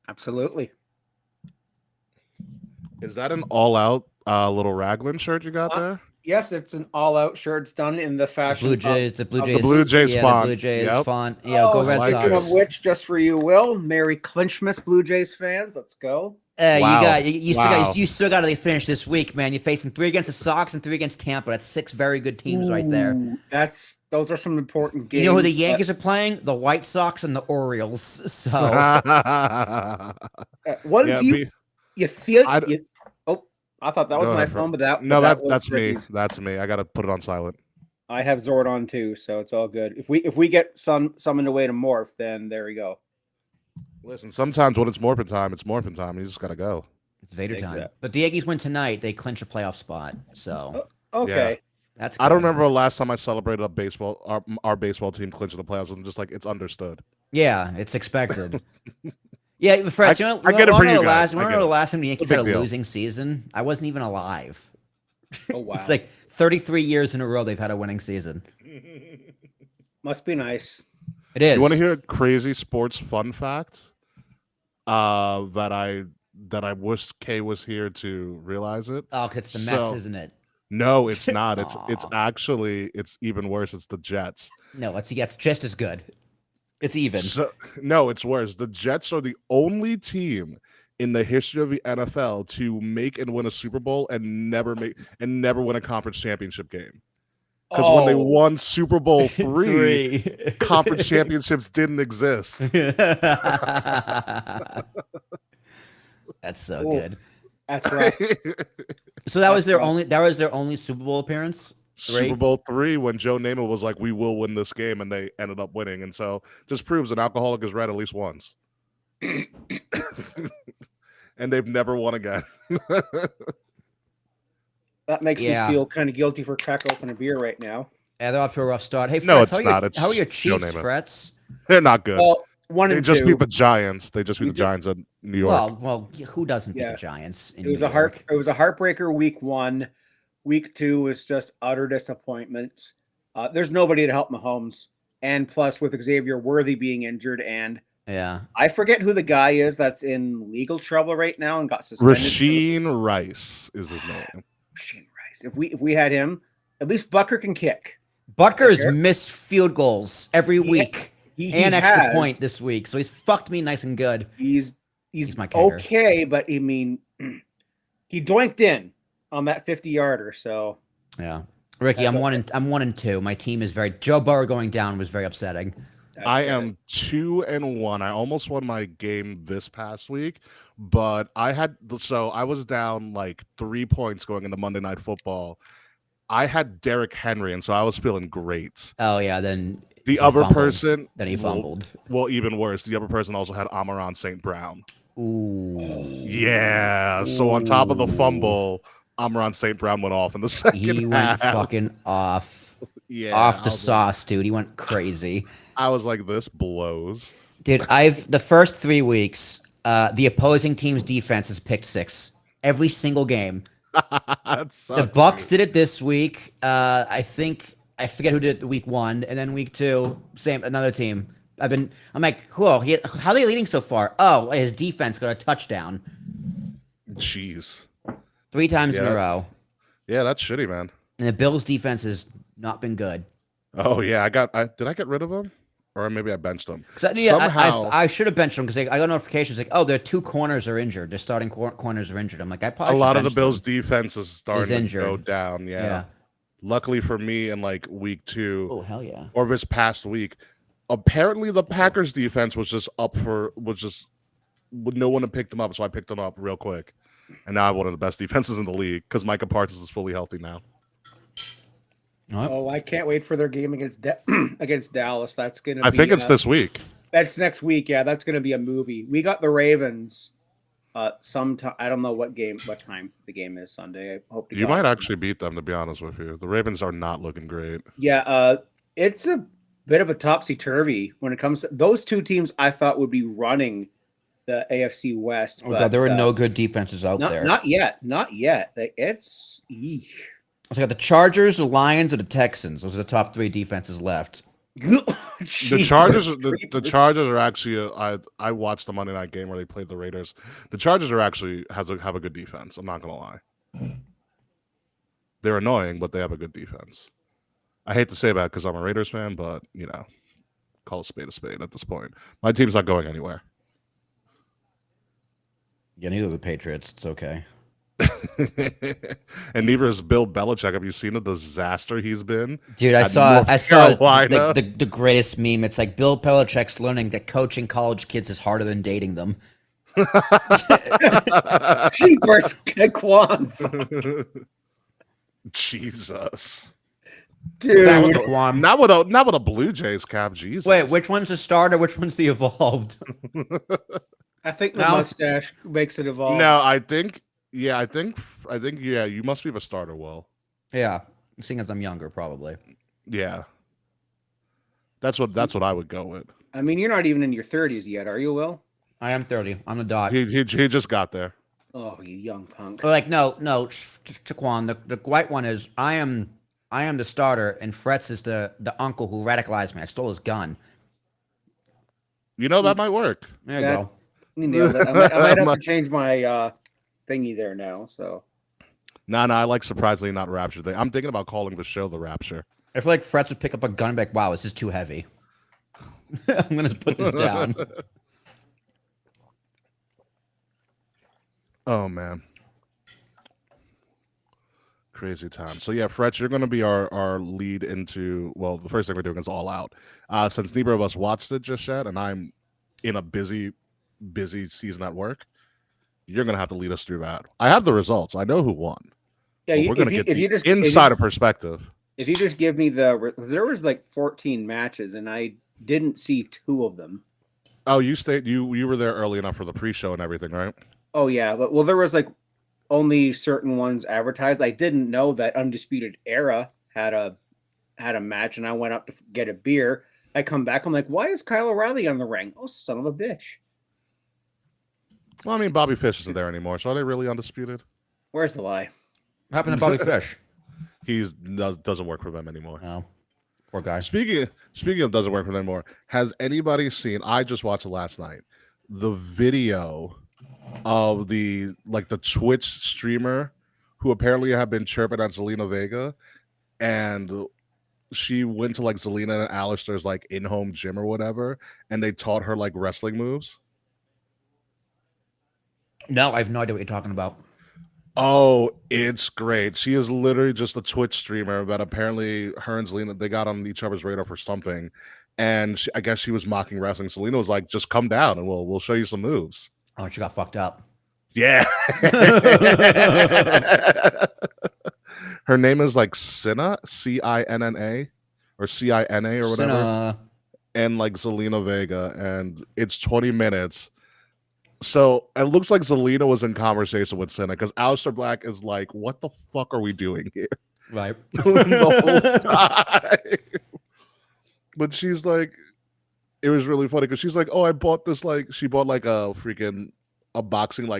Absolutely. Is that an all-out little raglan shirt you got Uh, there? yes, it's an all-out shirt. It's done in the The Blue fashion Jays, the Blue of the The Blue Blue Jays, Jays yeah, the font. Blue Jays Yep. font. Yeah, Oh, go I Red like speaking it. of Sox. which, just for you, Will, Merry Clinchmas, Blue Jays fans. Let's go. You Wow. got Wow. you still got to finish this week, man. You're facing 3 against the Sox and 3 against Tampa. That's 6 very good teams right there. Ooh, those are some important You know who the games. But Yankees are playing? The White Sox and the Orioles. So yeah, once you feel I you. Oh, I thought that was go my ahead, Fred. phone, but that No, was that's me. Ricky's. That's me. I gotta put it on silent. I have Zordon too, so it's all good. If we get summoned away to morph, then there we go. Listen, sometimes when it's morphin time, it's morphin time. You just gotta go. it's Vader time. Exactly. But the Yankees win tonight. They clinch a playoff spot. So Yeah. Okay. that's I don't good. remember the last time I celebrated a baseball our baseball team clinching the playoffs. I'm just like it's understood. Yeah, it's expected. Yeah, I, Fred, I get it for you the guys. last, I get the it. last time the It's a Yankees had a big deal. losing season? I wasn't even alive. Oh wow. It's like 33 years in a row they've had a winning season. Must be nice. It is. You want to hear a crazy sports fun fact? That I wish Kay was here to realize it. Oh, 'cause it's the Mets, So isn't it? no, it's not. It's Aw. actually it's even worse. It's the Jets. No, it's just as good. It's even. So no, it's worse. The Jets are the only team in the history of the NFL to make and win a Super Bowl and never win a conference championship game. Because when they Oh, won Super Bowl three, 3. conference championships didn't exist. That's so oh, good. that's rough. So that was That's rough. that was their only Super Bowl appearance? 3? Super Bowl three, when Joe Namath was like, "We will win this game," and they ended up winning, and so just proves an alcoholic is right at least once, and they've never won again. That makes Yeah. me feel kind of guilty for crack open a beer right now. Yeah, they're off to a rough start. Hey, No, Frets, it's not. It's how are your Joe Chiefs, Namath. Frets? They're not good. Well, one They and just two. beat the Giants. They just beat We the did- Giants in New York. Well, who doesn't beat Yeah. the Giants in It was New York? It was a heartbreaker week one. Week two was just utter disappointment. There's nobody to help Mahomes, and plus with Xavier Worthy being injured, and Yeah. I forget who the guy is that's in legal trouble right now and got suspended. Rasheen Rice is his name. Rasheen Rice. If we had him, at least Bucker can kick. Butker's Sure. missed field goals every week He and extra has. point this week, so he's fucked me nice and good. He's my kicker. okay, but I mean, he doinked in on that 50-yarder. So Yeah, Ricky, That's I'm 1-2. My team is very Joe Burrow going down was very upsetting. that's I good. am 2-1. I almost won my game this past week, but I was down like 3 points going into Monday Night Football. I had Derrick Henry, and so I was feeling great. Oh yeah, then The he other fumbled. person, Then he fumbled. Well, even worse, the other person also had Amon St. Brown. Ooh, Yeah. So on top of the fumble, Amon St. Brown went off in the second he half. went fucking off I the was sauce, dude. He went crazy. I was like, this blows. Dude, the first 3 weeks, the opposing team's defense has picked 6 every single game. That sucks, The Bucks dude. did it this week. I forget who did it week 1, and then week 2, another team. I'm like, cool. How are they leading so far? Oh, his defense got a touchdown Jeez. 3 times in Yeah. a row, Yeah, that's shitty, man. and the Bills' defense has not been good. Oh yeah, did I get rid of him, or maybe I benched him? Somehow, I should have benched them because I got notifications like, oh, their 2 corners are injured. Their starting corners are injured. I'm like, I A probably lot should of the bench Bills' them. defense is starting to injured. go down. Yeah. Luckily for me, in like week 2 Oh hell yeah. or this past week, apparently the Packers' defense was just no one had picked them up, so I picked them up real quick, and now I have one of the best defenses in the league because Micah Parsons is fully healthy now. Oh, I can't wait for their game against against Dallas. That's gonna. I think it's this week. That's next week. Yeah, that's gonna be a movie. We got the Ravens. Sometime I don't know what time the game is Sunday. I hope to You God. might actually beat them, to be honest with you. The Ravens are not looking great. Yeah, it's a bit of a topsy turvy when it comes to those two teams. I thought would be running the AFC West. Oh but, god, there are no good defenses out there. Not yet. Not yet. It's. Eesh. So I got the Chargers, the Lions, and the Texans. Those are the top 3 defenses left. The Chargers, the Chargers are actually. I watched the Monday night game where they played the Raiders. The Chargers are actually have a good defense. I'm not gonna lie. They're annoying, but they have a good defense. I hate to say that because I'm a Raiders fan, but call a spade at this point. My team's not going anywhere. Yeah, neither of the Patriots. It's okay. And neither is Bill Belichick. Have you seen the disaster he's been? Dude, I at saw North Carolina? the greatest meme. It's like Bill Belichick's learning that coaching college kids is harder than dating them. Jeepers, Kwan. Jesus. Dude. Not with a Blue Jays cap. Jesus. Wait, which one's the starter? Which one's the evolved? I think the mustache makes it evolve. No, I think you must be the starter, Will. Yeah, seeing as I'm younger, probably. Yeah. That's what I would go with. I mean, you're not even in your 30s yet, are you, Will? I am 30. I'm a dot. He just got there. Oh, you young punk. Or like no, Taquan. The white one is I am the starter, and Fretz is the uncle who radicalized me. I stole his gun. That might work. There you go. You nailed it. I might have to change my thingy there now. So. No, I like surprisingly not Rapture thing. I'm thinking about calling the show the Rapture. I feel like Fretz would pick up a gun and be like, wow, this is too heavy. I'm gonna put this down. Oh man. Crazy time. So yeah, Fretch, you're gonna be our lead into the first thing we're doing is All Out. Since neither of us watched it just yet, and I'm in a busy season at work, you're gonna have to lead us through that. I have the results. I know who won. Yeah, we're gonna get the insider perspective. If you just give me there was like 14 matches, and I didn't see 2 of them. Oh, you stayed. You were there early enough for the pre-show and everything, right? Oh yeah, but there was like only certain ones advertised. I didn't know that Undisputed Era had a match, and I went up to get a beer. I come back, I'm like, why is Kyle O'Reilly on the ring? Oh, son of a bitch. Well, I mean, Bobby Fish isn't there anymore, so are they really undisputed? Where's the lie? What happened to Bobby Fish? He doesn't work for them anymore. No. Poor guy. Speaking of doesn't work for them anymore, has anybody seen, I just watched it last night, the video of the Twitch streamer who apparently have been chirping at Zelina Vega, and she went to Zelina and Alistair's in-home gym or whatever, and they taught her wrestling moves? No, I have no idea what you're talking about. Oh, it's great. She is literally just a Twitch streamer, but apparently her and Zelina, they got on each other's radar for something, and I guess she was mocking wrestling. Zelina was like, just come down and we'll show you some moves. Oh, she got fucked up. Yeah. Her name is Cinna, Cinna, or Cina or whatever. Cinna. And Zelina Vega, and it's 20 minutes. So it looks like Zelina was in conversation with Cinna because Aleister Black is like, what the fuck are we doing here? Right. The whole time. But she's like, it was really funny because she's like, oh, I bought this, she bought a boxing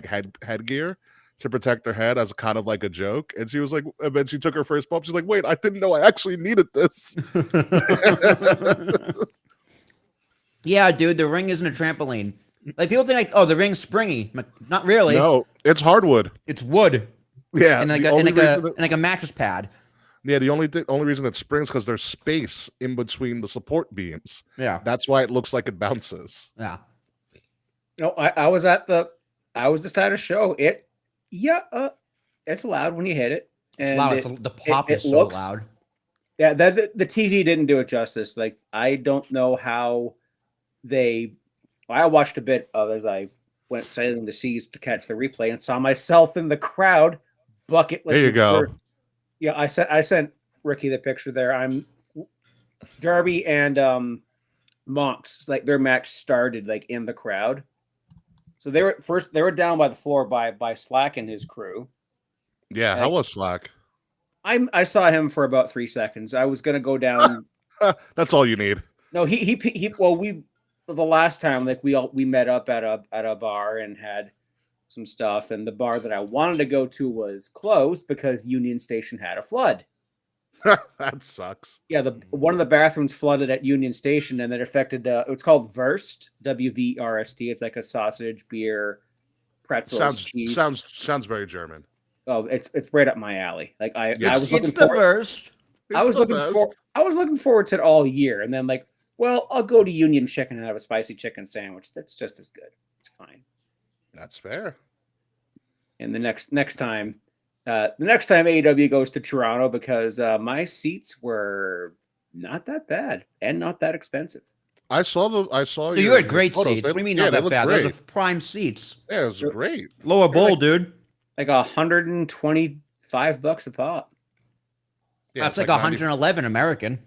headgear to protect her head as kind of a joke. And she was like, and then she took her first bump. She's like, wait, I didn't know I actually needed this. Yeah, dude, the ring isn't a trampoline. People think oh, the ring's springy. Not really. No, it's hardwood. It's wood. Yeah, and a mattress pad. Yeah, the only reason it springs because there's space in between the support beams. Yeah, that's why it looks like it bounces. Yeah. No, I was just at a show. It's loud when you hit it. And it's loud. The pop is so loud. Yeah, the TV didn't do it justice. I don't know how I watched a bit of as I went sailing the seas to catch the replay and saw myself in the crowd bucket. There you go. Yeah, I sent Ricky the picture there. I'm Darby and Monks. Their match started in the crowd. So they were down by the floor by Slack and his crew. Yeah, how was Slack? I saw him for about 3 seconds. I was gonna go down. That's all you need. No, the last time we met up at a bar and had some stuff, and the bar that I wanted to go to was closed because Union Station had a flood. That sucks. Yeah, one of the bathrooms flooded at Union Station, and it affected. It's called Wurst, WVRST. It's like a sausage, beer, pretzels, cheese. Sounds very German. Oh, it's right up my alley. Like I was looking It's the for. verse. I was looking forward to it all year, and then like, well, I'll go to Union Chicken and have a spicy chicken sandwich. That's just as good. It's fine. That's fair. And the next time AEW goes to Toronto, because my seats were not that bad and not that expensive. I saw. You had great photos. seats. What do you mean Yeah, not they that look bad? great. Those are prime seats. Yeah, it was great. Lower bowl, dude. Like $125 a pop. Yeah, That's it's like 111 American.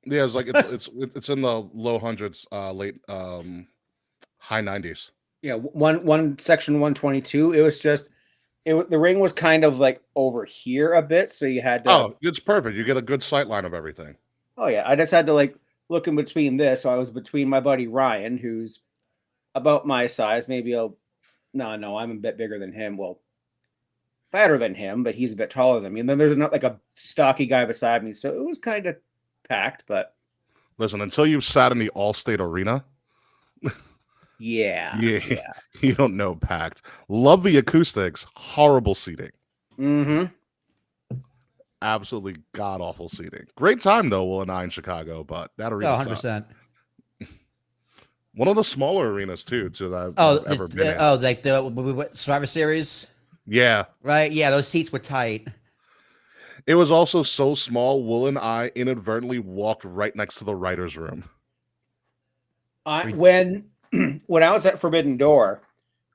Yeah, it's like it's in the low hundreds, late high 90s. Yeah, one section 122. It was just the ring was kind of like over here a bit, so you had to. Oh, it's perfect. You get a good sight line of everything. Oh yeah, I just had to like look in between this. So I was between my buddy Ryan, who's about my size, maybe no, I'm a bit bigger than him. Well, fatter than him, but he's a bit taller than me. And then there's not like a stocky guy beside me, so it was kind of packed. But listen, until you sat in the Allstate Arena, yeah, you don't know packed. Love the acoustics. Horrible seating. Mm-hmm. Absolutely god awful seating. Great time though, Will and I in Chicago, but that arena. 100%. One of the smaller arenas too, that I've ever been in. Oh, like the Survivor Series. Yeah. Right. Yeah, those seats were tight. It was also so small. Will and I inadvertently walked right next to the writers' room. When I was at Forbidden Door,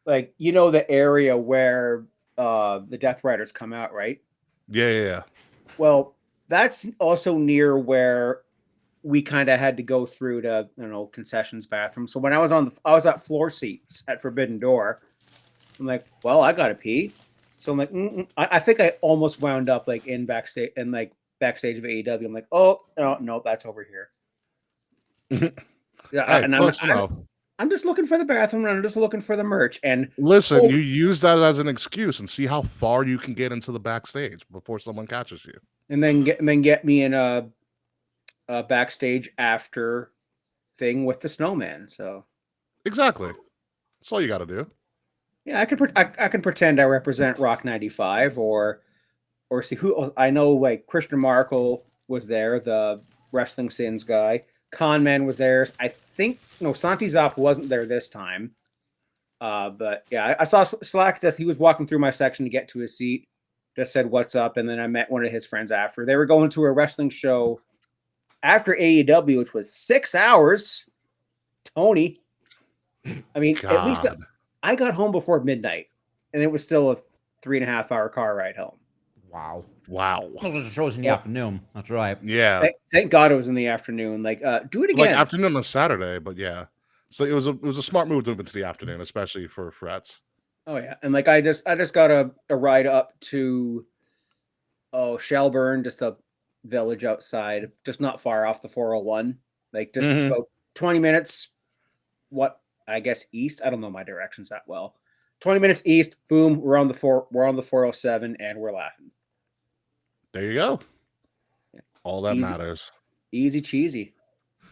like the area where the Death Riders come out, right? Yeah. Well, that's also near where we kind of had to go through to concessions bathroom. So when I was at floor seats at Forbidden Door, I'm like, well, I gotta pee. So I'm like, I think I almost wound up like backstage of AEW. I'm like, oh no, that's over here. Yeah, hey, and I'm just looking for the bathroom, and I'm just looking for the merch. And listen, you use that as an excuse and see how far you can get into the backstage before someone catches you, and then get me in a backstage after thing with the snowman. So exactly, that's all you got to do. Yeah, I can pretend I represent Rock 95 or see who I know. Like Christian Markle was there, the Wrestling Sins guy. Conman was there. I think Santi Zop wasn't there this time. But yeah, I saw Slack he was walking through my section to get to his seat. Just said what's up, and then I met one of his friends after. They were going to a wrestling show after AEW, which was 6 hours. Tony, I mean, God. At least I got home before midnight, and it was still a 3.5 hour car ride home. Wow. Wow. Well, the show's in the afternoon. That's right. Yeah. Thank God it was in the afternoon. Like, do it again. Like afternoon on Saturday, but yeah. So it was a smart move to move into the afternoon, especially for frets. Oh yeah, and like I just got a ride up to Shelburne, just a village outside, just not far off the 401. Like just about 20 minutes. What I guess east. I don't know my directions that well. 20 minutes east. Boom. We're on the 407, and we're laughing. There you go. All that matters. Easy cheesy.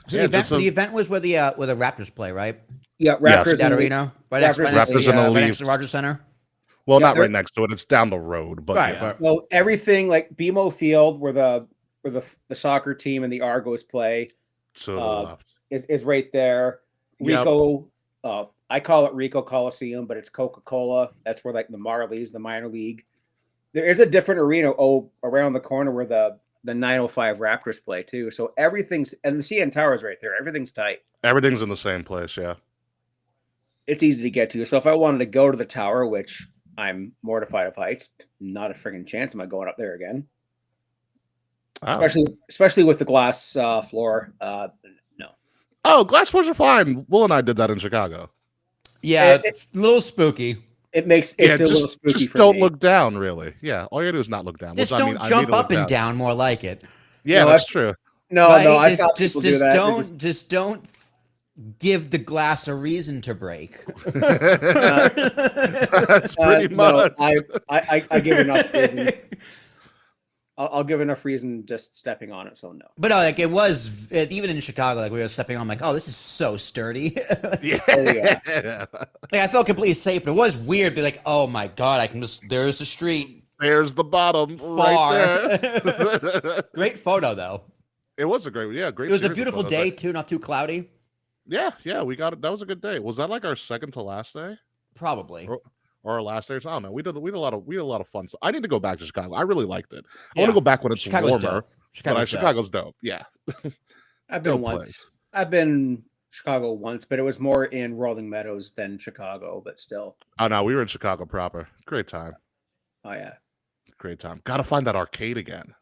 So the event was where the Raptors play, right? Yeah, Raptors that arena, right Raptors right next to the Rogers Center. Well, not right next to it. It's down the road, but right. Yeah. Well, everything like BMO Field, where the soccer team and the Argos play, so is right there. Rico, I call it Rico Coliseum, but it's Coca-Cola. That's where like the Marlies, the minor league. There is a different arena around the corner where the 905 Raptors play too. So everything's, and the CN Tower is right there. Everything's tight. Everything's in the same place. Yeah. It's easy to get to. So if I wanted to go to the tower, which I'm mortified of heights, not a friggin' chance am I going up there again. Oh. Especially with the glass floor. No. Oh, glass floors are fine. Will and I did that in Chicago. Yeah, it's a little spooky. It's a little spooky. Just don't look down, really. Yeah, all you gotta do is not look down. Just don't jump up and down. More like it. Yeah, that's true. No, right? I saw people do that. Just don't give the glass a reason to break. That's pretty much. No, I give enough reason. I'll give enough reason just stepping on it, so no. But no, like it was even in Chicago, like we were stepping on, like, oh, this is so sturdy. Yeah. Oh, yeah. Like I felt completely safe, but it was weird. Be like, oh my god, I can just there's the street There's the bottom far. right there. Great photo though. It was a great It was a series of beautiful photos. day Like, too, not too cloudy. yeah, we got it. That was a good day. Was that like our second to last day? Probably. Or our last day? I don't know. We did a lot of fun stuff. I need to go back to Chicago. I really liked it. I want Yeah. to go back when it's Chicago's warmer. dope. Chicago's dope. Chicago's dope. Yeah. I've been Dope once. place. I've been Chicago once, but it was more in Rolling Meadows than Chicago, but still. Oh no, we were in Chicago proper. Great time. Oh yeah. Great time. Gotta find that arcade again.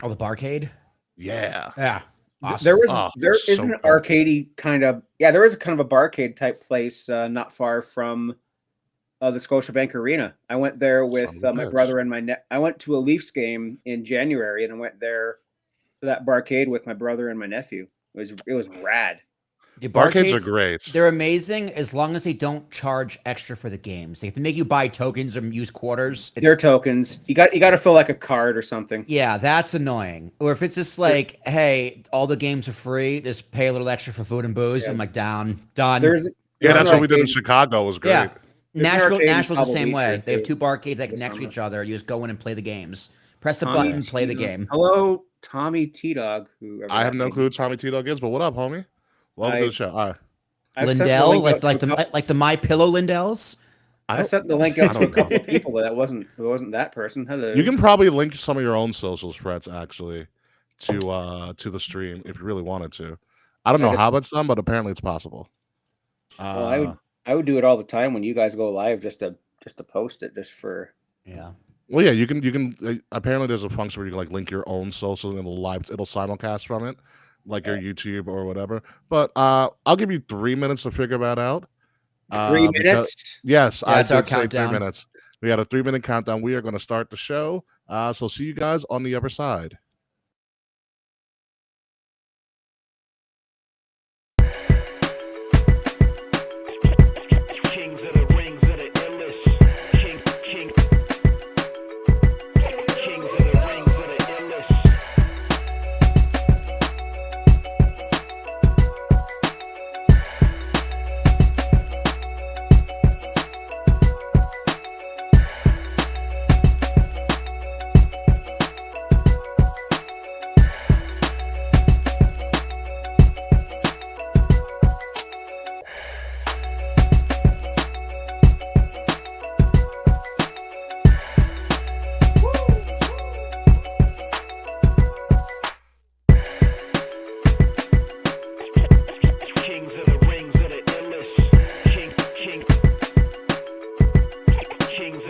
Oh, the barcade. Yeah. Yeah. Awesome. There Oh, is so an cool. arcadey kind of there is a kind of a barcade type place not far from the Scotiabank Arena. I went there with Son of a my bitch. brother and I went to a Leafs game in January and I went there to that barcade with my brother and my nephew. It was rad. The Barcades are barcades, great. they're amazing as long as they don't charge extra for the games. They have to make you buy tokens or use quarters. They're tokens. You got to fill like a card or something. Yeah, that's annoying. Or if it's just like, hey, all the games are free, just pay a little extra for food and booze. Yeah. I'm like, done. Yeah, There's that's an what we did in arcade- Chicago. It was great. Yeah. There's an arcade in Nashville's the Cobble same Beach way. there, They have too, two barcades like this next to summer. each other. You just go in and play the games. Press the Tommy button, play the T-Dog. game. Hello, Tommy T Dog. I have no clue who Tommy T Dog is, but what up, homie? Welcome to the show. All right. Lindell, like the My Pillow Lindells. I sent the link out to a don't know. couple of people, but it wasn't that person. Hello. You can probably link some of your own social spreads actually to the stream if you really wanted to. I don't know how it's done, but apparently it's possible. Well, I would do it all the time when you guys go live just to post it just for. Yeah. Well, yeah, you can. Apparently, there's a function where you can like link your own social and it'll simulcast from it, like your YouTube or whatever. But I'll give you 3 minutes to figure that out. 3 minutes. Yes, Yeah, I it's our did say 3 countdown. minutes. We got a 3-minute countdown. We are going to start the show. So see you guys on the other side. Kings of the rings of the illest. Kings of the rings of the illest. Kings of the rings of the illest.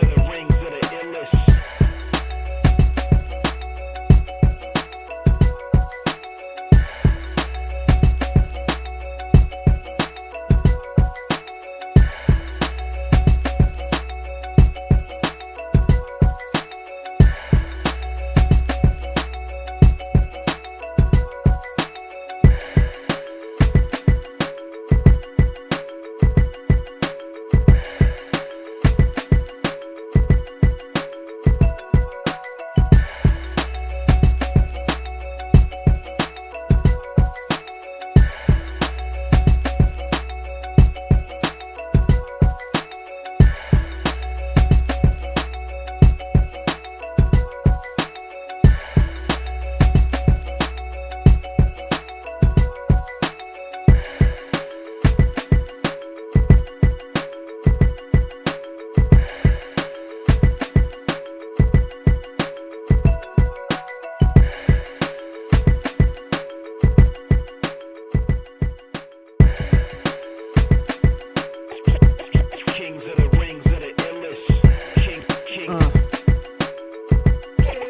Kings of the rings of the illest. Kings of the rings of the illest.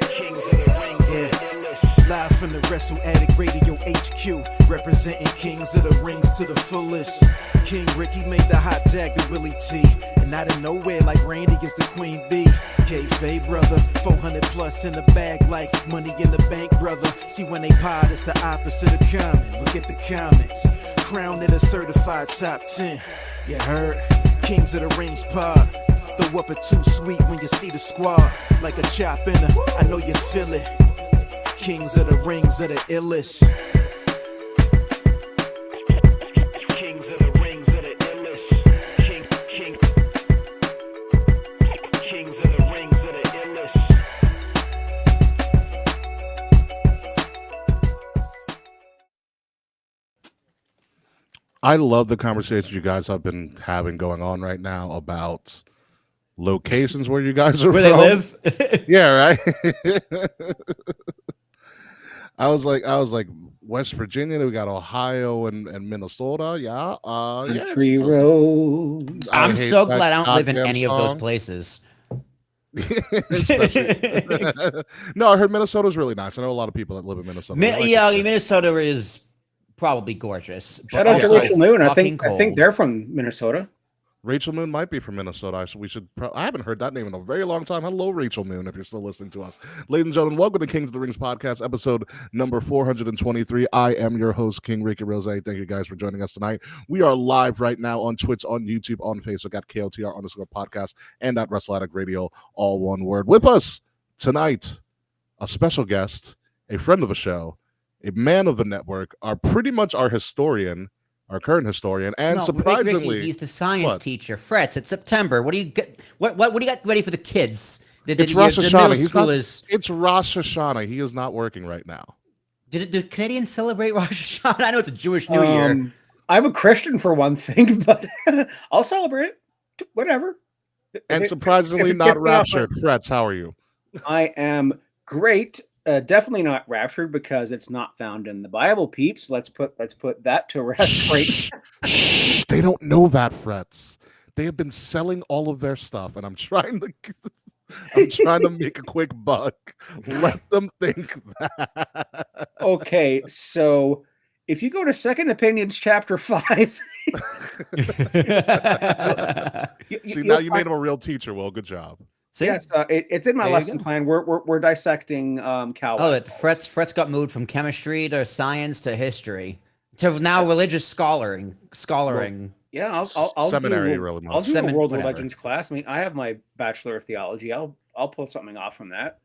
Kings of the rings of the illest. Live from the Wrestle Addict Radio HQ, representing Kings of the Rings to the fullest. King Ricky made the hot tag to Willie T, and out of nowhere like Randy is the Queen Bee. K-Fay brother, 400 plus in the bag like money in the bank brother. See when they pod, it's the opposite of common. Look at the comments, crowned in a certified top 10. You heard? Kings of the Rings pod. Throw up a too sweet when you see the squad. Like a chop in a, I know you feel it. Kings of the rings of the illest. Kings of the rings of the illest. Kings of the rings of the illest. I love the conversations you guys have been having going on right now about locations where you guys are Where they from. live? Yeah, right. I was like West Virginia. We got Ohio and Minnesota. Yeah, yeah. Country so- road. I I'm hate so that glad I don't live in goddamn any of those song. places. Especially- no, I heard Minnesota's really nice. I know a lot of people that live in Minnesota. They like it Yeah, there. Minnesota is probably gorgeous. Shout but out to also Rachel Moon. I fucking think cold. they're from Minnesota. Rachel Moon might be from Minnesota, so we should. I haven't heard that name in a very long time. Hello, Rachel Moon, if you're still listening to us, ladies and gentlemen. Welcome to Kings of the Rings podcast, episode number 423. I am your host, King Ricky Rose. Thank you guys for joining us tonight. We are live right now on Twitch, on YouTube, on Facebook at KOTR_podcast and at WrestleAddict Radio, all one word. With us tonight, a special guest, a friend of the show, a man of the network, pretty much our historian. Our current historian, and No, surprisingly, Ricky, he's the science what? teacher. Frets, it's September. What do you get? What do you got ready for the kids? It's Rosh Hashanah. Middle schoolers. It's Rosh Hashanah. He is not working right now. Do Canadians celebrate Rosh Hashanah? I know it's a Jewish New Year. I'm a Christian for one thing, but I'll celebrate it. Whatever. And If surprisingly, it not gets me off raptured. Frets, how are you? I am great. Definitely not raptured because it's not found in the Bible, peeps. Let's put that to rest. Great. Shh, they don't know that, Frets. They have been selling all of their stuff, and I'm trying to make a quick buck. Let them think that. Okay, so if you go to Second Opinions chapter 5, See, now you made him a real teacher. Well, good job. See? Yes, it's in my There you lesson go. plan. We're dissecting cow. Oh, it Frets got moved from chemistry to science to history to now religious scholaring. Yeah, I'll Seminary, do, really I'll much. do a World whatever. of Legends class. I mean, I have my Bachelor of Theology. I'll pull something off from that.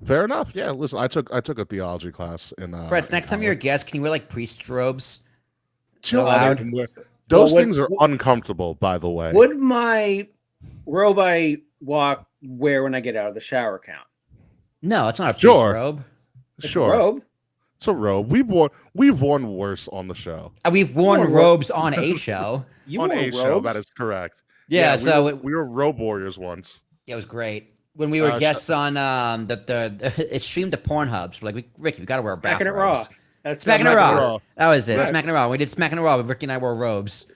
Fair enough. Yeah, listen, I took a theology class in Frets, in next time you're a college. guest, can you wear like priest robes? Chill out. allowed? Those Well, things are uncomfortable, by the way. Would my robe I wear when I get out of the shower count? No, it's not a priest Sure. robe. It's a Sure, robe. it's a robe. We've worn worse on the show. We've worn Wore ro- robes on a show. You on wore a show, that robes? is correct. Yeah, so we were robe warriors once. it was great. When we were sh- guests on the it streamed to Pornhub. So we're like, Ricky, we gotta wear Smacking it bathrobes. raw. That's Smacking it Smacking It raw. Raw. That was it. Right. Smacking it raw. We did Smacking it raw. Ricky and I wore robes.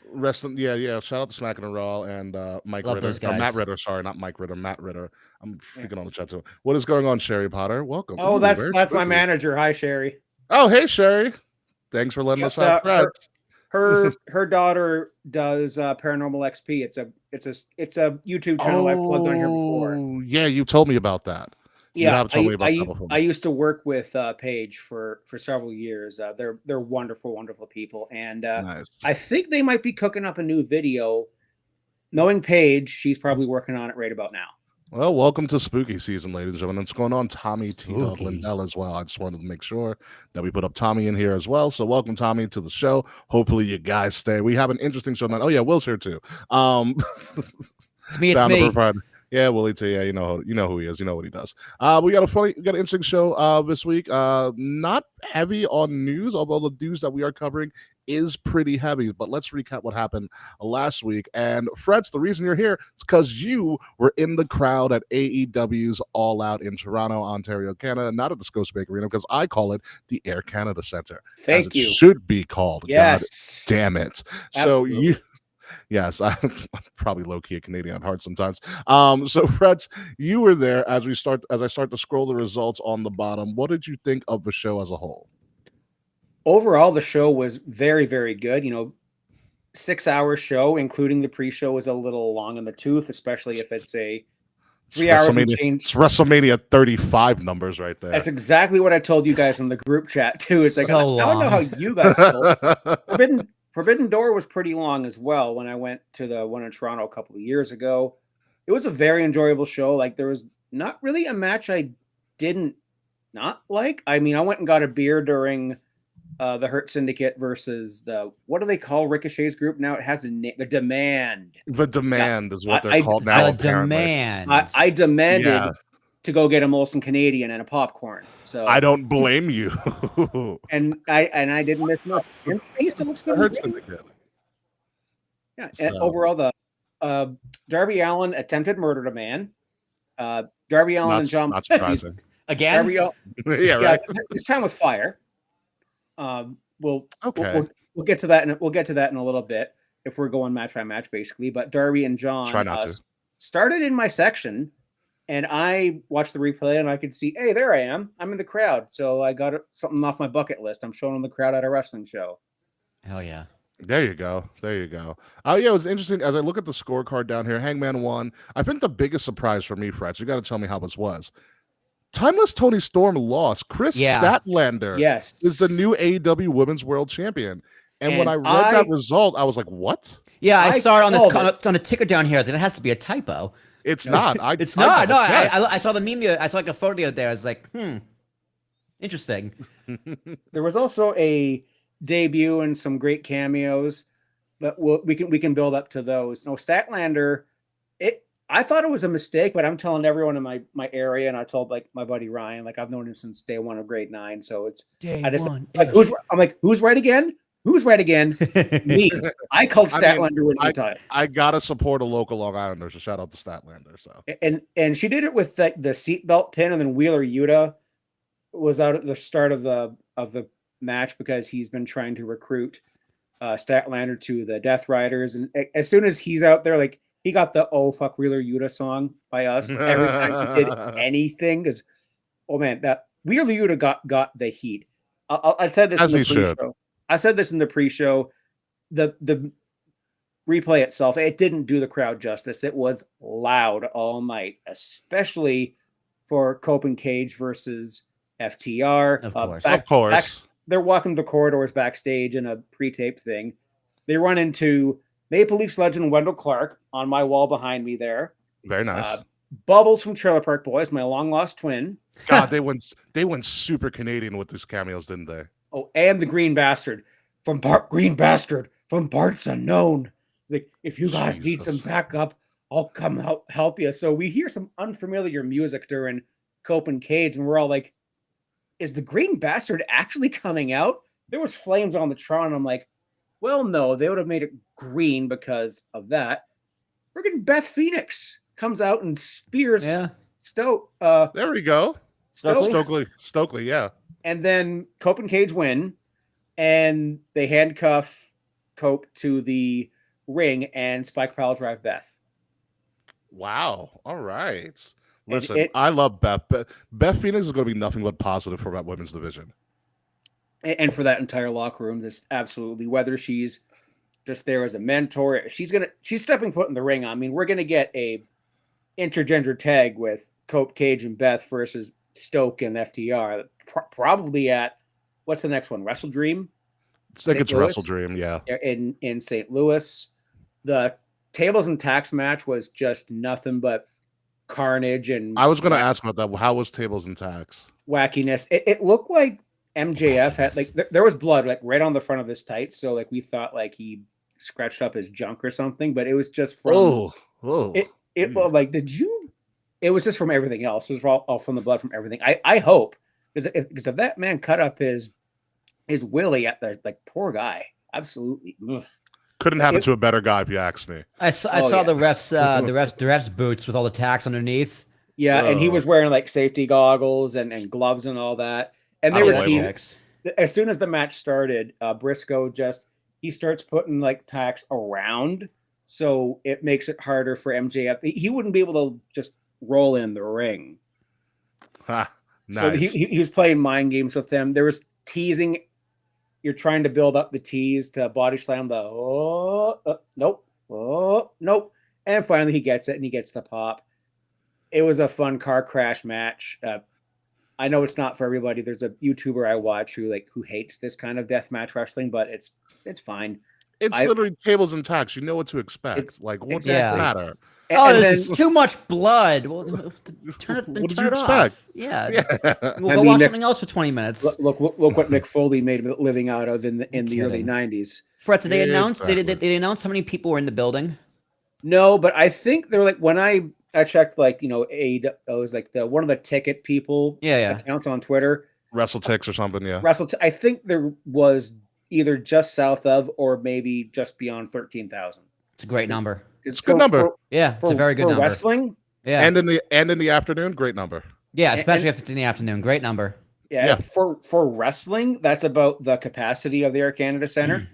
Yeah. Shout out to Smacking and Raw and Mike Love Ritter. those Or Matt guys. Ritter, sorry, not Mike Ritter, Matt Ritter. I'm freaking on the chat too. What is going on, Sherry Potter? Welcome. Oh, Ooh, that's very my spooky. manager. Hi, Sherry. Oh, hey Sherry. Thanks for letting us have Freds. Her daughter does Paranormal XP. It's a YouTube channel I've plugged on here before. Oh, yeah, you told me about that. You Yeah, have told me about that before. I used to work with Paige for several years. They're wonderful, wonderful people, and Nice. I think they might be cooking up a new video. Knowing Paige, she's probably working on it right about now. Well, welcome to spooky season, ladies and gentlemen. It's going on Tommy T. Spooky. Lindell as well. I just wanted to make sure that we put up Tommy in here as well. So welcome Tommy to the show. Hopefully you guys stay. We have an interesting show tonight. Oh yeah, Will's here too. It's me. It's Founder me. proprietor. Yeah, Willie T. Yeah, you know who he is. You know what he does. We got an interesting show this week. Not heavy on news, although the news that we are covering is pretty heavy. But let's recap what happened last week. And Freds, the reason you're here is because you were in the crowd at AEW's All Out in Toronto, Ontario, Canada, not at the Scotiabank Arena, because I call it the Air Canada Center. as Thank it you. should be called. God Yes. damn it. Absolutely. So you. Yes, I'm probably low-key a Canadian at heart sometimes. So Freds, you were there as I start to scroll the results on the bottom. What did you think of the show as a whole? Overall, the show was very, very good. 6-hour show, including the pre-show, was a little long in the tooth, especially if it's a 3 hours and change. It's WrestleMania 35 numbers right there. That's exactly what I told you guys in the group chat too. It's like So I don't know how long. you guys feel. Forbidden Door was pretty long as well when I went to the one in Toronto a couple of years ago. It was a very enjoyable show. Like there was not really a match I didn't not like. I mean, I went and got a beer during the Hurt Syndicate versus what do they call Ricochet's group now? It has a name, the Demand. The Demand is what they're I- called now. The Apparently, demands. I demanded yeah, to go get a Molson Canadian and a popcorn. So I don't blame you. and I didn't miss much. And he still looks The good. Hurt Syndicate. Yeah. And So- overall, the Darby Allin attempted murder to man. Darby Allin and John Not surprising. Again? Darby Allin, yeah, yeah, right. this time with fire. Okay. We'll get to that, and we'll get to that in a little bit if we're going match by match, basically. But Darby and John Try not to. started in my section, and I watched the replay, and I could see, hey, there I am. I'm in the crowd, so I got something off my bucket list. I'm showing the crowd at a wrestling show. Hell yeah. There you go. There you go. Oh, yeah, it was interesting. As I look at the scorecard down here, Hangman won. I think the biggest surprise for me, Fred, you got to tell me how this was. Timeless Tony Storm lost. Chris Yeah. Statlander Yes, is the new AEW Women's World Champion. And when And I read that result, I was like, what? Yeah, I I saw it on called on a ticker down here. I was like, it has to be a typo. It's not. It's I not. No, double-checked. I saw the meme. I saw like a photo the other day. I was like, interesting. there was also a debut and some great cameos, but we can build up to those. No, Statlander, I thought it was a mistake, but I'm telling everyone in my area, and I told like my buddy Ryan, like I've known him since day one of grade 9, so it's like who's right again? Who's right again? Me. I called I mean, Statlander winning the title, I gotta support a local Long Islander, so shout out to Statlander. So and she did it with the seatbelt pin, and then Wheeler Yuta was out at the start of the match because he's been trying to recruit Statlander to the Death Riders, and as soon as he's out there, like he got the "Oh fuck Wheeler Yuta" song by us every time he did anything. Because man, that Wheeler Yuta got the heat. I said this As in the he should. pre-show. I said this in the pre-show. The replay itself, it didn't do the crowd justice. It was loud all night, especially for Cope and Cage versus FTR. Of course. of course. They're walking the corridors backstage in a pre-taped thing. They run into Maple Leafs legend Wendell Clark on my wall behind me there. Very nice. Bubbles from Trailer Park Boys, my long-lost twin. God, they went super Canadian with these cameos, didn't they? Oh, and the Green Bastard from Parts Unknown. Like, if you guys need some Jesus. backup, I'll come help you. So we hear some unfamiliar music during Cope and Cage, and we're all like, is the Green Bastard actually coming out? There was flames on the Tron. I'm like, well, no, they would have made it green because of that. Friggin' Beth Phoenix comes out and spears Stoke. There we go. Stokely. Stokely, yeah. And then Cope and Cage win, and they handcuff Cope to the ring, and Spike Pile drive Beth. Wow. All right. Listen, I love Beth. Beth Phoenix is going to be nothing but positive for that women's division. And for that entire locker room, this absolutely, whether she's just there as a mentor, she's stepping foot in the ring. I mean, we're gonna get a intergender tag with Cope, Cage, and Beth versus Stoke and FTR. Probably at what's the next one? Wrestle Dream. I think St. it's Louis? Wrestle Dream, yeah. In St. Louis. The tables and tacks match was just nothing but carnage and I was going to ask about that. How was Tables and Tacks? wackiness. It looked like MJF had like there was blood like right on the front of his tights, so like we thought like he scratched up his junk or something, but it was just from it well, like did you? It was just from everything else. It was all from the blood from everything. I hope because if that man cut up his willy at the like poor guy, absolutely. Ugh. Couldn't happen to a better guy, if you ask me. I saw the refs boots with all the tacks underneath. Yeah, and he was wearing like safety goggles and gloves and all that. And they were teasing. As soon as the match started, Briscoe he starts putting like tacks around, so it makes it harder for MJF. He wouldn't be able to just roll in the ring. Ha, nice. So he was playing mind games with them. There was teasing. You're trying to build up the tease to body slam nope. And finally he gets it and he gets the pop. It was a fun car crash match. I know it's not for everybody. There's a YouTuber I watch who hates this kind of deathmatch wrestling, but it's fine. It's literally Tables and Tacks. You know what to expect. Like, what does that matter? Oh, and this then is too much blood. Well, turn it, What did turn you it expect? off. Yeah. Yeah. We'll I go mean, watch Nick- something else for 20 minutes. look what Mick Foley made a living out of in the early kidding. '90s. Fred, did they announce? Exactly. Did they announce how many people were in the building? No, but I think they're like when I checked like it was like the one of the ticket people Yeah. accounts on Twitter. WrestleTix or something, yeah. I think there was either just south of or maybe just beyond 13,000. It's a great number. It's a good number. Yeah, it's a very good for number. wrestling. Yeah. And in the afternoon, great number. Yeah, And- especially if it's in the afternoon. Great number. Yeah, Yeah. for wrestling, that's about the capacity of the Air Canada Center.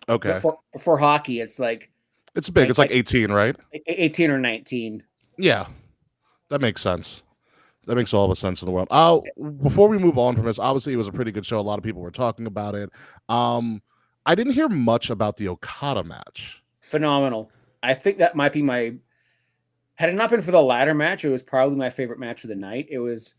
Okay. But for hockey, it's like It's big. It's like like- 18, right? 18 or 19. Yeah. That makes sense. That makes all the sense in the world. Before we move on from this, obviously it was a pretty good show. A lot of people were talking about it. I didn't hear much about the Okada match. Phenomenal. I think that might be my. Had it not been for the ladder match, it was probably my favorite match of the night. It was.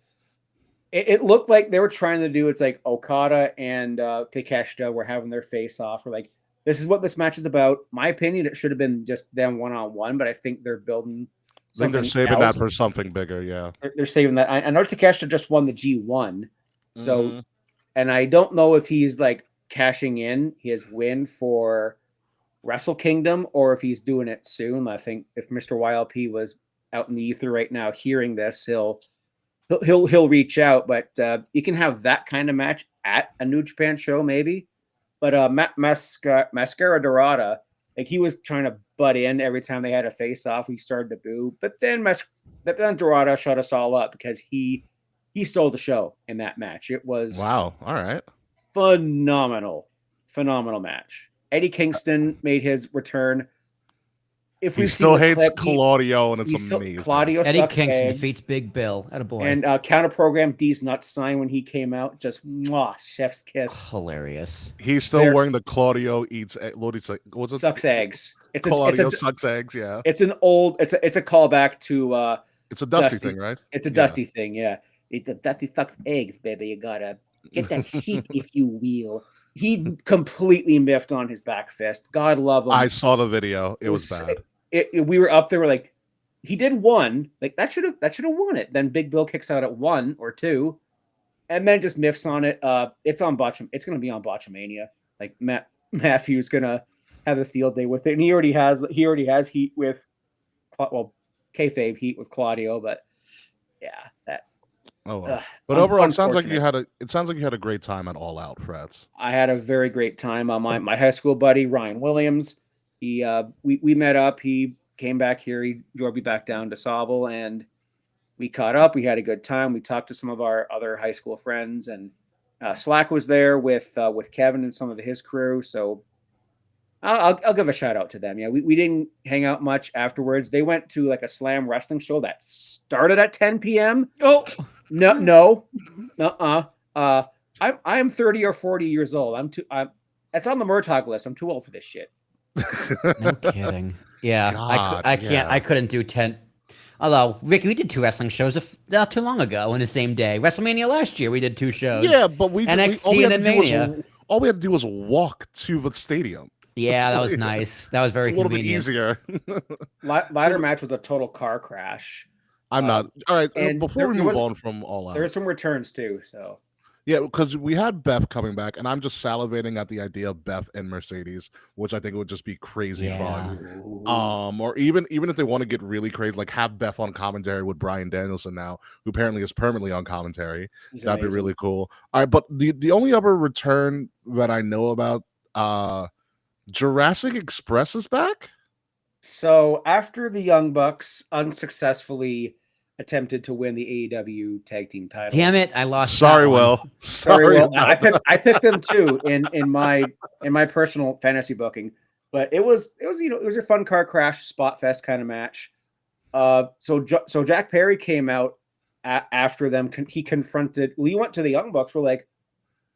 It looked like they were trying to do. It's like Okada and Takeshita were having their face off. We're like, this is what this match is about. My opinion, it should have been just them 1-on-1, but I think they're building. I think they're something saving else. that for something bigger, yeah. They're saving that. I know Takeshita just won the G1, so Mhm. and I don't know if he's like cashing in his win for Wrestle Kingdom or if he's doing it soon. I think if Mr. YLP was out in the ether right now hearing this, he'll reach out. But you can have that kind of match at a New Japan show, maybe. But Mascara Dorada, like he was trying to butt in every time they had a face off. We started to boo, but then Dorada shut us all up because he stole the show in that match. It was Wow. All right. phenomenal match. Eddie Kingston made his return. If He we've still seen the hates clip, Claudio, and it's he's so- amazing. Claudio Eddie sucks Kingston eggs. defeats Big Bill. Attaboy. And counter program D's nuts sign when he came out, just mwah, chef's kiss. Hilarious. He's still They're- wearing the Claudio eats. What's it? Sucks eggs. Claudio sucks eggs. Yeah, It's an old. It's a callback to. it's a Dusty Dusty- thing, right? It's a Yeah. Dusty thing. Yeah, it's a Dusty sucks eggs, baby. You gotta get that sheet, if you will. He completely miffed on his back fist. God love him. I saw the video. It was bad. We were up there. We're like, he did one. Like that should have won it. Then Big Bill kicks out at 1 or 2, and then just miffs on it. It's on Botcham. It's going to be on Botchamania. Like Matthew's going to have a field day with it, and he already has heat with, kayfabe heat with Claudio. But yeah, that Oh, well. ugh, But overall, it sounds like unfortunate. you had a great time at All Out, Freds. I had a very great time. My high school buddy Ryan Williams, we met up. He came back here. He drove me back down to Sauble, and we caught up. We had a good time. We talked to some of our other high school friends, and Slack was there with Kevin and some of his crew. So I'll give a shout out to them. Yeah, we didn't hang out much afterwards. They went to like a slam wrestling show that started at 10 p.m. Oh, No. I'm 30 or 40 years old. It's on the Murtaugh list. I'm too old for this shit. no kidding. Yeah, God, I can't. yeah. I couldn't do 10. Although, Ricky, we did 2 wrestling shows not too long ago in the same day. WrestleMania last year, we did 2 shows. Yeah, but NXT all we and had then to do was- Mania. all we had to do was walk to the stadium. Yeah, that was nice. That was very It's a little convenient. bit easier. Ladder match was a total car crash. I'm not. All right, and before we there move was- on from All Out. There were some returns too. So Yeah, because we had Beth coming back, and I'm just salivating at the idea of Beth and Mercedes, which I think would just be crazy fun. Or even if they want to get really crazy, like have Beth on commentary with Bryan Danielson now, who apparently is permanently on commentary. he's That'd amazing. be really cool. All right, but the only other return that I know about, Jurassic Express is back. So after the Young Bucks unsuccessfully attempted to win the AEW tag team title. Damn it, I lost. Sorry, that one. Will. Sorry, Will. about I picked them too in my personal fantasy booking, but it was a fun car crash spot fest kind of match. So Jack Perry came out after them. He confronted. We went to the Young Bucks. We're like,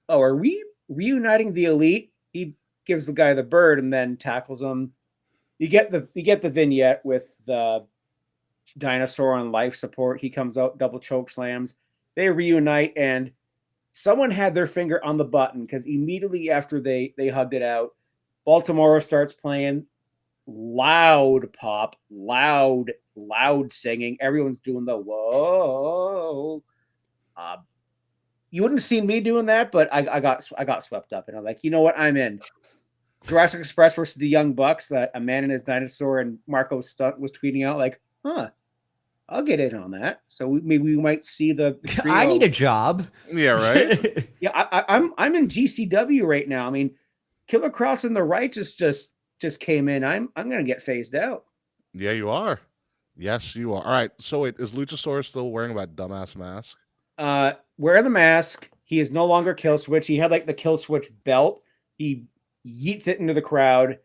oh, are we reuniting the Elite? He gives the guy the bird and then tackles him. You get the vignette with the dinosaur on life support. He comes out, double choke slams. They reunite, and someone had their finger on the button because immediately after they hugged it out, Baltimore starts playing. loud pop, loud singing. Everyone's doing the whoa. You wouldn't see me doing that, but I got swept up, and I'm like, you know what? I'm in. Jurassic Express versus the Young Bucks. That a man and his dinosaur, and Marco Stunt was tweeting out like, I'll get in on that. So maybe we might see the trio. I need a job. Yeah, right. Yeah, I'm in GCW right now. I mean, Killer Cross and the Righteous just came in. I'm gonna get phased out. Yeah, you are. Yes, you are. All right. So wait, is Luchasaurus still wearing that dumbass mask? Wear the mask. He is no longer Kill Switch. He had like the Kill Switch belt. He yeets it into the crowd,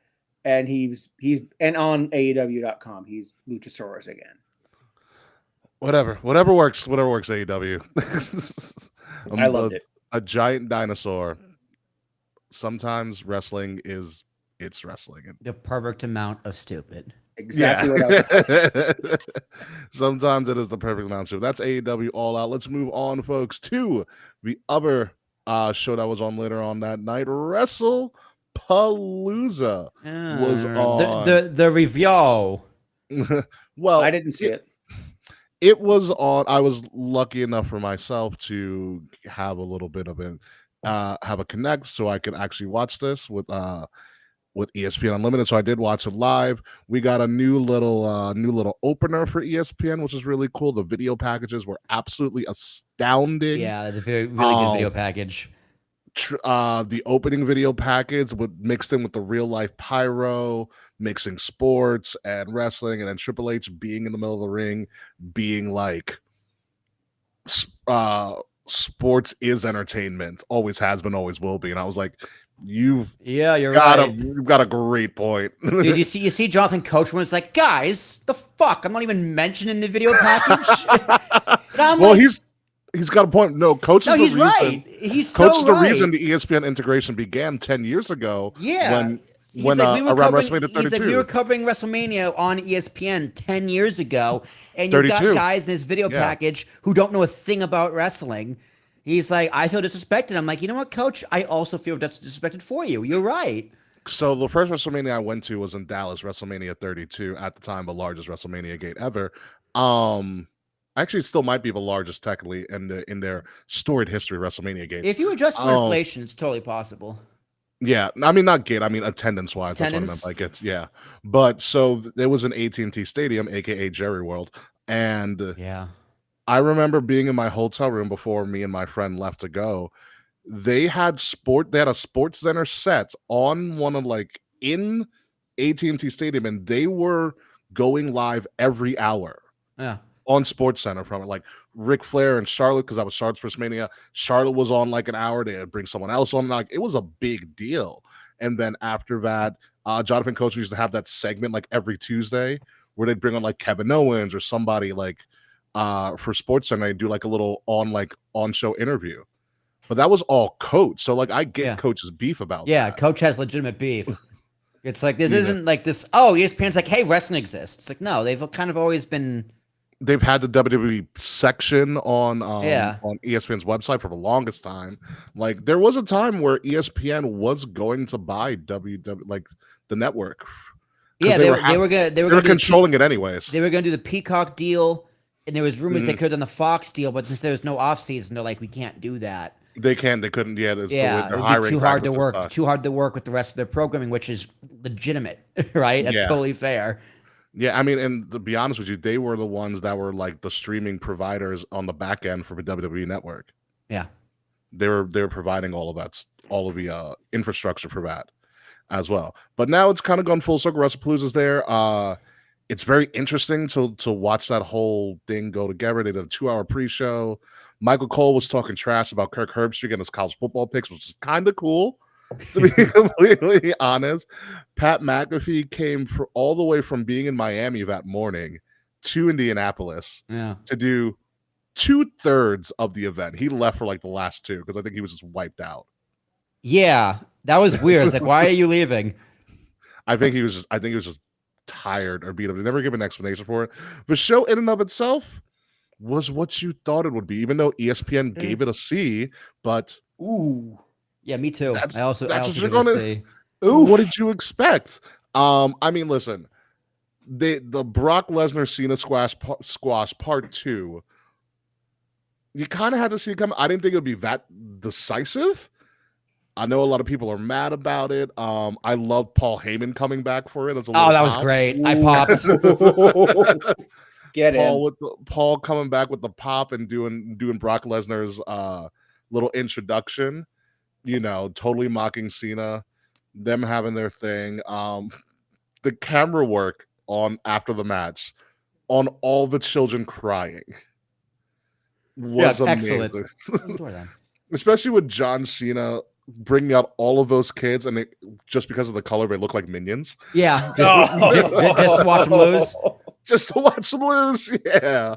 and he's on AEW.com. He's Luchasaurus again. Whatever works. Whatever works. AEW. I loved it. A giant dinosaur. Sometimes wrestling is wrestling. The perfect amount of stupid. Exactly what I was about to say. Sometimes it is the perfect amount. So that's AEW All Out. Let's move on, folks, to the other show that was on later on that night. WrestlePalooza was on. The review. Well, I didn't see it. It was on. I was lucky enough for myself to have a little bit of it, have a connect, so I could actually watch this with ESPN Unlimited. So I did watch it live. We got a new little opener for ESPN, which is really cool. The video packages were absolutely astounding. Yeah, it's a really good video package. The opening video package mixed in with the real life pyro, mixing sports and wrestling, and then Triple H being in the middle of the ring, being like, sports is entertainment, always has been, always will be. And I was like, you've got a great point. Dude, you see Jonathan Coachman was like, guys, the fuck, I'm not even mentioning the video package. Well, like, he's got a point. No, Coach is no, the he's reason. Right. He's Coach so is the right. reason the ESPN integration began 10 years ago. Yeah. When like, around WrestleMania 32. He's like, we were covering WrestleMania on ESPN 10 years ago, and you've got guys in this video package who don't know a thing about wrestling. He's like, I feel disrespected. I'm like, you know what, Coach? I also feel disrespected for you. You're right. So the first WrestleMania I went to was in Dallas, WrestleMania 32, at the time the largest WrestleMania gate ever. Actually, it still might be the largest technically in their storied history of WrestleMania gates. If you adjust for inflation, it's totally possible. Yeah, I mean not gate. I mean attendance-wise. That's what I meant by it. Yeah, but so there was an AT&T Stadium, aka Jerry World, and yeah, I remember being in my hotel room before me and my friend left to go. They had a Sports Center set on one of in AT&T Stadium, and they were going live every hour. Yeah. On Sports Center from it, like Ric Flair and Charlotte, because that was Charlotte's first Mania. Charlotte was on like an hour. They would bring someone else on. Like it was a big deal. And then after that, Jonathan Coach used to have that segment like every Tuesday where they'd bring on like Kevin Owens or somebody like for Sports Center. They'd do like a little on show interview. But that was all Coach. So like I get Coach's beef about that. Yeah, Coach has legitimate beef. It's like this isn't like this. Oh, ESPN's like, hey, wrestling exists. It's like no, they've kind of always been. They've had the WWE section on ESPN's website for the longest time. Like there was a time where ESPN was going to buy WWE, like the network. Yeah, they were controlling it anyways. They were going to do the Peacock deal, and there was rumors they could have done the Fox deal, but since there was no off season, they're like, we can't do that. They couldn't. Yeah, it's it would be too hard to work. Too hard to work with the rest of their programming, which is legitimate, right? That's totally fair. Yeah, I mean, and to be honest with you, they were the ones that were like the streaming providers on the back end for the WWE network. Yeah, they were providing all of the infrastructure for that as well. But now it's kind of gone full circle. WrestlePalooza's there. It's very interesting to watch that whole thing go together. They did a 2-hour pre-show. Michael Cole was talking trash about Kirk Herbstreit and his college football picks, which is kind of cool. To be completely honest, Pat McAfee came all the way from being in Miami that morning to Indianapolis to do 2/3 of the event. He left for like the last 2 because I think he was just wiped out. Yeah, that was weird. It's like, why are you leaving? I think he was just tired or beat up. They never give an explanation for it. The show in and of itself was what you thought it would be, even though ESPN gave it a C. But yeah, me too. I also what you're gonna say. What did you expect? I mean, listen, the Brock Lesnar Cena squash part 2. You kind of had to see it come. I didn't think it would be that decisive. I know a lot of people are mad about it. I love Paul Heyman coming back for it. As a little that was pop. great. I popped. Get Paul in. Paul coming back with the pop and doing Brock Lesnar's little introduction. Totally mocking Cena. Them having their thing. The camera work on after the match on all the children crying was amazing. Excellent. Especially with John Cena bringing out all of those kids, and just because of the color, they look like minions. Yeah, just to watch them lose. Just to watch them lose. Yeah,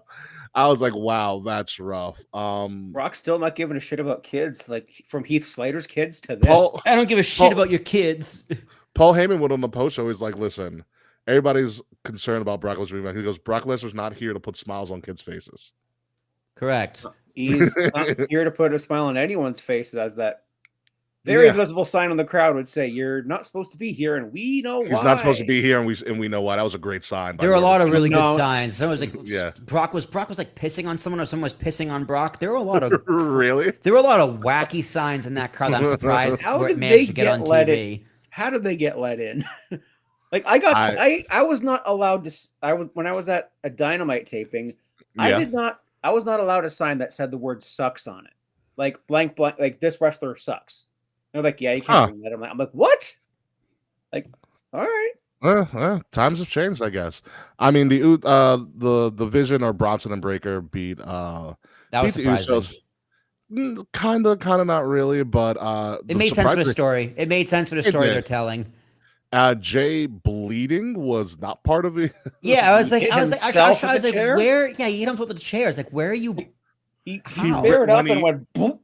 I was like, wow, that's rough. Brock's still not giving a shit about kids, like from Heath Slater's kids to this. I don't give a shit about your kids. Paul Heyman went on the post show. He's like, listen, everybody's concerned about Brock Lesnar being back. He goes, Brock Lesnar's not here to put smiles on kids' faces. Correct. He's not here to put a smile on anyone's face, as that very visible sign on the crowd would say, "You're not supposed to be here," and we know why. He's not supposed to be here, and we know why. That was a great sign. There were a lot of really good signs. Someone was like, yeah. Brock was like pissing on someone, or someone was pissing on Brock. There were a lot of really. There were a lot of wacky signs in that crowd. I'm surprised how where did it managed they to get on let TV. in? How did they get let in? Like I was not allowed to. When I was at a Dynamite taping, I was not allowed a sign that said the word "sucks" on it, like blank, like this wrestler sucks. They're like, yeah, you can't bring that. I'm like, what? Like, all right. Times have changed, I guess. I mean, the Vision or Bronson and Breaker beat. That was surprising. Kind of, not really, but it made sense for the story. It made sense for the story they're telling. Jay bleeding was not part of it. Yeah, I was like, chair? where? Yeah, he hit him with the chair. It's like, where are you? He bared up and went boom.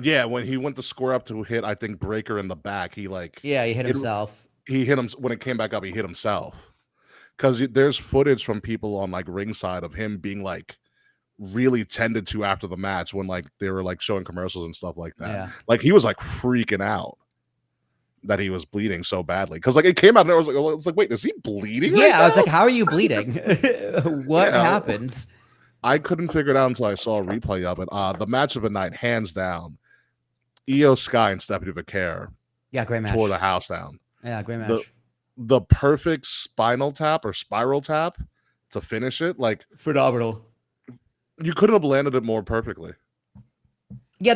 Yeah, when he went to square up to hit, I think Breaker in the back, he hit himself. He hit him when it came back up. He hit himself because there's footage from people on like ringside of him being like really tended to after the match when like they were like showing commercials and stuff like that. Yeah. Like he was like freaking out that he was bleeding so badly because like it came out and I was like, wait, is he bleeding? Yeah, right I was now? like, how are you bleeding? What happened? I couldn't figure it out until I saw a replay of it. The match of the night, hands down. Io Sky and Stephanie McCare. Yeah, great match. Tore the house down. Yeah, great match. The perfect spinal tap or spiral tap to finish it, like phenomenal. You couldn't have landed it more perfectly. Yeah,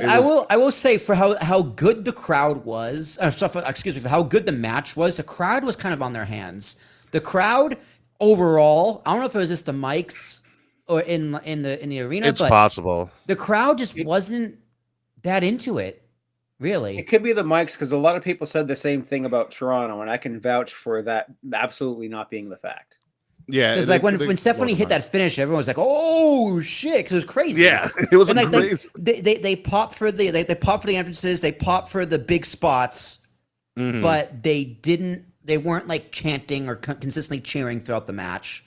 I will say for how good the crowd was. For how good the match was. The crowd was kind of on their hands. The crowd overall, I don't know if it was just the mics or in the arena. It's possible. The crowd just wasn't that into it. Really? It could be the mics because a lot of people said the same thing about Toronto, and I can vouch for that absolutely not being the fact. Yeah. It's like when Stephanie hit that finish, everyone was like, oh shit, because it was crazy. Yeah, it was crazy. They popped for the entrances, they popped for the big spots, but they weren't like chanting or consistently cheering throughout the match.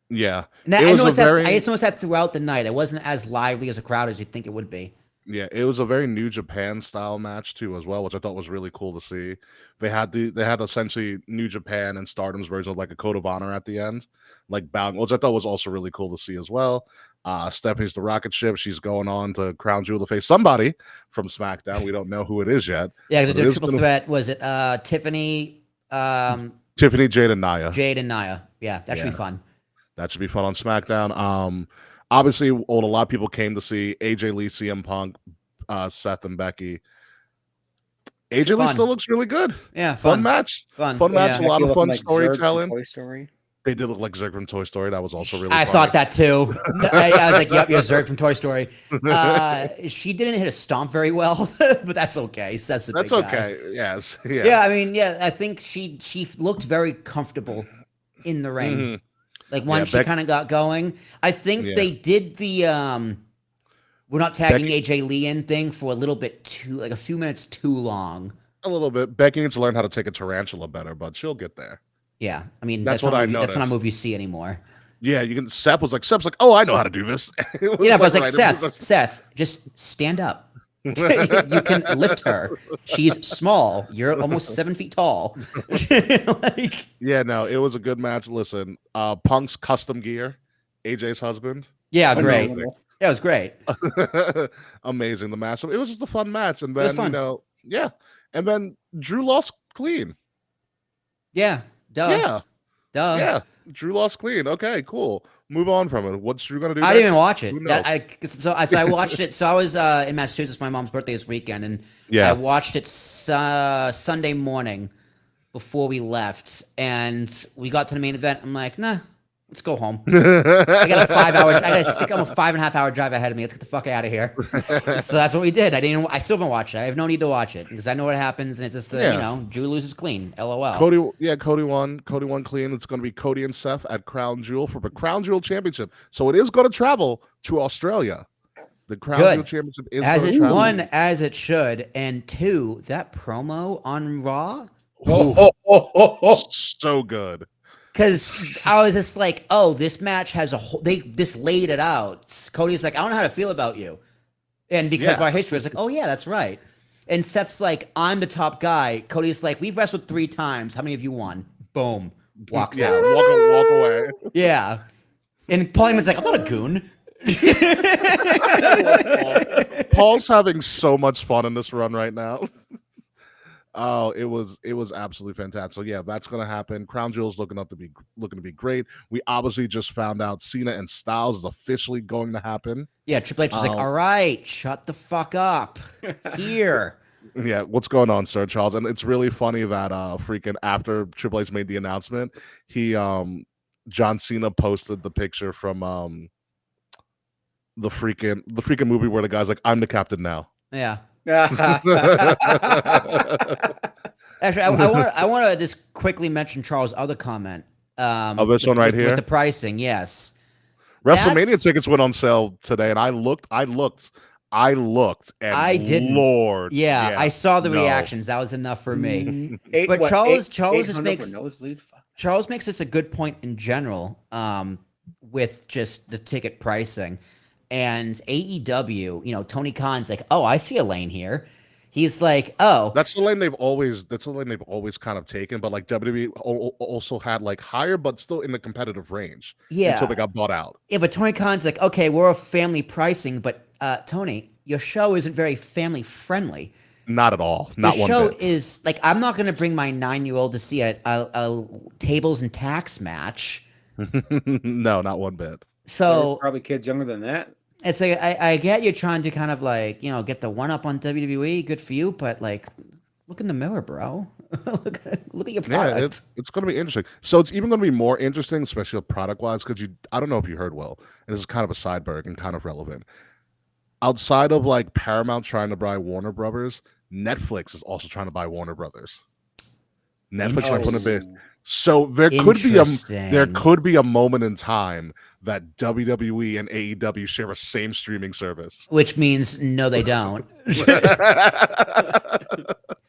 Yeah. I just noticed that throughout the night. It wasn't as lively as a crowd as you'd think it would be. Yeah, it was a very New Japan style match too, as well, which I thought was really cool to see. They had essentially New Japan and Stardom's version of like a code of honor at the end, like bowing, which I thought was also really cool to see as well. Stephanie's the rocket ship. She's going on to crown jewel to face somebody from SmackDown. We don't know who it is yet. Yeah, the triple threat was it Tiffany, Jade, and Nia. Yeah, that should be fun. That should be fun on SmackDown. Obviously, a lot of people came to see AJ Lee, CM Punk, Seth, and Becky. AJ Lee still looks really good. Yeah, fun match. Fun match. A lot of fun storytelling. Toy Story. They did look like Zurg from Toy Story. That was also really I funny. thought that too. I was like, yep, you're Zurg from Toy Story. She didn't hit a stomp very well, but that's okay. That's okay. Yes. Yeah. Yeah, I mean, I think she looked very comfortable in the ring. Mm-hmm. Like once she kind of got going, I think they did the we're not tagging AJ Lee in thing for a little bit a few minutes too long. A little bit. Becky needs to learn how to take a tarantula better, but she'll get there. Yeah, I mean that's what I know. That's not a move you see anymore. Yeah, you can. Seth's like, oh, I know how to do this. But I was like, Seth, just stand up. You can lift her. She's small. You're almost 7 feet tall. Like, Yeah, no, it was a good match. Listen, Punk's custom gear, AJ's husband. yeah, great. Amazing. Yeah, it was great. Amazing the match. It was just a fun match, and was then fun. yeah, and then Drew lost clean. Yeah, duh. Yeah, Drew lost clean. Okay, cool. Move on from it. What's Drew gonna do? I didn't even watch it. Who knows? So I watched it. So I was in Massachusetts for my mom's birthday this weekend, and I watched it Sunday morning before we left, and we got to the main event. I'm like, nah, let's go home. I got a 5.5 hour drive ahead of me. Let's get the fuck out of here. So that's what we did. I still haven't watched it. I have no need to watch it because I know what happens, and it's just Drew loses clean. LOL. Cody won. Cody won clean. It's going to be Cody and Seth at Crown Jewel for the Crown Jewel Championship. So it is going to travel to Australia. The Crown Jewel Championship is as going it to travel. one as it should, and two, that promo on Raw. So good. Because I was just like, oh, this match has they just laid it out. Cody's like, I don't know how to feel about you. And because of our history, I was like, oh, yeah, that's right. And Seth's like, I'm the top guy. Cody's like, we've wrestled 3 times. How many of you won? Boom. Walks out. Walk away. Yeah. And Paul Heyman's like, I'm not a goon. Paul's having so much fun in this run right now. Oh, it was absolutely fantastic. So yeah, that's gonna happen. Crown Jewel's looking to be great. We obviously just found out Cena and Styles is officially going to happen. Yeah, Triple H is like, all right, shut the fuck up. Here. Yeah, what's going on, Sir Charles? And it's really funny that freaking after Triple H made the announcement, he John Cena posted the picture from the freaking movie where the guy's like, I'm the captain now. Yeah. Actually, I want to just quickly mention Charles' other comment. This one right here with the pricing. Yes, WrestleMania tickets went on sale today, and I looked, and I didn't. Lord, yeah, I saw the reactions. That was enough for me. Charles just makes this a good point in general. With just the ticket pricing. And AEW, Tony Khan's like, oh, I see a lane here. He's like, oh, that's the lane they've always kind of taken. But like WWE also had like higher, but still in the competitive range. Yeah, until they got bought out. Yeah, but Tony Khan's like, okay, we're a family pricing, but Tony, your show isn't very family friendly. Not at all. Not one bit. Your show is like, I'm not going to bring my 9-year-old to see a tables and tax match. No, not one bit. So probably kids younger than that. It's like I get you trying to kind of like, get the one up on WWE, good for you, but like, look in the mirror, bro. look at your product. Yeah, it's going to be interesting. So it's even going to be more interesting, especially product wise, because I don't know if you heard, Will, and this is kind of a sideberg and kind of relevant. Outside of like Paramount trying to buy Warner Brothers, Netflix is also trying to buy Warner Brothers. Netflix might put a bit. So there could be a moment in time that WWE and AEW share a same streaming service, which means no, they don't.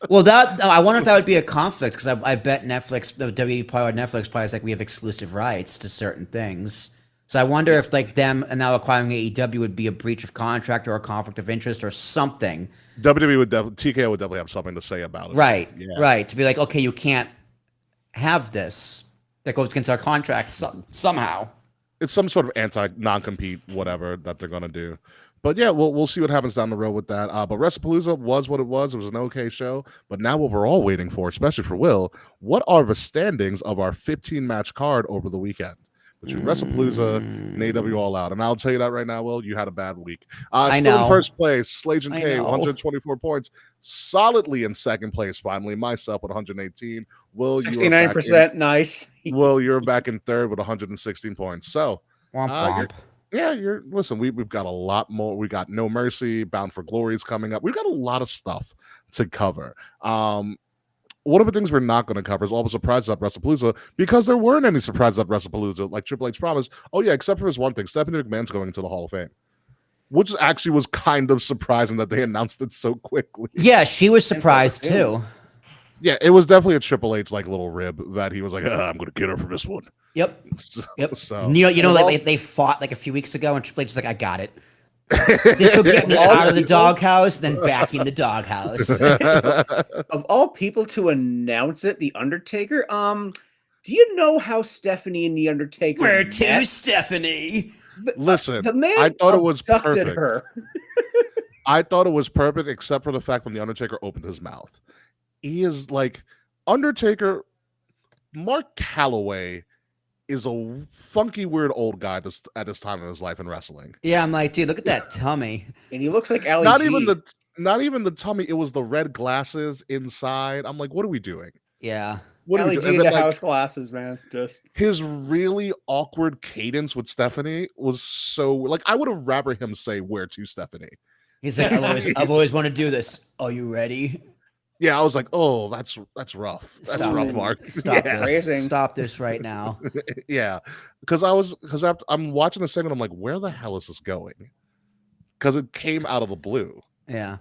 Well, I wonder if that would be a conflict because I bet Netflix, the WWE probably Netflix probably is like we have exclusive rights to certain things. So I wonder if like them and now acquiring AEW would be a breach of contract or a conflict of interest or something. WWE TKO would definitely have something to say about it. Right, right. To be like, okay, you can't have this that goes against our contract somehow. It's some sort of non-compete, whatever that they're gonna do. But yeah, we'll see what happens down the road with that. But WrestlePalooza was what it was. It was an okay show. But now what we're all waiting for, especially for Will, what are the standings of our 15-match card over the weekend? Between WrestlePalooza and AEW All Out. And I'll tell you that right now, Will, you had a bad week. I still know. in first place, Slajan K, 124 points. Solidly in second place, finally, myself with 118. Will, 69%, nice. Will, you're back in third with 116 points. So, listen, we've got a lot more. We got No Mercy, Bound for Glory is coming up. We've got a lot of stuff to cover. One of the things we're not going to cover is all the surprises at WrestlePalooza because there weren't any surprises at WrestlePalooza. Like Triple H promised, except for this one thing, Stephanie McMahon's going into the Hall of Fame, which actually was kind of surprising that they announced it so quickly. Yeah, she was surprised too. Yeah, it was definitely a Triple H like little rib that he was like, I'm going to get her for this one. Yep. Yep. So like they fought like a few weeks ago, and Triple H is like, I got it. This will get me All out of the people- doghouse, then back in the doghouse. Of all people to announce it, The Undertaker. Do you know how Stephanie and The Undertaker Where to, met? Stephanie? Listen, The man I thought it was abducted perfect. her. I thought it was perfect, except for the fact when The Undertaker opened his mouth. He is like, Undertaker, Mark Calloway is a funky, weird old guy at this time in his life in wrestling. Yeah, I'm like, dude, look at that tummy. And he looks like Ali Not G. even the tummy, it was the red glasses inside. I'm like, what are we doing? Yeah. What are we Ali G doing? in And the then, like, house glasses, man. Just his really awkward cadence with Stephanie was so like I would have rather him say "where to, Stephanie." He's like, I've always wanted to do this. Are you ready? Yeah, I was like, oh, that's rough. That's Stop rough, it. Mark. Stop Yeah. this. Phrasing. Stop this right now. Yeah, because I'm watching the segment. I'm like, where the hell is this going? Because it came out of the blue. Yeah.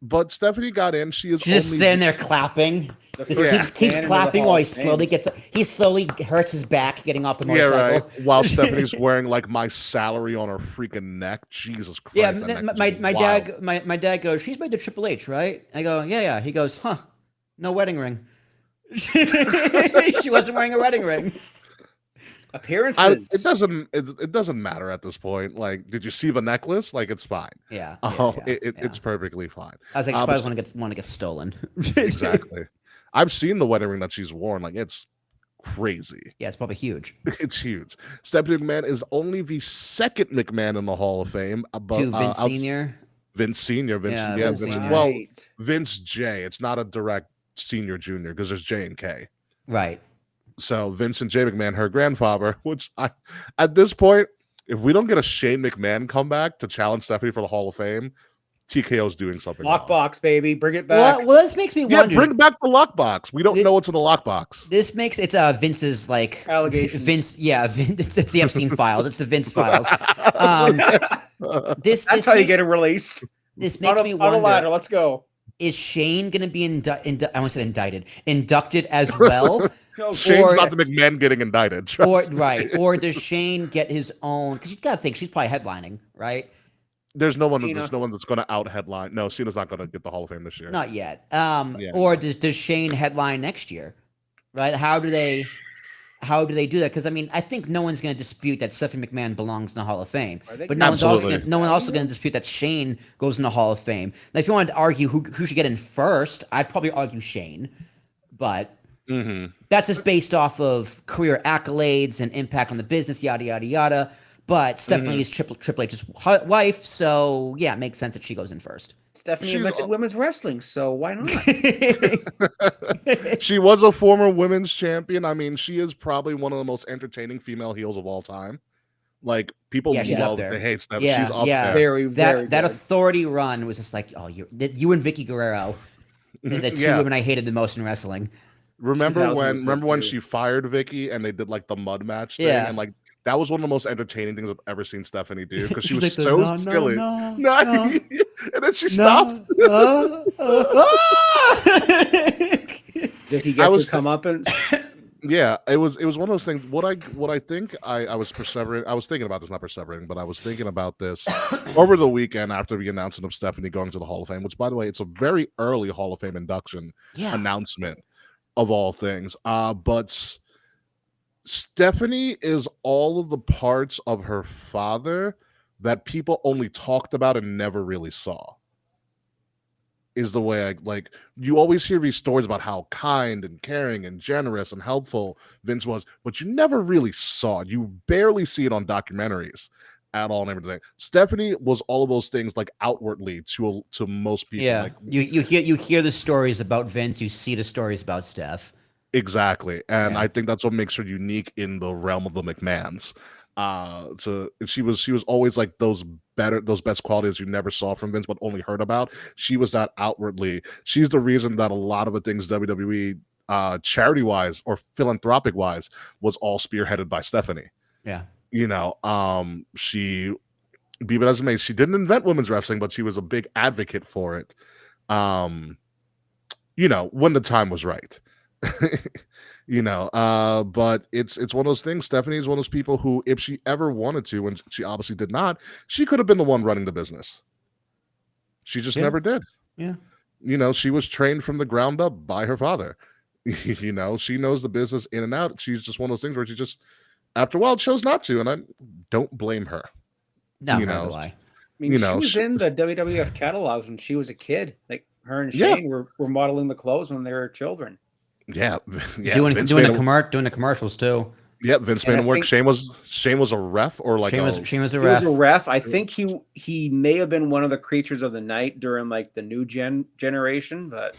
But Stephanie got in. She's She's just sitting there clapping. the This first Yeah. keeps man in the clapping Hall while of he slowly hurts his back getting off the Yeah, motorcycle. right. While Stephanie's wearing like my salary on her freaking neck. Jesus Christ. Yeah, that neck is my wild. dad my dad goes, she's made to Triple H, right? I go, yeah. He goes, huh? No wedding ring. She wasn't wearing a wedding ring. Appearances. It doesn't matter at this point. Like, did you see the necklace? Like, it's fine. Yeah. It's perfectly fine. I was like, she but probably want to get stolen. Exactly. I've seen the wedding ring that she's worn. Like, it's crazy. Yeah, it's probably huge. It's huge. Stephanie McMahon is only the second McMahon in the Hall of Fame. But, To Vince Senior. Vince Senior. Yeah, Vince, Vince Senior. well, Right. Vince J. It's not a direct senior junior because there's J and K. Right. So Vincent J. McMahon, her grandfather, which at this point, if we don't get a Shane McMahon comeback to challenge Stephanie for the Hall of Fame, TKO's doing something wrong. Lockbox, baby. Bring it back. Well, this makes me Yeah, wonder. bring back the lockbox. We don't know what's in the lockbox. This makes it's Vince's like Allegations. Vince, it's the Epstein files. It's the Vince files. That's how you get it released. This makes me On a ladder. wonder: Let's go. is Shane going to be I almost said inducted as well? Go. Shane's or- not the McMahon getting indicted. Or Trust me. right? Or does Shane get his own? Because you got to think she's probably headlining, right? There's no one. Cena. There's no one that's going to out headline. No, Cena's not going to get the Hall of Fame this year. Not yet. Yeah. Or does Shane headline next year? Right? How do they do that? Because I mean, I think no one's going to dispute that Stephanie McMahon belongs in the Hall of Fame, Are they- but no one's also Absolutely. going to dispute that Shane goes in the Hall of Fame. Now, if you wanted to argue who should get in first, I'd probably argue Shane, but that's just based off of career accolades and impact on the business, yada yada yada. But Stephanie is Triple H's wife, so yeah, it makes sense that she goes in first. Stephanie She's invented all- women's wrestling, so why not? She was a former women's champion. I mean, she is probably one of the most entertaining female heels of all time. Like, people Yeah, she's up love there. to hate Stephanie. Yeah, She's up yeah. there. Very, very that good. authority run was just like, oh, you and Vicky Guerrero, the two Yeah. women I hated the most in wrestling. Remember 2000 was when good, too. she fired Vicky and they did like the mud match thing? Yeah. And like that was one of the most entertaining things I've ever seen Stephanie do because she She's was like, so "No, no, silly. no, No. no, And then she stopped. Did he I get was to come up and Yeah, it was one of those things. What I think I was persevering. I was thinking about this, not persevering, but I was thinking about this over the weekend after the announcement of Stephanie going to the Hall of Fame, which by the way, it's a very early Hall of Fame induction Yeah. announcement of all things. But Stephanie is all of the parts of her father that people only talked about and never really saw. Is the way I like. You always hear these stories about how kind and caring and generous and helpful Vince was, but you never really saw it. You barely see it on documentaries at all and everything. Stephanie was all of those things like outwardly to most people. Yeah, Like, you hear the stories about Vince, you see the stories about Steph. exactly, and Yeah. I think that's what makes her unique in the realm of the McMahons. So she was always like those best qualities you never saw from Vince, but only heard about. She was that outwardly. She's the reason that a lot of the things WWE, charity wise or philanthropic wise, was all spearheaded by Stephanie. Yeah, You know, she be it as it may, she didn't invent women's wrestling, but she was a big advocate for it. You know, when the time was right. But it's one of those things. Stephanie's one of those people who, if she ever wanted to, and she obviously did not, she could have been the one running the business. She just never did. Yeah. She was trained from the ground up by her father. She knows the business in and out. She's just one of those things where she just, after a while, chose not to, and I don't blame her. No, neither do I. I mean, she was in the WWF catalogs when she was a kid. Like her and Shane were modeling the clothes when they were children. Yeah. Doing the commercials too. Yeah, Vince made him work. Shane was a ref, or like Shane was a ref. He was a ref. I think he may have been one of the creatures of the night during like the new generation, but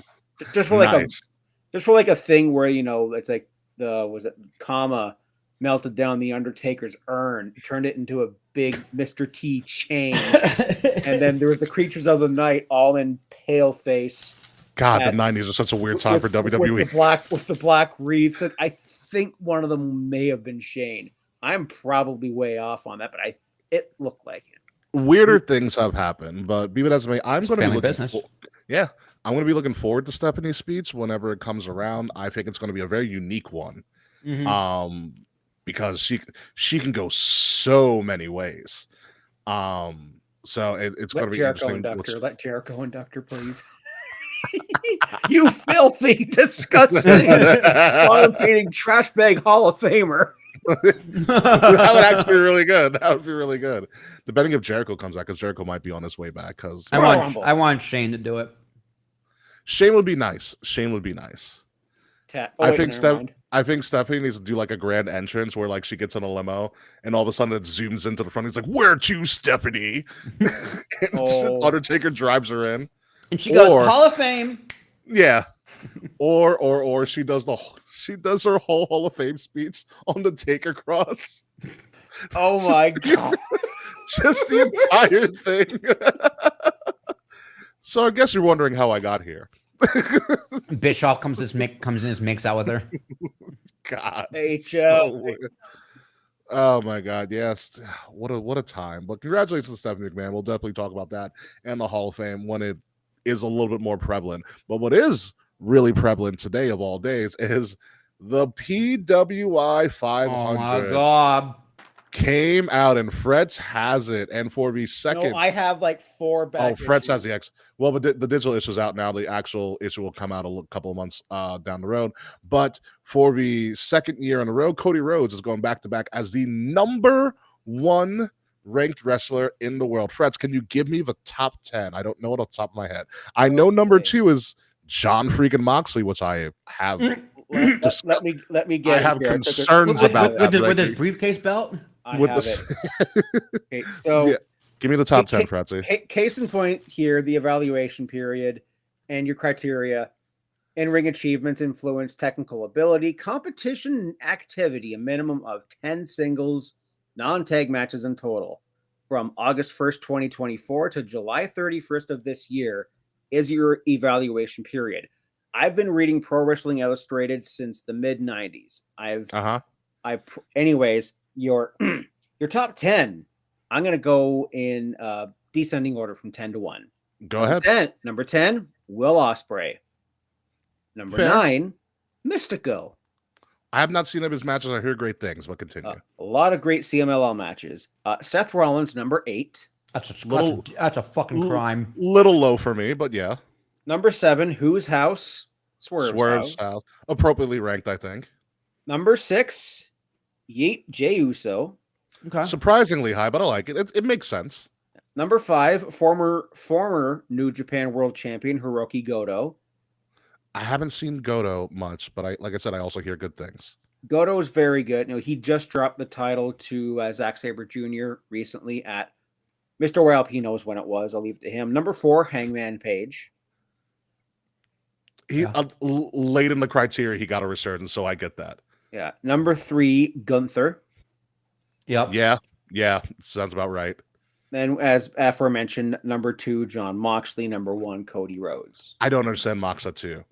just for like a thing where it's like was it Kama melted down the Undertaker's urn, turned it into a big Mr. T chain, and then there was the creatures of the night all in pale face. God, the 90s are such a weird time for WWE. With the black wreaths, and I think one of them may have been Shane. I'm probably way off on that, but it looked like it. Weirder things have happened, but be it as it may, I'm going to be looking. Business. I'm going to be looking forward to Stephanie's speech whenever it comes around. I think it's going to be a very unique one, because she can go so many ways. So it's going to be interesting. Let Jericho inductor, please. You filthy, disgusting, painting trash bag Hall of Famer. That would actually be really good. That would be really good. Depending if Jericho comes back, because Jericho might be on his way back. Because I want Shane to do it. Shane would be nice. I think Stephanie needs to do like a grand entrance where like she gets in a limo and all of a sudden it zooms into the front. He's like, "Where to, Stephanie?" And Undertaker drives her in. And she goes, Hall of Fame. Yeah. Or she does her whole Hall of Fame speech on the Taker cross. Oh my God. Just the entire thing. So I guess you're wondering how I got here. Bischoff comes in his mix out with her. God. HL. Oh my God, yes. What a time. But congratulations to Stephanie McMahon. We'll definitely talk about that and the Hall of Fame when it is a little bit more prevalent. But what is really prevalent today of all days is the PWI 500. Oh my God. Came out, and Fred's has it. And for the second, no, I have like 4 back. Oh, Fred's has the X. Well, but the digital issue is out now. The actual issue will come out a couple of months down the road. But for the second year in a row, Cody Rhodes is going back to back as the number 1 ranked wrestler in the world. Freds, can you give me the top 10? I don't know it off the top of my head. I know number 2 is John freaking Moxley, which I have. Let me get. I have concerns about that with this briefcase belt. Okay, so yeah. Give me the top 10, Fretzy. Case in point here, the evaluation period and your criteria. In-ring achievements influence technical ability, competition, and activity. A minimum of 10 singles, non-tag matches in total. From August 1st, 2024 to July 31st of this year is your evaluation period. I've been reading Pro Wrestling Illustrated since the mid-90s. Anyways, your top 10, I'm going to go in descending order from 10 to 1. Go ahead. Number 10, Will Ospreay. Number 9, Mystico. I have not seen his matches. I hear great things, but continue. A lot of great CMLL matches. Seth Rollins, number 8. That's a fucking crime. Little low for me, but yeah. Number 7, Whose House? Swerve's House. Appropriately ranked, I think. Number 6, Jey Uso. Okay. Surprisingly high, but I like it. It makes sense. Number 5, former New Japan World Champion Hiroki Goto. I haven't seen Goto much, but like I said, I also hear good things. Goto is very good. He just dropped the title to Zack Sabre Jr. recently at Mr. Wild. He knows when it was. I'll leave it to him. Number 4, Hangman Page. Late in the criteria, he got a resurgence, so I get that. Yeah. Number 3, Gunther. Yep. Yeah. Sounds about right. And as aforementioned, number 2, John Moxley. Number 1, Cody Rhodes. I don't understand Moxa too.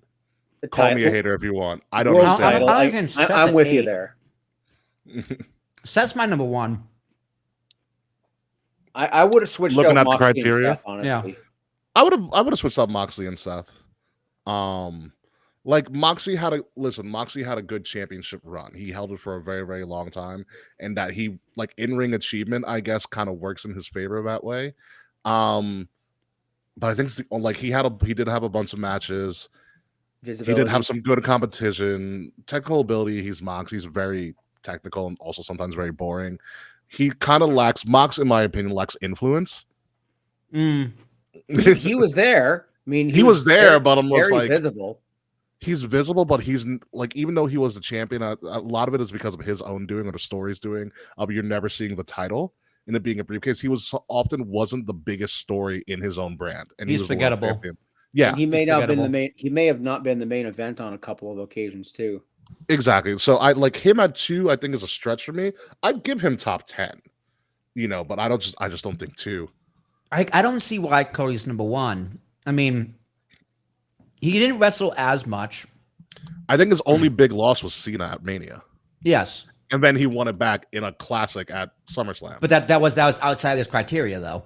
Call me a hater if you want. I don't understand. I'm with you there. Seth's my number 1. I would have switched looking out at Moxley the criteria. And Seth, honestly. Yeah. I would have switched out Moxley and Seth. Like Moxie had a good championship run. He held it for a very, very long time, and that he like in-ring achievement, I guess, kind of works in his favor that way. But I think like he did have a bunch of matches. He did have some good competition. Technical ability, he's Mox. He's very technical and also sometimes very boring. He kind of lacks Mox, in my opinion, lacks influence. He was there. I mean, he was there, but almost very like visible. He's visible, but he's like, even though he was the champion, a lot of it is because of his own doing or the story's doing. You're never seeing the title and it being a briefcase. He wasn't the biggest story in his own brand, and he's he was forgettable. Yeah, and he may not been the main. He may have not been the main event on a couple of occasions too. Exactly. So I like him at 2. I think is a stretch for me. I'd give him top 10, but I just don't think 2. I don't see why Cody's number 1. I mean, he didn't wrestle as much. I think his only big loss was Cena at Mania. Yes. And then he won it back in a classic at SummerSlam. But that was outside this criteria, though.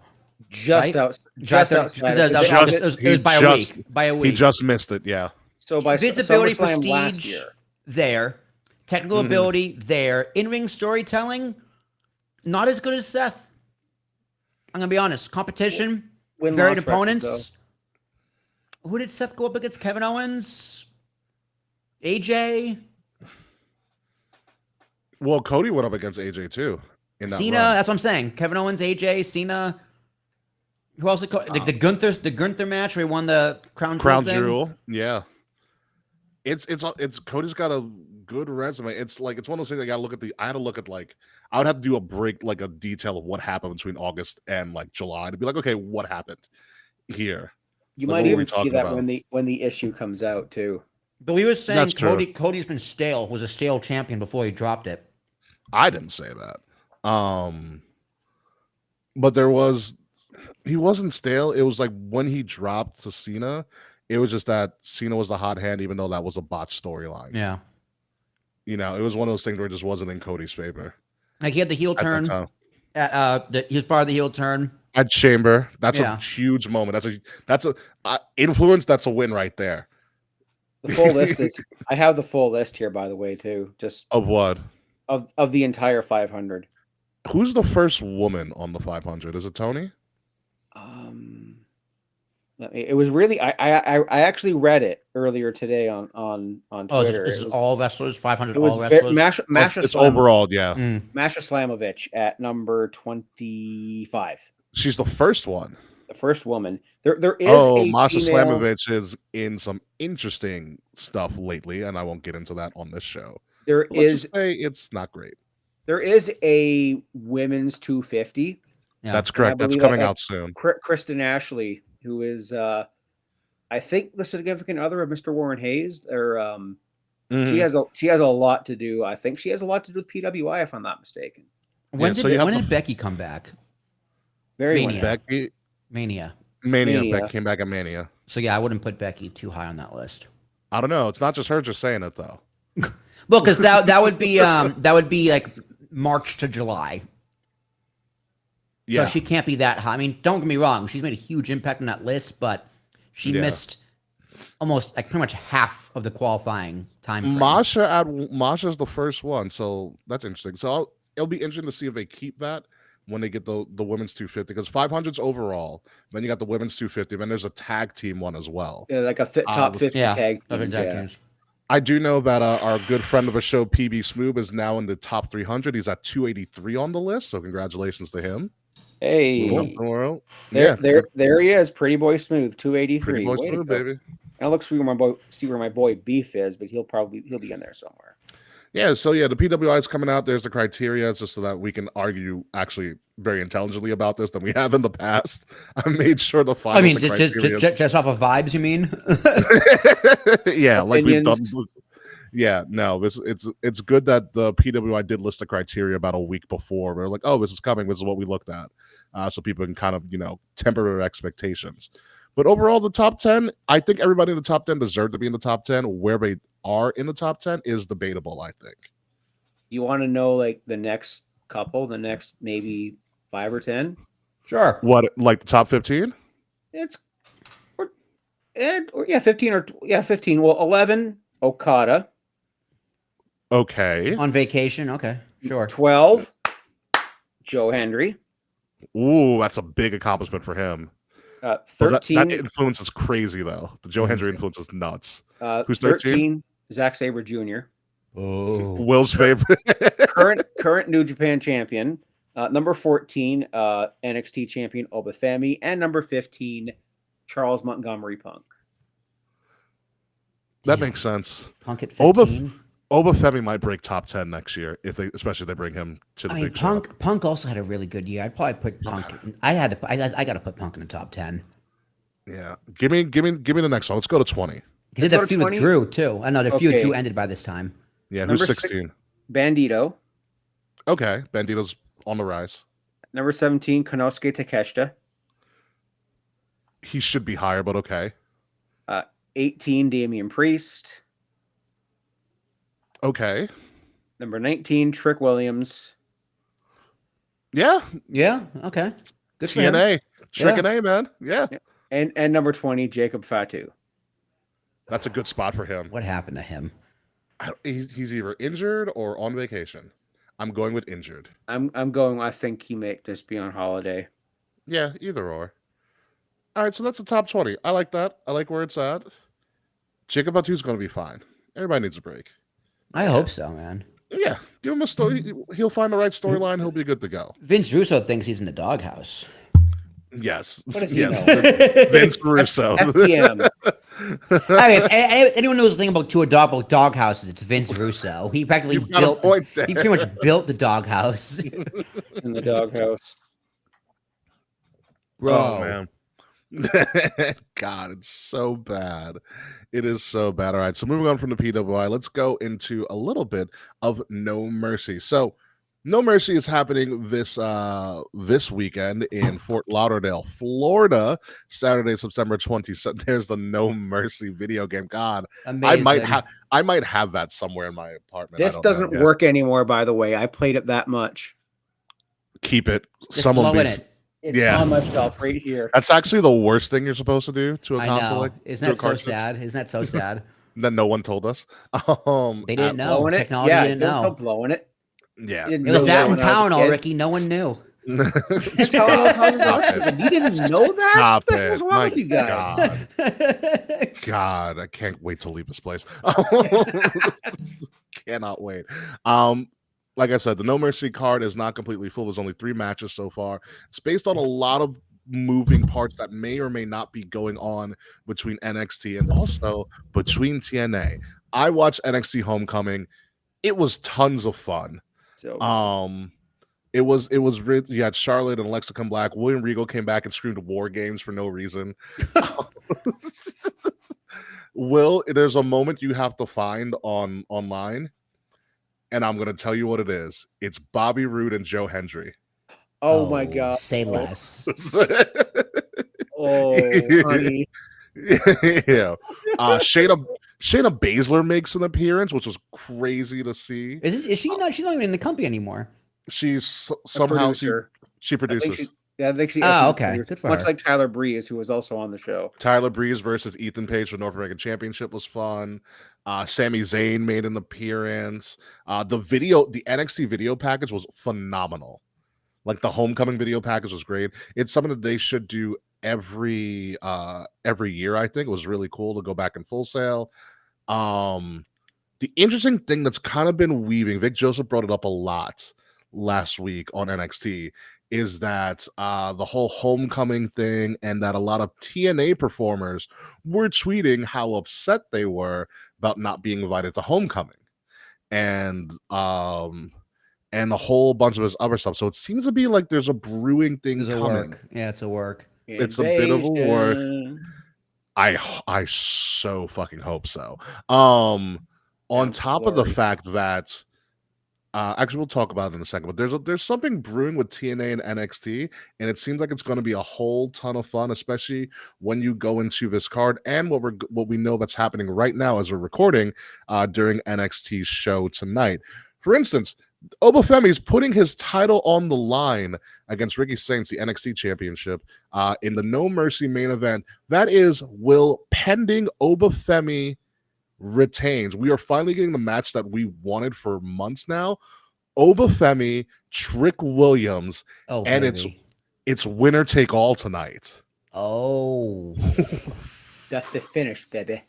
Just outside. It was by a week. By a week. He just missed it, yeah. So by visibility, SummerSlam last prestige, year. there. Technical ability, there. In-ring storytelling, not as good as Seth. I'm going to be honest. Competition, varied opponents. Who did Seth go up against? Kevin Owens? AJ? Well, Cody went up against AJ too. Cena, that's what I'm saying. Kevin Owens, AJ, Cena. Who else? The Gunther match where he won the Crown Jewel. Yeah. It's Cody's got a good resume. It's one of those things I had to look at I would have to do a break, like a detail of what happened between August and like July to be like, okay, what happened here? You might even see that when the issue comes out too. But we were saying Cody's been stale, was a stale champion before he dropped it. I didn't say that. But he wasn't stale. It was like when he dropped to Cena, it was just that Cena was the hot hand, even though that was a botched storyline. Yeah. It was one of those things where it just wasn't in Cody's favor. Like he had the heel turn. He was part of the heel turn. At Chamber. That's a huge moment. That's a influence. That's a win right there. The full list is. I have the full list here, by the way, too. Just of what? Of the entire 500. Who's the first woman on the 500? Is it Tony? It was really. I actually read it earlier today on Twitter. This is all wrestlers. 500 all wrestlers. It's overall, yeah. Masha Slamovich at number 25. She's the first one. The first woman. There is Masha Slamovich is in some interesting stuff lately, and I won't get into that on this show. It's not great. There is a women's 250. Yeah. That's correct. That's coming out soon. Kristen Ashley, who is I think the significant other of Mr. Warren Hayes. She has a lot to do. I think she has a lot to do with PWI, if I'm not mistaken. When did Becky come back? Mania. Mania. Becky came back at Mania. So yeah, I wouldn't put Becky too high on that list. I don't know. It's not just her just saying it though. Well, because that would be like March to July. Yeah. So she can't be that high. I mean, don't get me wrong. She's made a huge impact on that list, but she missed almost like pretty much half of the qualifying time frame. Masha's the first one, so that's interesting. So it'll be interesting to see if they keep that when they get the women's 250, because 500's overall. Then you got the women's 250. Then there's a tag team one as well. Yeah, like a top 50 tag teams. I do know that our good friend of the show, PB Smooth, is now in the top 300. He's at 283 on the list, so congratulations to him. Hey, there he is, Pretty Boy Smooth, 283. Pretty Boy Smooth, baby. I'll look see where my boy Beef is, but he'll be in there somewhere. Yeah, so the PWI is coming out. There's the criteria. It's just so that we can argue actually very intelligently about this than we have in the past. I made sure to find. I mean, just off of vibes, you mean? Yeah, like we've done. Yeah, no, it's good that the PWI did list the criteria about a week before. We're like, oh, this is coming. This is what we looked at, so people can kind of temper their expectations. But overall, the top 10, I think everybody in the top 10 deserved to be in the top 10. Where they are in the top 10 is debatable, I think. You want to know like the next couple, the next maybe 5 or 10? Sure. What, like the top 15? or 15. Well, 11 Okada, Okay. On vacation. Okay, sure. 12 Joe Hendry, Ooh, that's a big accomplishment for him. But that 13 influence is crazy, though. The Joe Hendry influence is nuts. Who's 13? Zack Sabre Jr. Oh, Will's favorite. current New Japan champion. Number 14, NXT champion Obafemi, and number 15, Charles Montgomery Punk. That makes sense. Punk at 15. Obafemi might break top 10 next year, especially if they bring him to the big show. Punk also had a really good year. I'd probably put Punk. I got to put Punk in the top 10. Yeah, give me the next one. Let's go to 20. He did the feud with Drew too. I know the feud with Drew ended by this time. Yeah, who's 16? Bandito. Okay, Bandito's on the rise. Number 17, Konosuke Takeshita. He should be higher, but okay. 18, Damian Priest. Okay. Number 19, Trick Williams. Yeah. Yeah. Okay. Good for TNA. him. Trick and A, man. Yeah. And number 20, Jacob Fatu. That's a good spot for him. What happened to him? He's either injured or on vacation. I'm going with injured. I'm going. I think he may just be on holiday. Yeah, either or. All right, so that's the top 20. I like that. I like where it's at. Jacob Fatu's going to be fine. Everybody needs a break. I hope so, man. Yeah, give him a story. He'll find the right storyline. He'll be good to go. Vince Russo thinks he's in the doghouse. Yes. What does he know? Vince Russo. FPM. I mean, if anyone knows a thing about doghouses, it's Vince Russo. He practically he pretty much built the doghouse. In the doghouse. Bro. Oh, man. God, it's so bad. It is so bad. All right, so moving on from the PWI, let's go into a little bit of No Mercy. So No Mercy is happening this weekend in Fort Lauderdale, Florida, Saturday, September 20th. There's the No Mercy video game. God, Amazing. I might have that somewhere in my apartment. This doesn't work anymore, by the way. I played it that much. Keep it. Just blowing it. It's on my shelf right here. That's actually the worst thing you're supposed to do to a console. Like, isn't that so sad? Isn't that so sad? That no one told us. They didn't know. Technology didn't know. Blowing it. Yeah, it was that in town, all Ricky. No one knew. You didn't know that? Stop what was wrong with you guys? God, I can't wait to leave this place. Cannot wait. Like I said, the No Mercy card is not completely full. There's only 3 matches so far. It's based on a lot of moving parts that may or may not be going on between NXT and also between TNA. I watched NXT Homecoming. It was tons of fun. So it was really, you had Charlotte and Alexa come back. William Regal came back and screamed War Games for no reason. Will, there's a moment you have to find online. And I'm going to tell you what it is. It's Bobby Roode and Joe Hendry. Oh my God. Say less. Oh, honey. Yeah. Shayna Baszler makes an appearance, which was crazy to see. Is she not? She's not even in the company anymore. She's somehow she produces. I think she. Okay. Good for much her. like Tyler Breeze, who was also on the show. Tyler Breeze versus Ethan Page for North American Championship was fun. Sami Zayn made an appearance. The NXT video package was phenomenal. Like the Homecoming video package was great. It's something that they should do every year. I think it was really cool to go back in Full Sail. The interesting thing that's kind of been weaving, Vic Joseph brought it up a lot last week on NXT, is that the whole Homecoming thing, and that a lot of TNA performers were tweeting how upset they were about not being invited to Homecoming, and a whole bunch of this other stuff. So it seems to be like there's a brewing thing coming. Yeah, it's a work. It's a bit of a work. I so fucking hope so. On top of the fact that actually we'll talk about it in a second, but there's something brewing with TNA and NXT, and it seems like it's going to be a whole ton of fun, especially when you go into this card and what we know that's happening right now as we're recording during NXT's show tonight. For instance, Obafemi is putting his title on the line against Ricky Saints, the NXT Championship, in the No Mercy main event. That is, will pending Obafemi retains. We are finally getting the match that we wanted for months now. Obafemi, Trick Williams, and baby. it's winner take all tonight. Oh, That's the finish, baby.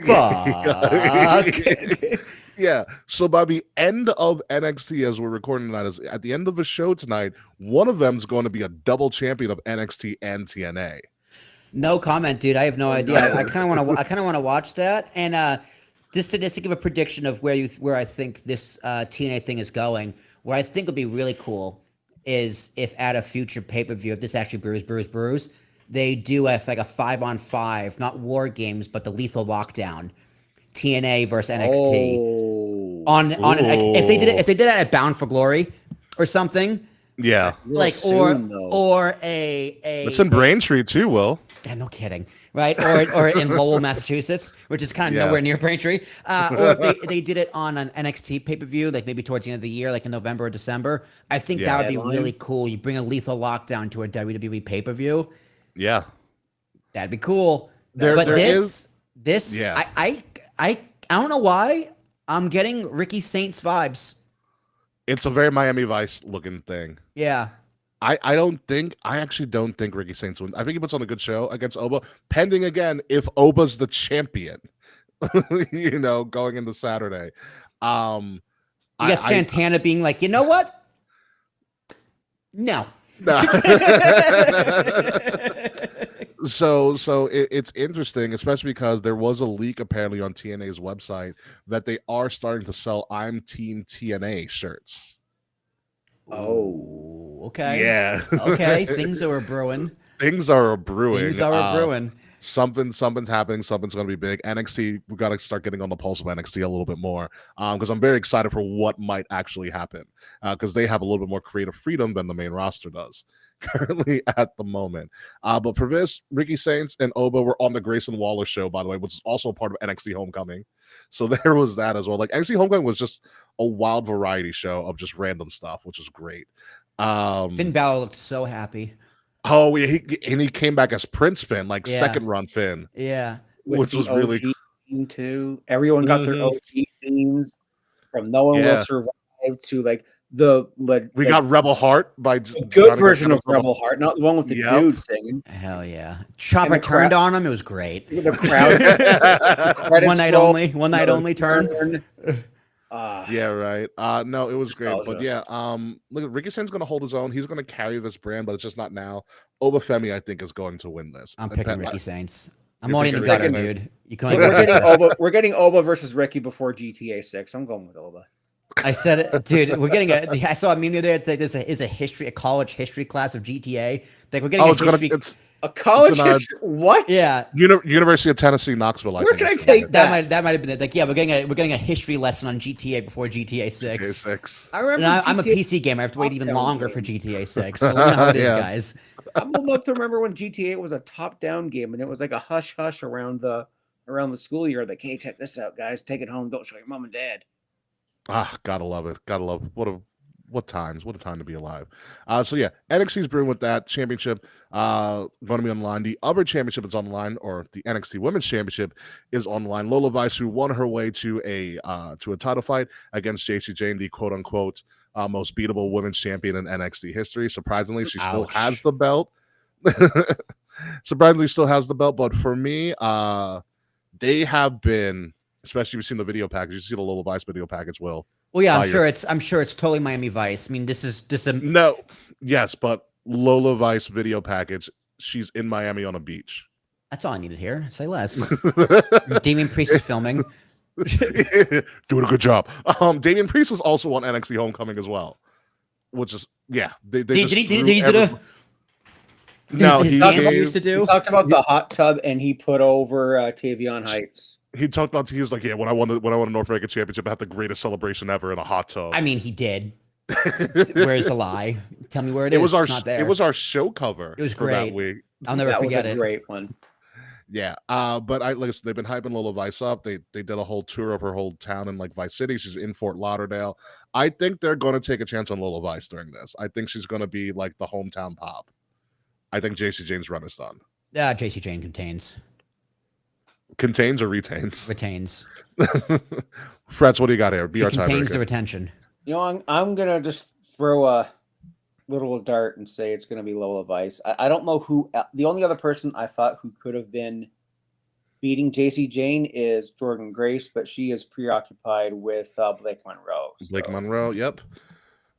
fuck. Yeah. So by the end of NXT, as we're recording tonight, is at the end of the show tonight, one of them is going to be a double champion of NXT and TNA. No comment, dude. I have no idea. I kind of want to watch that. And just to give a prediction of where I think this TNA thing is going. What I think would be really cool is if at a future pay-per-view, if this actually brews, they do like a 5-on-5, not War Games, but the Lethal Lockdown, TNA versus NXT. If they did it at Bound for Glory or something. Yeah. Like or a it's in Braintree too, Will. Yeah, no kidding, right? Or in Lowell, Massachusetts, which is kind of nowhere near Braintree. Or if they did it on an NXT pay-per-view, like maybe towards the end of the year, like in November or December. I think that would be really cool. You bring a Lethal Lockdown to a WWE pay-per-view. Yeah, that'd be cool. But this, I don't know why I'm getting Ricky Saints vibes. It's a very Miami Vice looking thing. Yeah. I actually don't think Ricky Saints wins. I think he puts on a good show against Oba, pending again if Oba's the champion, going into Saturday. You got Santana being like, you know what? No. So it's interesting, especially because there was a leak apparently on TNA's website that they are starting to sell "I'm Team TNA" shirts. Oh, okay. Yeah. Okay. Things are brewing. Things are brewing. Something's happening. Something's going to be big. NXT, we got to start getting on the pulse of NXT a little bit more because I'm very excited for what might actually happen because they have a little bit more creative freedom than the main roster does currently at the moment. But for this, Ricky Saints and Oba were on the Grayson Waller show, by the way, which is also part of NXT Homecoming. So there was that as well. Like NXT Homecoming was just a wild variety show of just random stuff, which was great. Finn Balor looked so happy. Oh, he came back as Prince Finn, second run Finn. Yeah. Which was really cool too. Everyone got their OG themes from No One Will Survive to we got Rebel Heart by the good version of Rebel Heart, not the one with the dude singing. Hell yeah. Chopper turned on him. It was great. The crowd. The One night only turn. Yeah, right. No, it was great. But yeah, look, Ricky Saints going to hold his own. He's going to carry this brand, but it's just not now. Obafemi, I think, is going to win this. I'm picking Ricky Saints. I'm already in the gutter, dude. We're getting Oba versus Ricky before GTA 6. I'm going with Oba. I said it, dude. We're getting I saw a meme the other day. It's like this is a college history class of GTA. Like we're getting a college history. What? Yeah. University of Tennessee, Knoxville. Where can I take that? That might have been it. Like, yeah, we're getting a history lesson on GTA before GTA 6. GTA 6. I remember. I'm a PC gamer. I have to wait even longer for GTA 6. So we know how it is, guys. I'm old enough to remember when GTA was a top-down game, and it was like a hush hush around the school year. Like, hey, check this out, guys. Take it home. Don't show your mom and dad. Gotta love it. Gotta love it. What a time to be alive. So yeah, NXT's brewing with that championship going to be online. The other championship is online, or the NXT Women's Championship is online. Lola Vice, who won her way to a title fight against JC Jane, the quote unquote most beatable women's champion in NXT history. Surprisingly, she still has the belt. But for me, they have been. Especially if you've seen the video package, you see the Lola Vice video package. Well, yeah, I'm sure it's totally Miami Vice. I mean, this is just but Lola Vice video package. She's in Miami on a beach. That's all I needed here. Say less. Damian Priest is filming. Doing a good job. Damian Priest was also on NXT Homecoming as well, which is did he do a no, he used to do. He talked about the hot tub, and he put over Tavion Heights. He talked about he was like, when I won a North American Championship, I had the greatest celebration ever in a hot tub. I mean, he did. Where's the lie? Tell me where it is. It was our show cover. It was great. That week. I'll never forget it. That was a great one. Yeah. But listen, they've been hyping Lola Vice up. They did a whole tour of her whole town in like Vice City. She's in Fort Lauderdale. I think they're going to take a chance on Lola Vice during this. I think she's going to be like the hometown pop. I think JC Jane's run is done. Yeah, JC Jane contains. Contains or retains? Retains. Fretz, what do you got here? Be She our contains the tiebreaker. retention. You know, I'm gonna just throw a little dart and say it's gonna be Lola Vice. I don't know who. The only other person I thought who could have been beating JC Jane is Jordan Grace, but she is preoccupied with Blake Monroe. Blake Monroe, yep.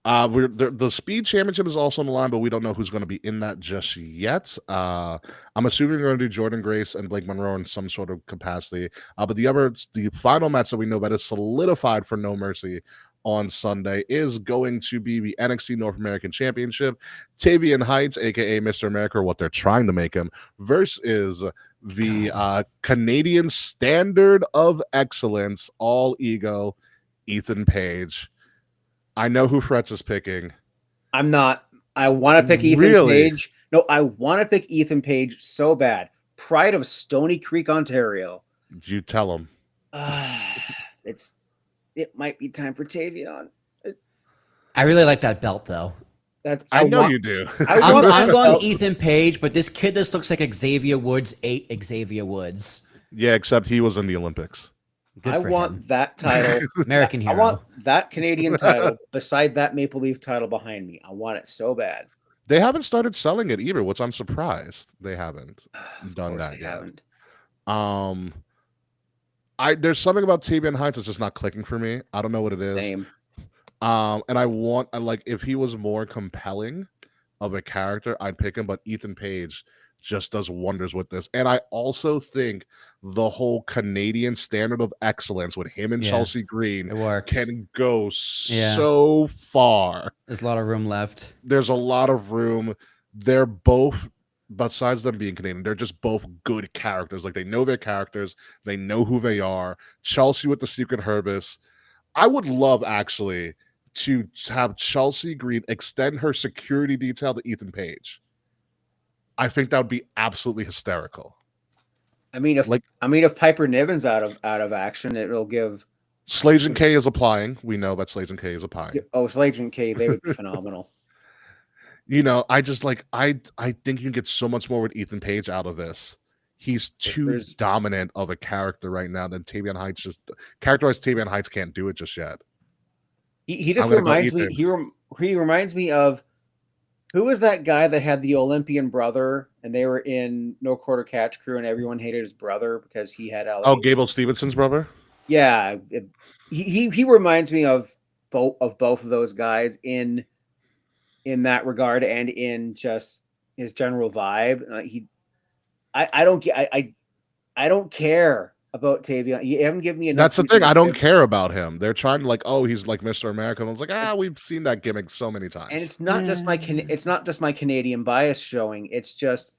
The speed championship is also on the line, but we don't know who's going to be in that just yet. I'm assuming we're going to do Jordan Grace and Blake Monroe in some sort of capacity. But the final match that we know that is solidified for No Mercy on Sunday is going to be the NXT North American Championship. Tavian Heights, aka Mr. America, or what they're trying to make him, versus the Canadian Standard of Excellence, all ego, Ethan Page. I know who Fretz is picking. I'm not. I want to pick Ethan Page. No, I want to pick Ethan Page so bad. Pride of Stony Creek, Ontario. You tell him. It might be time for Tavion. I really like that belt, though. I know you do. I'm going Ethan Page, but this kid just looks like Xavier Woods ate Xavier Woods. Yeah, except he was in the Olympics. I want that title. American hero. I want that Canadian title beside that Maple Leaf title behind me. I want it so bad. They haven't started selling it either, which I'm surprised they haven't done that yet. There's something about Tavian Heights that's just not clicking for me. I don't know what it is. Same. And I like if he was more compelling of a character, I'd pick him. But Ethan Page just does wonders with this. And I also think the whole Canadian Standard of Excellence with him and Chelsea Green can go so far. There's a lot of room left. There's a lot of room. They're both, besides them being Canadian, they're just both good characters. Like, they know their characters. They know who they are. Chelsea with the Secret Herbis. I would love, actually, to have Chelsea Green extend her security detail to Ethan Page. I think that would be absolutely hysterical. I mean, if Piper Niven's out of action, it'll give. Slage and K is applying. We know that Slage and K is applying. Oh, Slage and K, they would be phenomenal. You know, I just like I think you can get so much more with Ethan Page out of this. He's too dominant of a character right now than Tavian Heights. Just characterized Tavian Heights can't do it just yet. He just reminds me. He reminds me of. Who was that guy that had the Olympian brother, and they were in No Quarter Catch Crew, and everyone hated his brother because he had allegations? Oh, Gable Stevenson's brother. Yeah, he reminds me of both of those guys in that regard, and in just his general vibe. I don't care about Tavion. You haven't given me enough. That's the thing. I don't care about him. They're trying to he's like Mr. America. I was like, we've seen that gimmick so many times. And it's not just my Canadian bias showing. It's just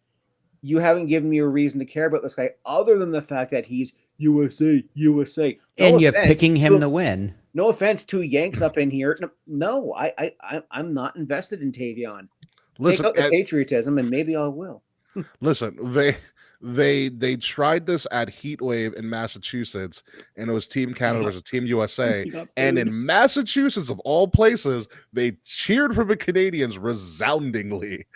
you haven't given me a reason to care about this guy other than the fact that he's USA. And you're picking him to win. No offense to Yanks up in here. No, I'm not invested in Tavion. Take out the patriotism, and maybe I will. Listen, they tried this at Heatwave in Massachusetts, and it was Team Canada versus Team USA. And in Massachusetts, of all places, they cheered for the Canadians resoundingly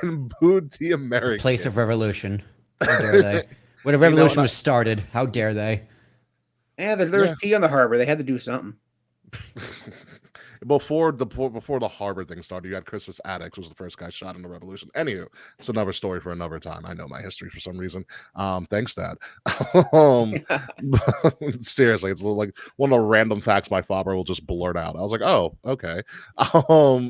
and booed the Americans. Place of revolution. How dare they? When a revolution was started, how dare they? Yeah, there was tea on the harbor. They had to do something. Before the harbor thing started, you had Christmas Addicts was the first guy shot in the revolution. Anywho, it's another story for another time. I know my history for some reason. Thanks, Dad. Seriously, it's like one of the random facts my father will just blurt out. I was like, oh, okay.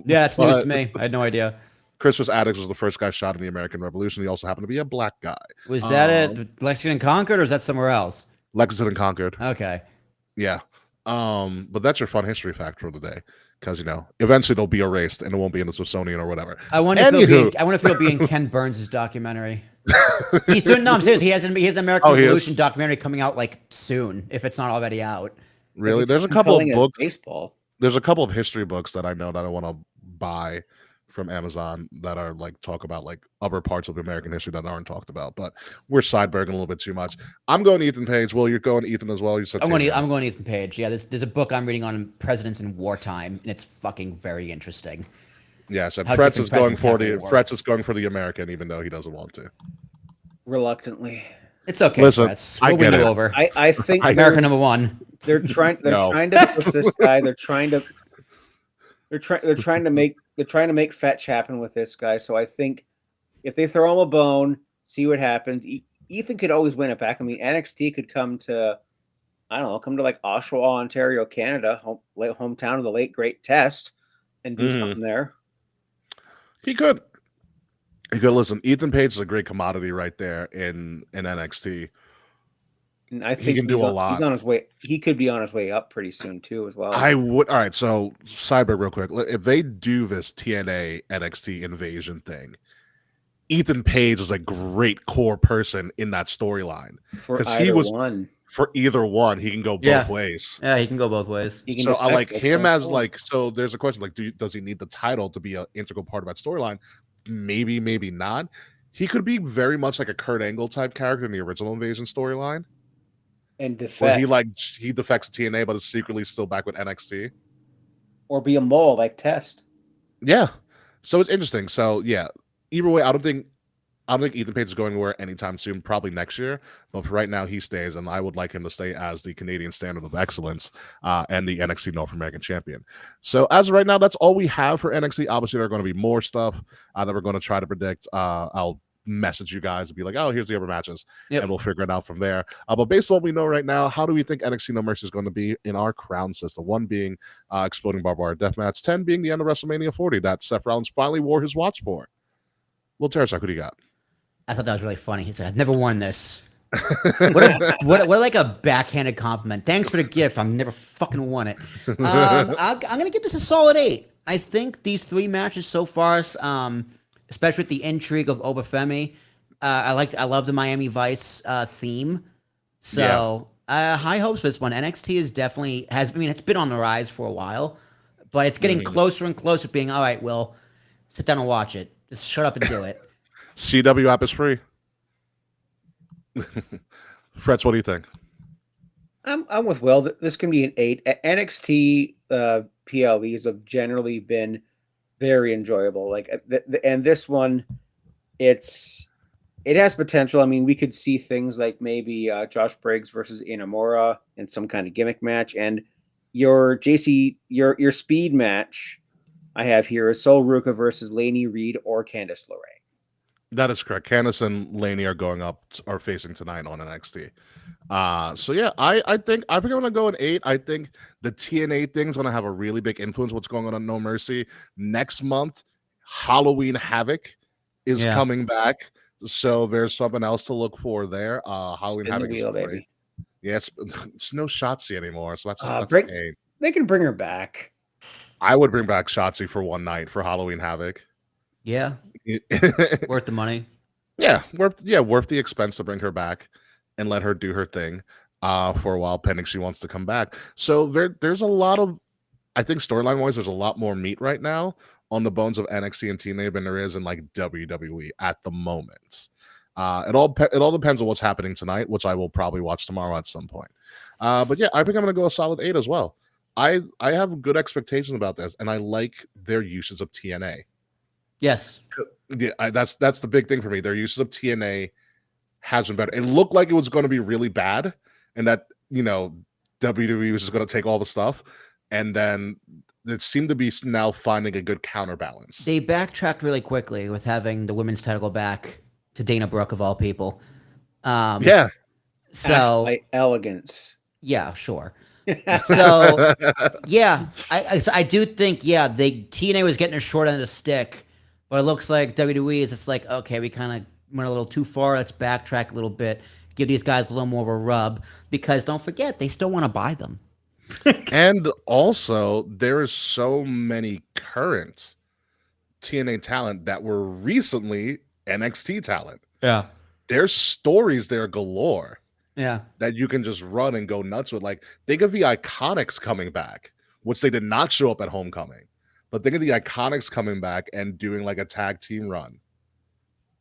Yeah, it's news to me. I had no idea. Christmas Addicts was the first guy shot in the American Revolution. He also happened to be a black guy. Was that at Lexington and Concord, or is that somewhere else? Lexington and Concord. Okay. Yeah. But that's your fun history fact for the day, because eventually they'll be erased and it won't be in the Smithsonian or whatever. I wonder if it'll be in Ken Burns' documentary. He's doing. No, I'm serious. He has an American Revolution documentary coming out soon, if it's not already out. Really? There's a couple of books. Baseball. There's a couple of history books that I know that I want to buy from Amazon that are like talk about like other parts of American history that aren't talked about. But we're sideburning a little bit too much. I'm going to Ethan Page. Well, you're going to Ethan as well. You said I'm going to Ethan Page. Yeah, there's a book I'm reading on presidents in wartime, and it's fucking very interesting. Yeah, so Fretz is going for the American, even though he doesn't want to. Reluctantly. It's okay, Listen, Fretz. We'll win you over. I think America number one. They're trying to push this guy. They're trying to make fetch happen with this guy. So I think if they throw him a bone, see what happens. Ethan could always win it back. I mean, NXT could come to like Oshawa, Ontario, Canada, hometown of the late great Test, and do something there. He could. Listen, Ethan Page is a great commodity right there in NXT. And I think he can do a lot. He's on his way. He could be on his way up pretty soon too, as well. I would. All right. So, sidebar real quick. If they do this TNA NXT invasion thing, Ethan Page is a great core person in that storyline because he was one. For either one, he can go both ways. Yeah, he can go both ways. So I like him as like. So there's a question like, does he need the title to be an integral part of that storyline? Maybe, maybe not. He could be very much like a Kurt Angle type character in the original Invasion storyline. And defect. Where he defects to TNA, but is secretly still back with NXT. Or be a mole like Test. Yeah. So it's interesting. So yeah. Either way, I don't think Ethan Page is going anywhere anytime soon, probably next year. But for right now, he stays, and I would like him to stay as the Canadian Standard of Excellence and the NXT North American Champion. So as of right now, that's all we have for NXT. Obviously, there are going to be more stuff that we're going to try to predict. I'll message you guys and be like, oh, here's the other matches, and we'll figure it out from there. But based on what we know right now, how do we think NXT No Mercy is going to be in our crown system? 1 being Exploding Barbed Wire Deathmatch, 10 being the end of WrestleMania 40 that Seth Rollins finally wore his watch for. Well, Terrasek, who do you got? I thought that was really funny. He said, I've never worn this. what like a backhanded compliment. Thanks for the gift. I've never fucking won it. I'm going to give this a solid 8. I think these 3 matches so far, especially with the intrigue of Obafemi, I love the Miami Vice theme. So high hopes for this one. NXT is definitely it's been on the rise for a while, but it's getting closer and closer to being, all right, Will, sit down and watch it. Just shut up and do it. CW app is free. Fretz, what do you think? I'm with Will. This can be an 8. NXT PLEs have generally been very enjoyable. Like, and this one, it has potential. I mean, we could see things like maybe Josh Briggs versus Inamura in some kind of gimmick match, and your speed match I have here is Sol Ruka versus Lainey Reed or Candice LeRae. That is correct. Candice and Lainey are facing tonight on NXT. So yeah, I think I'm gonna go an 8. I think the TNA thing is gonna have a really big influence what's going on No Mercy. Next month, Halloween Havoc is coming back. So there's something else to look for there. Halloween Havoc the wheel, baby. Yeah, it's no Shotzi anymore. So that's an 8. They can bring her back. I would bring back Shotzi for one night for Halloween Havoc. Yeah. Worth the money. Yeah, worth the expense to bring her back and let her do her thing for a while, pending she wants to come back. So there's a lot of, I think storyline wise, there's a lot more meat right now on the bones of NXT and TNA than there is in like WWE at the moment. It all depends on what's happening tonight, which I will probably watch tomorrow at some point. But yeah, I think I'm gonna go a solid 8 as well. I have good expectations about this, and I like their uses of TNA. Yes. Yeah, that's the big thing for me. Their uses of TNA has been better. It looked like it was going to be really bad, and that WWE was just going to take all the stuff, and then it seemed to be now finding a good counterbalance. They backtracked really quickly with having the women's title go back to Dana Brooke of all people. So by elegance. Yeah, sure. So yeah, I do think TNA was getting a short end of the stick. But it looks like WWE is just like, okay, we kind of went a little too far. Let's backtrack a little bit, give these guys a little more of a rub, because don't forget, they still want to buy them. And also, there is so many current TNA talent that were recently NXT talent. Yeah. There's stories there galore. Yeah. That you can just run and go nuts with. Like, think of the Iconics coming back, which they did not show up at Homecoming. But think of the Iconics coming back and doing like a tag team run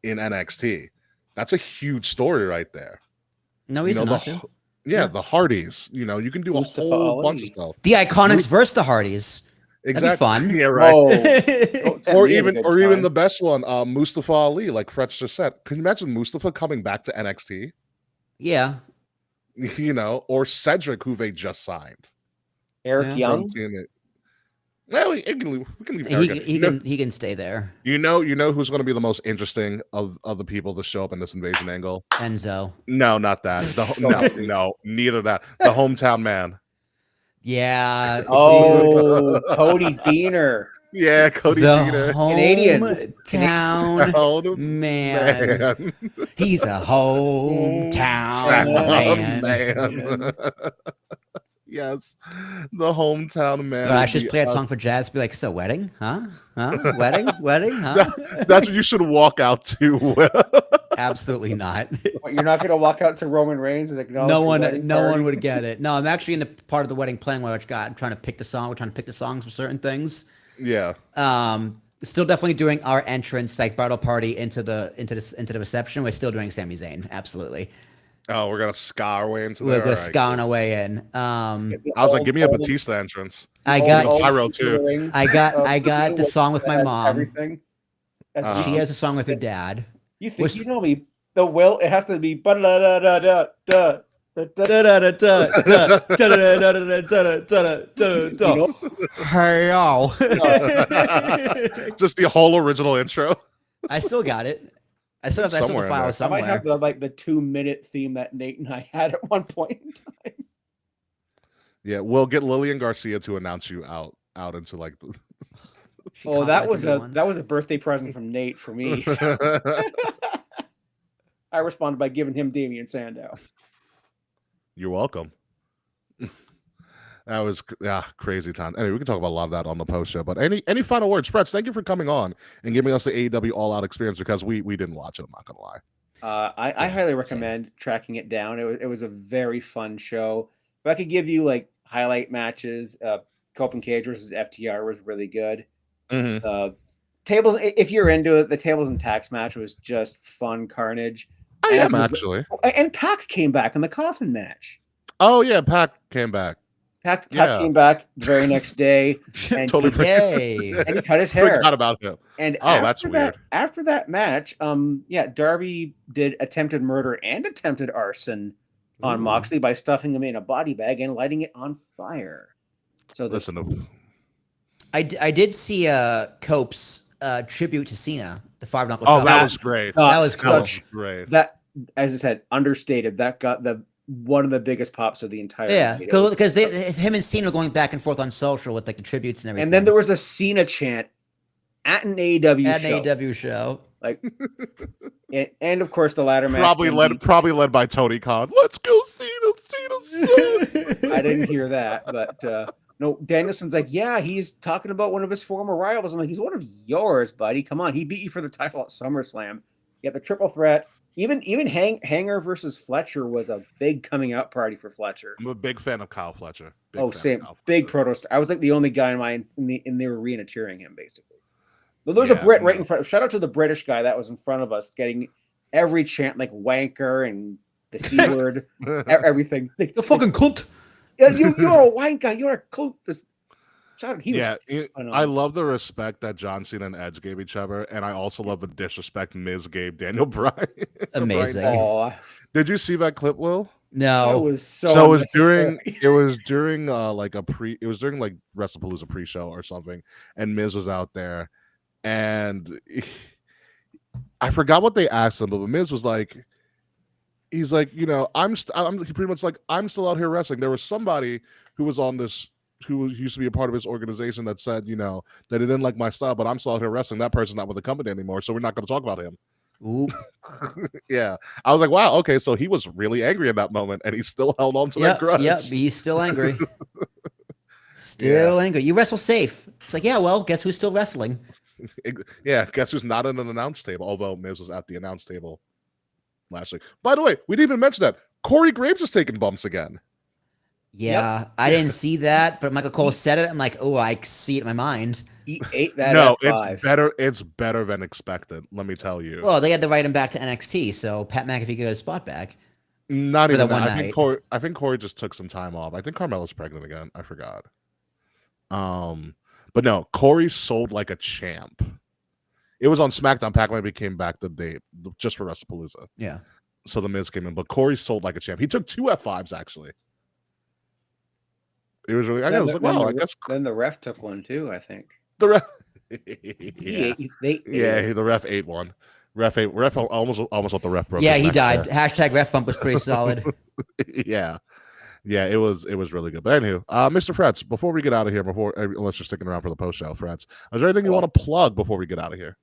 in NXT. That's a huge story right there. No reason not to. Yeah, the Hardys. You can do Mustafa a whole Ali. bunch of stuff. The Iconics versus the Hardys. Exactly. That'd be fun. Yeah, right. Or even the best one, Mustafa Ali, like Fretch just said. Can you imagine Mustafa coming back to NXT? Yeah. Or Cedric, who they just signed. Eric Young. Well, we can leave Eric. He can stay there. You know who's going to be the most interesting of the people to show up in this invasion angle? Enzo. No, not that. No, neither that. The hometown man. Yeah. Oh, Cody Deaner. Yeah, Cody Deaner. Canadian hometown man. He's a hometown man. Yes, the hometown man. I should play that song for Jazz. Be like, so wedding, huh? Wedding, huh? That's what you should walk out to. Absolutely not. What, you're not going to walk out to Roman Reigns and acknowledge no one would get it. No, I'm actually in the part of the wedding planning where I'm trying to pick the song. We're trying to pick the songs for certain things. Yeah. Still definitely doing our entrance, like bridal party into the reception. We're still doing Sami Zayn. Absolutely. Oh, we're gonna ska our way into there. We're skaing our way in. I was like, give me a Batista entrance. I got Pyro too. I got the song with my mom. Everything. She has a song with her dad. You think you know me? The will it has to be da da da da da. Hey y'all. Just the whole original intro. I still got it. I still have the file somewhere. I might have the 2-minute theme that Nate and I had at one point in time. Yeah, we'll get Lillian Garcia to announce you out into like the that was a birthday present from Nate for me. So. I responded by giving him Damian Sandow. You're welcome. That was crazy time. Anyway, we can talk about a lot of that on the post show. But any final words, Fretz? Thank you for coming on and giving us the AEW All Out experience because we didn't watch it. I'm not gonna lie. I highly recommend tracking it down. It was a very fun show. If I could give you like highlight matches, Cope and Cage versus FTR was really good. Mm-hmm. Tables, if you're into it, the tables and tax match was just fun carnage. I am actually. And Pac came back in the coffin match. Oh yeah, Pac came back. Pac came back the very next day and, Totally and he cut his hair. Forgot about him. And that's weird. After that match, Darby did attempted murder and attempted arson on Moxley by stuffing him in a body bag and lighting it on fire. So I did see Cope's tribute to Cena, the 5-knuckle. Oh, that was great. That was great. That, as I said, understated. That got one of the biggest pops of the entire. Yeah, because him and Cena were going back and forth on social with like the tributes and everything. And then there was a Cena chant at an AEW show. Like, and of course the ladder match probably led by Tony Khan. Let's go, Cena. I didn't hear that, but no. Danielson's like, yeah, he's talking about one of his former rivals. I'm like, he's one of yours, buddy. Come on, he beat you for the title at SummerSlam. You have the triple threat. Even Hanger versus Fletcher was a big coming out party for Fletcher. I'm a big fan of Kyle Fletcher. Same. Big proto star. I was like the only guy in the arena cheering him, basically. But there was a Brit right in front. Shout out to the British guy that was in front of us, getting every chant like wanker and the C word, everything. Like, the fucking cunt. Yeah, you're a wanker. You're a cunt. I love the respect that John Cena and Edge gave each other, and I also love the disrespect Miz gave Daniel Bryan. Amazing. Did you see that clip, Will? No. It was so it was during like WrestlePalooza pre-show or something, and Miz was out there, and I forgot what they asked him, but Miz was like, he's like, I'm pretty much like, I'm still out here wrestling. There was somebody who was on this, who used to be a part of his organization that said, that he didn't like my style, but I'm still out here wrestling. That person's not with the company anymore, so we're not going to talk about him. Ooh. Yeah. I was like, wow, okay, so he was really angry in that moment, and he still held on to that grudge. Yep, he's still angry. Angry. You wrestle safe. It's like, yeah, well, guess who's still wrestling? Yeah, guess who's not in an announce table, although Miz was at the announce table last week. By the way, we didn't even mention that. Corey Graves is taking bumps again. Yeah, I didn't see that, but Michael Cole said it. I'm like, oh, I see it in my mind. He ate that No, F5. it's better than expected. Let me tell you. Well, they had to write him back to NXT, so Pat McAfee got his spot back. Not for even the that. one I think Corey just took some time off. I think Carmella's pregnant again. I forgot. But no, Corey sold like a champ. It was on SmackDown. Pat McAfee came back the day just for WrestlePalooza. Yeah. So the Miz came in, but Corey sold like a champ. He took 2 F5s actually. It was really. I was like, wow. I guess then the ref took one too. I think the ref. yeah, The ref ate one. Ref almost let the ref broke. Yeah, he died. There. Hashtag ref bump was pretty solid. Yeah, it was really good. But anywho, Mr. Fretz, before we get out of here, unless you're sticking around for the post show, Fretz, is there anything you want to plug before we get out of here?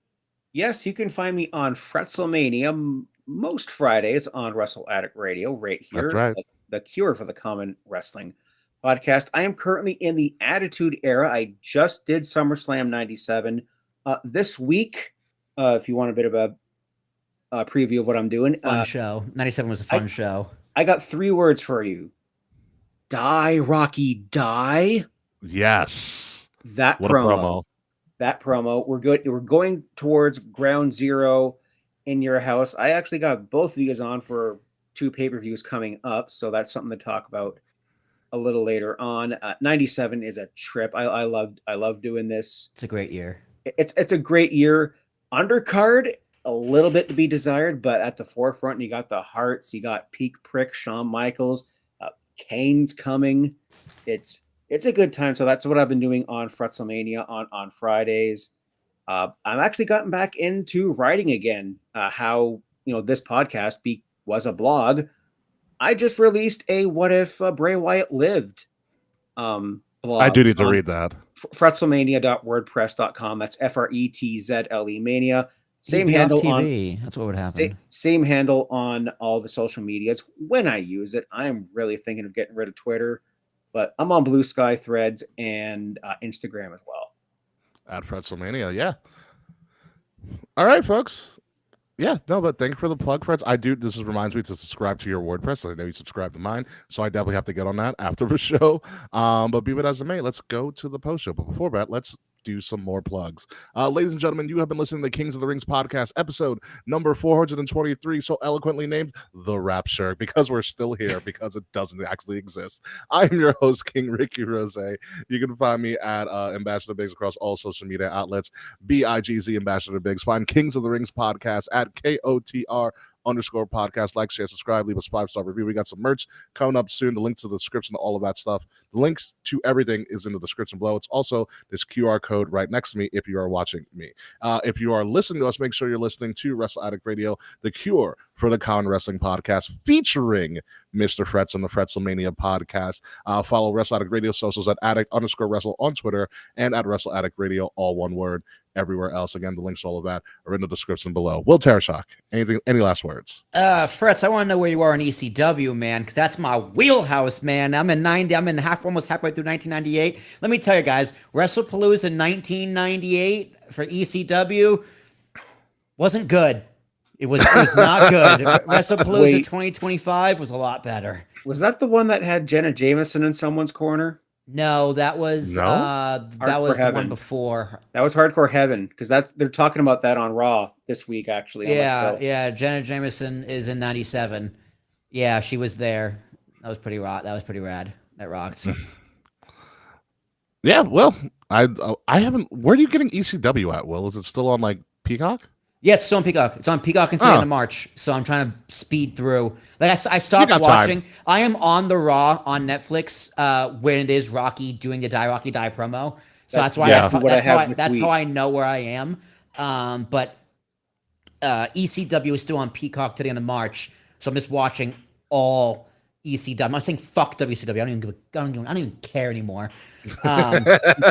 Yes, you can find me on Fretzelmania most Fridays on Wrestle Addict Radio, right here. That's right. The cure for the common wrestling podcast. I am currently in the Attitude Era. I just did SummerSlam 97 this week. If you want a bit of a preview of what I'm doing. Fun show. 97 was a fun show. I got 3 words for you. Die, Rocky, die. Yes. That promo. That promo. We're good. We're going towards ground zero in your house. I actually got both of these on for 2 pay-per-views coming up, so that's something to talk about a little later on. 97 is a trip. I love doing this. It's a great year. It's a great year. Undercard, a little bit to be desired, but at the forefront, you got the Hearts, you got Peak Prick, Shawn Michaels, Kane's coming. It's a good time. So that's what I've been doing on Fretzelmania on Fridays. I've actually gotten back into writing again. How this podcast was a blog. I just released a "What If Bray Wyatt Lived" blog. I do need to read that. Fretzelmania.wordpress.com. That's FRETZLE Mania. Same handle TV. That's what would happen. Same handle on all the social medias. When I use it, I'm really thinking of getting rid of Twitter, but I'm on Blue Sky, Threads, and Instagram as well. At Fretzelmania, yeah. All right, folks. Yeah, no, but thank you for the plug, friends. This reminds me to subscribe to your WordPress. I know you subscribe to mine, so I definitely have to get on that after the show. But be it as it may, let's go to the post show. But before that, let's do some more plugs. Ladies and gentlemen, you have been listening to the Kings of the Rings podcast, episode number 423, so eloquently named The Rapture, because we're still here, because it doesn't actually exist. I'm your host, King Ricky Rose. You can find me at Ambassador Biggs across all social media outlets, BIGZ Ambassador Biggs. Find Kings of the Rings podcast at KOTR_podcast. Like, share, subscribe, leave us 5-star review. We got some merch coming up soon. The link to the description, all of that stuff. The links to everything is in the description below. It's also this QR code right next to me if you are watching me. If you are listening to us, make sure you're listening to Wrestle Addict Radio, the cure for the common wrestling podcast, featuring Mr. Fretz and the Fretzelmania podcast. Follow Wrestle Addict Radio socials at addict_wrestle on Twitter and at Wrestle Addict Radio, all one word. Everywhere else, again, the links to all of that are in the description below. Will Tarashok, any last words? Fretz, I want to know where you are in ECW, man, because that's my wheelhouse, man. I'm almost halfway through 1998. Let me tell you guys, WrestlePalooza in 1998 for ECW wasn't good. It was not good. WrestlePalooza 2025 was a lot better. Was that the one that had Jenna Jameson in someone's corner? No, that was the one before. That was Hardcore Heaven, because they're talking about that on Raw this week, actually. Yeah. Jenna Jameson is in 97. Yeah, she was there. That was pretty rad. That rocked. Yeah, well, I haven't. Where are you getting ECW at, Will? Is it still on like Peacock? Yes, it's on Peacock. It's on Peacock until the end of March. So I'm trying to speed through. Like I stopped watching. Time. I am on the Raw on Netflix when it is Rocky doing the Rocky Die promo. So that's how I know where I am. But ECW is still on Peacock to the end of March. So I'm just watching all ECW. I'm not saying fuck WCW. I don't even care anymore.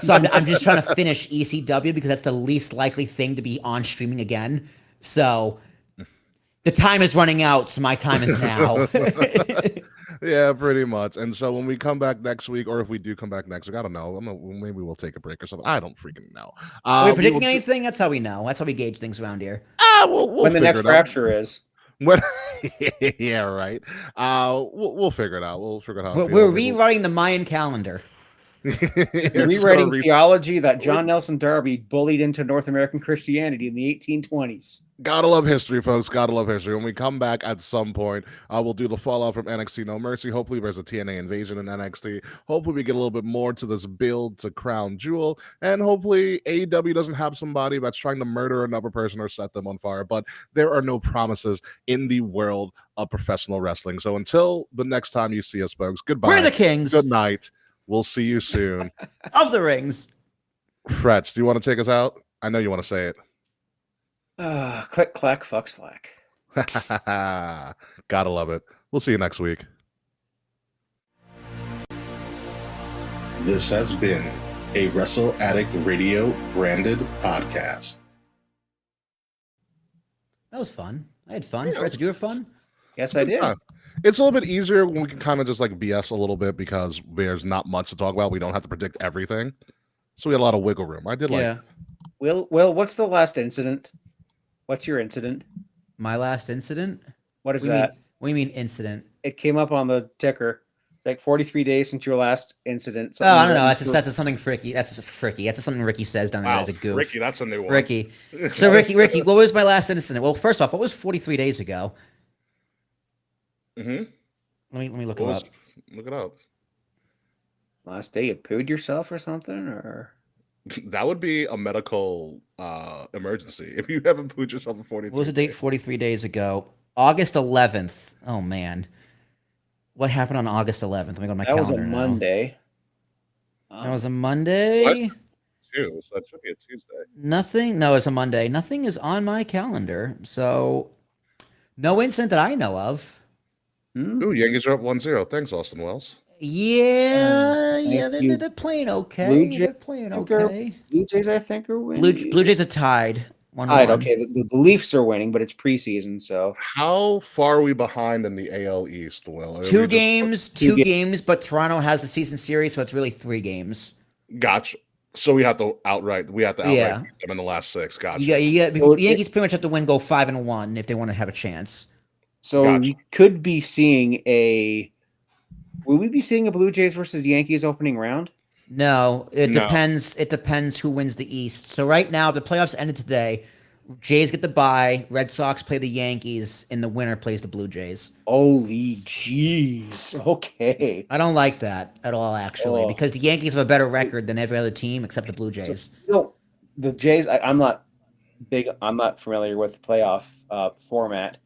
So I'm just trying to finish ECW because that's the least likely thing to be on streaming again. So the time is running out. So my time is now. Yeah, pretty much. And so when we come back next week, or if we do come back next week, I don't know. Maybe we'll take a break or something. I don't freaking know. Are we predicting anything? That's how we know. That's how we gauge things around here. We'll when the next Rapture is. What? Yeah, right. We'll figure it out. We'll figure out how it We're feels. rewriting the Mayan calendar. You're just gonna Rewriting theology that John Nelson Darby bullied into North American Christianity in the 1820s. Gotta love history, folks. Gotta love history. When we come back at some point, we'll do the fallout from NXT No Mercy. Hopefully, there's a TNA invasion in NXT. Hopefully, we get a little bit more to this build to Crown Jewel. And hopefully, AEW doesn't have somebody that's trying to murder another person or set them on fire. But there are no promises in the world of professional wrestling. So until the next time you see us, folks, goodbye. We're the kings. Good night. We'll see you soon. Of the rings. Frets, do you want to take us out? I know you want to say it. Click, clack, fuck, slack. Gotta love it. We'll see you next week. This has been a Wrestle Addict Radio branded podcast. That was fun. I had fun. Fred, did you have fun? Yes, I did. It's a little bit easier when we can kind of just like BS a little bit because there's not much to talk about. We don't have to predict everything. So we had a lot of wiggle room. I did like it. Will, what's the last incident? What's your incident? My last incident? What is What do you that? mean- What do you mean incident? It came up on the ticker. It's like 43 days since your last incident. Oh, I don't know. That's something Fricky. That's Fricky. That's something Ricky says down there Wow, as a goof. Ricky, that's a new one. Ricky. So Ricky, what was my last incident? Well, first off, what was 43 days ago? Mm-hmm. Let me look it up. Look it up. Last day you pooed yourself or something? Or That would be a medical emergency if you haven't pooed yourself in 43 What was the date 43 days ago? August 11th. Oh, man. What happened on August 11th? Let me go to my that was calendar a now. Monday. That was a Monday? What? So that should be a Tuesday. Nothing? No, it's a Monday. Nothing is on my calendar. So, no incident that I know of. Ooh, Yankees are up 1-0. Thanks, Austin Wells. Yeah, Thank you. they're playing okay. Blue Jay- They're playing okay. Blue Jays, I think, are winning. Blue Jays are tied. 1-1. Tied, okay. The Leafs are winning, but it's preseason, so How far are we behind in the AL East, Will? Are we Two just- games, two games, but Toronto has the season series, so it's really 3 games. Gotcha. So we have to outright beat them in the last 6. Gotcha. The Yankees pretty much have to go 5-1 if they want to have a chance. So Gotcha. we could be seeing will we be seeing a Blue Jays versus Yankees opening round? No, it No. depends. It depends who wins the East. So right now, if the playoffs ended today, Jays get the bye. Red Sox play the Yankees, and the winner plays the Blue Jays. Holy jeez. Okay. I don't like that at all, actually, Oh. because the Yankees have a better record than every other team except the Blue Jays. The Jays, I'm not familiar with the playoff format.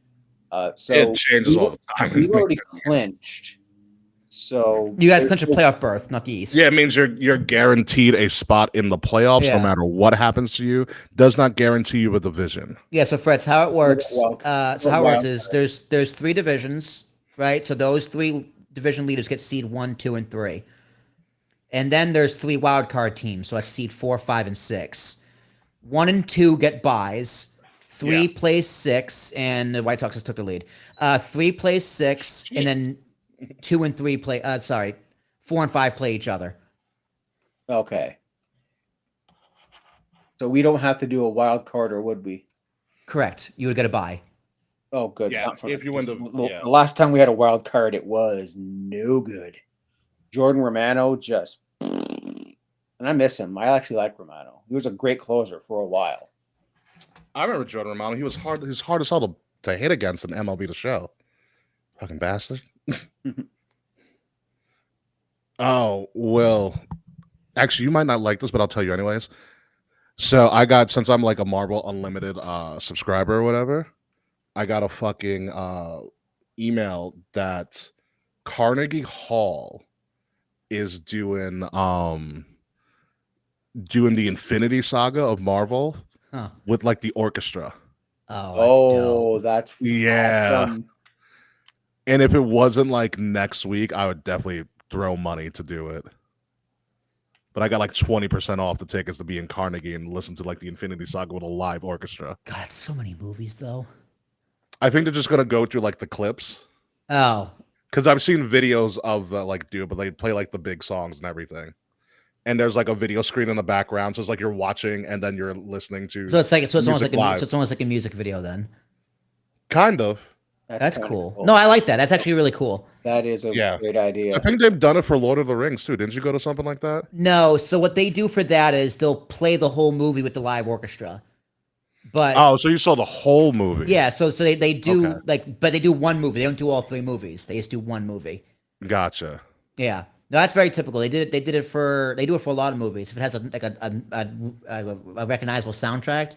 So It changes all the time. We've already clinched. So You guys clinch a playoff berth, not the East. Yeah, it means you're guaranteed a spot in the playoffs Yeah. no matter what happens to you. Does not guarantee you a division. Yeah, so Freds, how it works? Well, How it works is there's 3 divisions, right? So those 3 division leaders get seed 1, 2, and 3, and then there's 3 wild card teams. So that's seed 4, 5, and 6. 1 and 2 get buys. 3 plays 6, and the White Sox just took the lead. 3 plays 6, and then 2 and 3 play. 4 and 5 play each other. okay. So we don't have to do a wild card, or would we? Correct. You would get a bye. Oh, good. Yeah, Not for- if you win the last time we had a wild card, it was no good. Jordan Romano just, and I miss him. I actually like Romano. He was a great closer for a while. I remember Jordan Romano. He was hard as hell to hit against in MLB The Show. Fucking bastard. Oh, well, actually, you might not like this, but I'll tell you anyways. So since I'm like a Marvel Unlimited subscriber or whatever, I got a fucking email that Carnegie Hall is doing the Infinity Saga of Marvel with like the orchestra. Oh, That's Yeah. awesome. And if it wasn't like next week, I would definitely throw money to do it. But I got like 20% off the tickets to be in Carnegie and listen to like the Infinity Saga with a live orchestra. God, it's so many movies though. I think they're just gonna go through like the clips Oh, because I've seen videos of but they play like the big songs and everything. And there's like a video screen in the background, so it's like you're watching and then you're listening to. so it's almost music live. like a music video then. Kind of. That's kinda cool. No, I like that. That's actually really cool. That is a great idea. I think they've done it for Lord of the Rings too. Didn't you go to something like that? No, so what they do for that is they'll play the whole movie with the live orchestra. But Oh, so you saw the whole movie? yeah, so they do Okay. but they do one movie. They don't do all 3 movies. They just do one movie. Gotcha. Yeah. No, that's very typical. They do it for a lot of movies. If it has a recognizable soundtrack,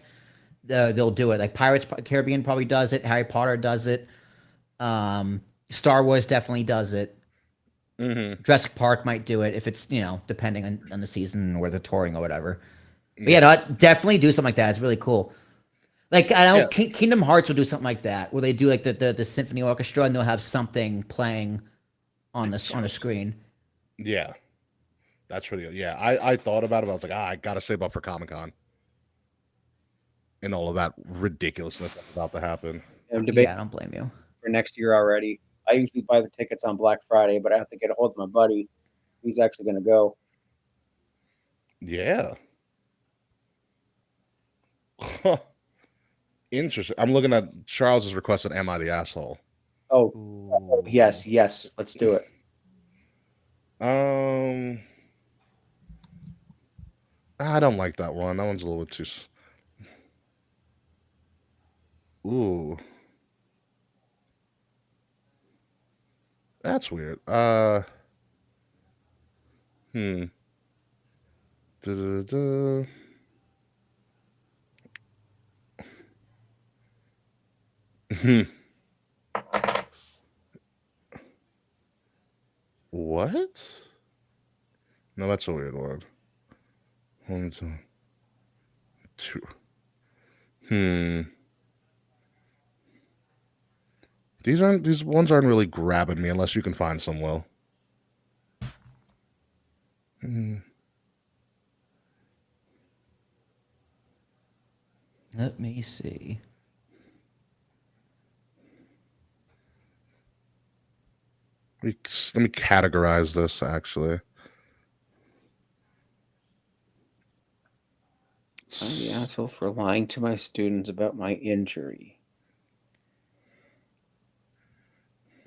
they'll do it. Like Pirates of the Caribbean probably does it. Harry Potter does it. Star Wars definitely does it. Mm-hmm. Jurassic Park might do it if it's depending on the season or the touring or whatever. But yeah, no, definitely do something like that. It's really cool. Like I know Kingdom Hearts will do something like that where they do like the symphony orchestra and they'll have something playing on the screen. Yeah, that's pretty good. Yeah, I thought about it. But I was like, I gotta save up for Comic-Con and all of that ridiculousness that's about to happen. I'm debating I don't blame you. for next year already. I usually buy the tickets on Black Friday, but I have to get a hold of my buddy. He's actually going to go. Yeah. Huh. Interesting. I'm looking at Charles's requested "Am I the Asshole?" Oh, yes. Let's do it. I don't like that one. That one's a little bit too. Ooh, that's weird. Da-da-da. What? No, that's a weird one. 1, 2. These ones aren't really grabbing me unless you can find some, Will. Let me see. Let me categorize this, actually. I'm the asshole for lying to my students about my injury.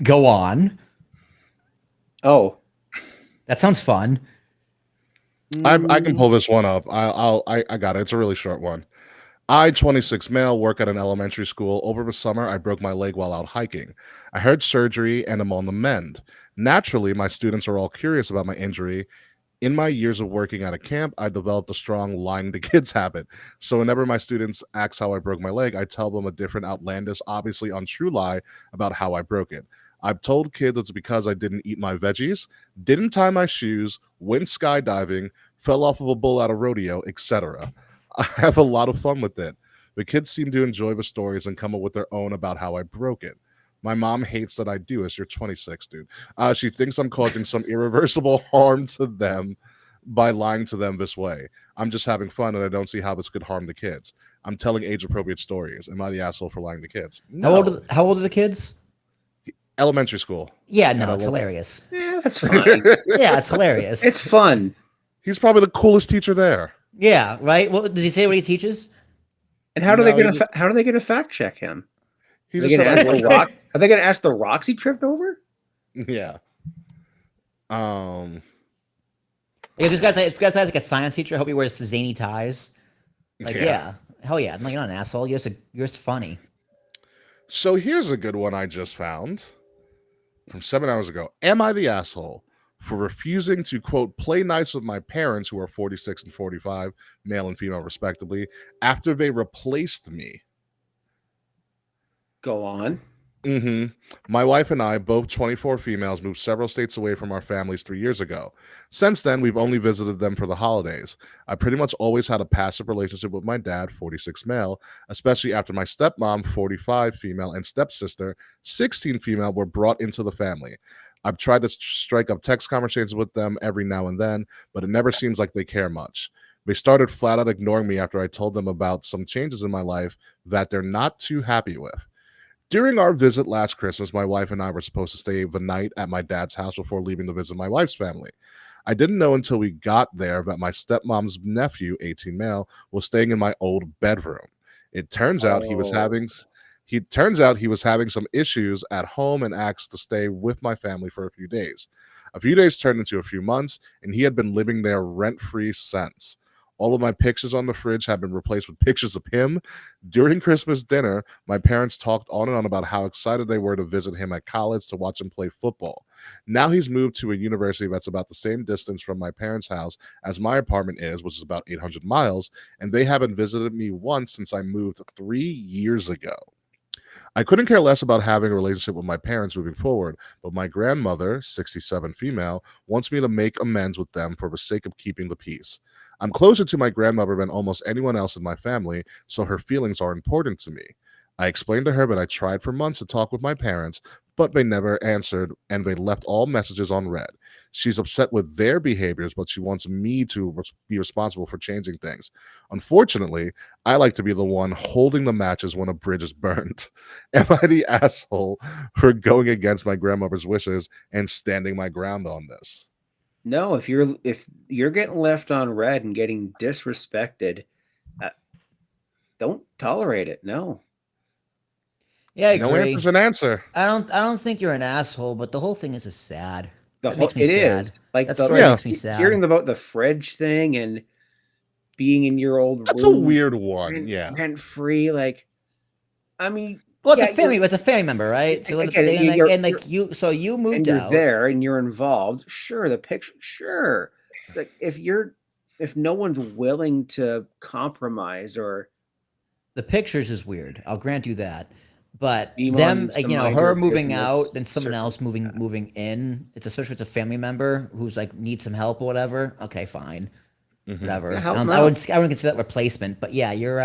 Go on. Oh, that sounds fun. I can pull this one up. I got it. It's a really short one. I, 26 male, work at an elementary school. Over the summer, I broke my leg while out hiking. I had surgery and am on the mend. Naturally, my students are all curious about my injury. In my years of working at a camp, I developed a strong lying to kids habit. So whenever my students ask how I broke my leg, I tell them a different outlandish, obviously untrue lie about how I broke it. I've told kids it's because I didn't eat my veggies, didn't tie my shoes, went skydiving, fell off of a bull at a rodeo, etc. I have a lot of fun with it. The kids seem to enjoy the stories and come up with their own about how I broke it. My mom hates that I do this. You're 26, dude. She thinks I'm causing some irreversible harm to them by lying to them this way. I'm just having fun, and I don't see how this could harm the kids. I'm telling age-appropriate stories. Am I the asshole for lying to kids? No. How old are the kids? Elementary school. Yeah, no, it's hilarious. Yeah, that's fine. Yeah, it's hilarious. It's fun. He's probably the coolest teacher there. Yeah, right. Well, does he say what he teaches? And how are they going to fact check him? Are they going to ask the rocks he tripped over? Yeah. Yeah, if this guy's like a science teacher, I hope he wears zany ties. Like, yeah. Hell yeah. I'm like, you're not an asshole. You're just funny. So here's a good one I just found from 7 hours ago. Am I the asshole for refusing to, quote, play nice with my parents, who are 46 and 45, male and female respectively, after they replaced me? Go on. My wife and I, both 24 females, moved several states away from our families 3 years ago. Since then, we've only visited them for the holidays. I pretty much always had a passive relationship with my dad, 46 male, especially after my stepmom, 45 female, and stepsister, 16 female, were brought into the family. I've tried to strike up text conversations with them every now and then, but it never seems like they care much. They started flat out ignoring me after I told them about some changes in my life that they're not too happy with. During our visit last Christmas, my wife and I were supposed to stay the night at my dad's house before leaving to visit my wife's family. I didn't know until we got there that my stepmom's nephew, 18 male, was staying in my old bedroom. It turns out he was He turns out he was having some issues at home and asked to stay with my family for a few days. A few days turned into a few months, and he had been living there rent-free since. All of my pictures on the fridge have been replaced with pictures of him. During Christmas dinner, my parents talked on and on about how excited they were to visit him at college to watch him play football. Now he's moved to a university that's about the same distance from my parents' house as my apartment is, which is about 800 miles, and they haven't visited me once since I moved 3 years ago. I couldn't care less about having a relationship with my parents moving forward, but my grandmother, 67 female, wants me to make amends with them for the sake of keeping the peace. I'm closer to my grandmother than almost anyone else in my family, so her feelings are important to me. I explained to her that I tried for months to talk with my parents, but they never answered and they left all messages unread. She's upset with their behaviors, but she wants me to be responsible for changing things. Unfortunately, I like to be the one holding the matches when a bridge is burned. Am I the asshole for going against my grandmother's wishes and standing my ground on this? No, if you're getting left on red and getting disrespected, don't tolerate it. No. Yeah, I No agree. answer's an answer. I don't think you're an asshole, but the whole thing is just sad. The It whole makes me it sad. is like That the story Yeah. makes me sad. hearing about the fridge thing and being in your old That's a room weird one. Yeah. rent free. Like, I mean, Well, it's yeah, a family. It's a family member, right? So I get it. so you moved and you're out. there and you're involved. Sure, the picture. Sure, like if no one's willing to compromise or The pictures is weird. I'll grant you that. But Beam them, on like, some you know, minor her moving business out, then someone else circumstance. moving in. It's especially if it's a family member who's like needs some help or whatever. Okay, fine, Mhm. whatever. Yeah, help I 'em wouldn't out. consider that replacement. But yeah, your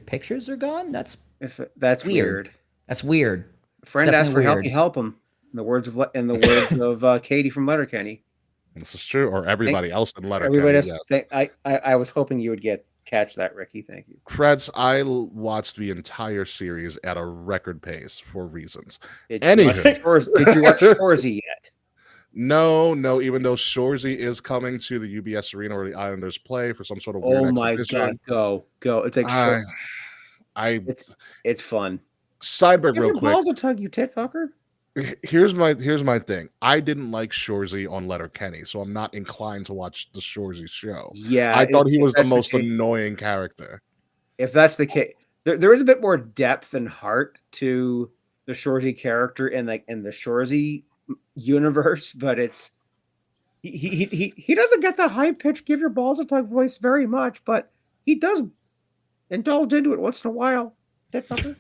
pictures are gone. That's That's weird. weird. That's weird. A friend asked for definitely help, weird. you help him. In the words of Katie from Letterkenny. This is true. Or everybody else in Everybody Letterkenny. else. I was hoping you would catch that, Ricky. Thank you. Freds, watched the entire series at a record pace for reasons. Did Anywho. did you watch Shorzy yet? No, even though Shorzy is coming to the UBS Arena where the Islanders play for some sort of weird Oh my exhibition. God, go! It's like it's fun. Sideberg Give real your quick. balls a tug, you tit fucker. Here's my thing. I didn't like Shorzy on Letterkenny, so I'm not inclined to watch the Shorzy show. Yeah, I thought he if was the that's most case- annoying character. If that's the case, there is a bit more depth and heart to the Shorzy character in the Shorzy universe, but it's he doesn't get that high pitched "give your balls a tug" voice very much, but he does indulge into it once in a while. Tit fucker.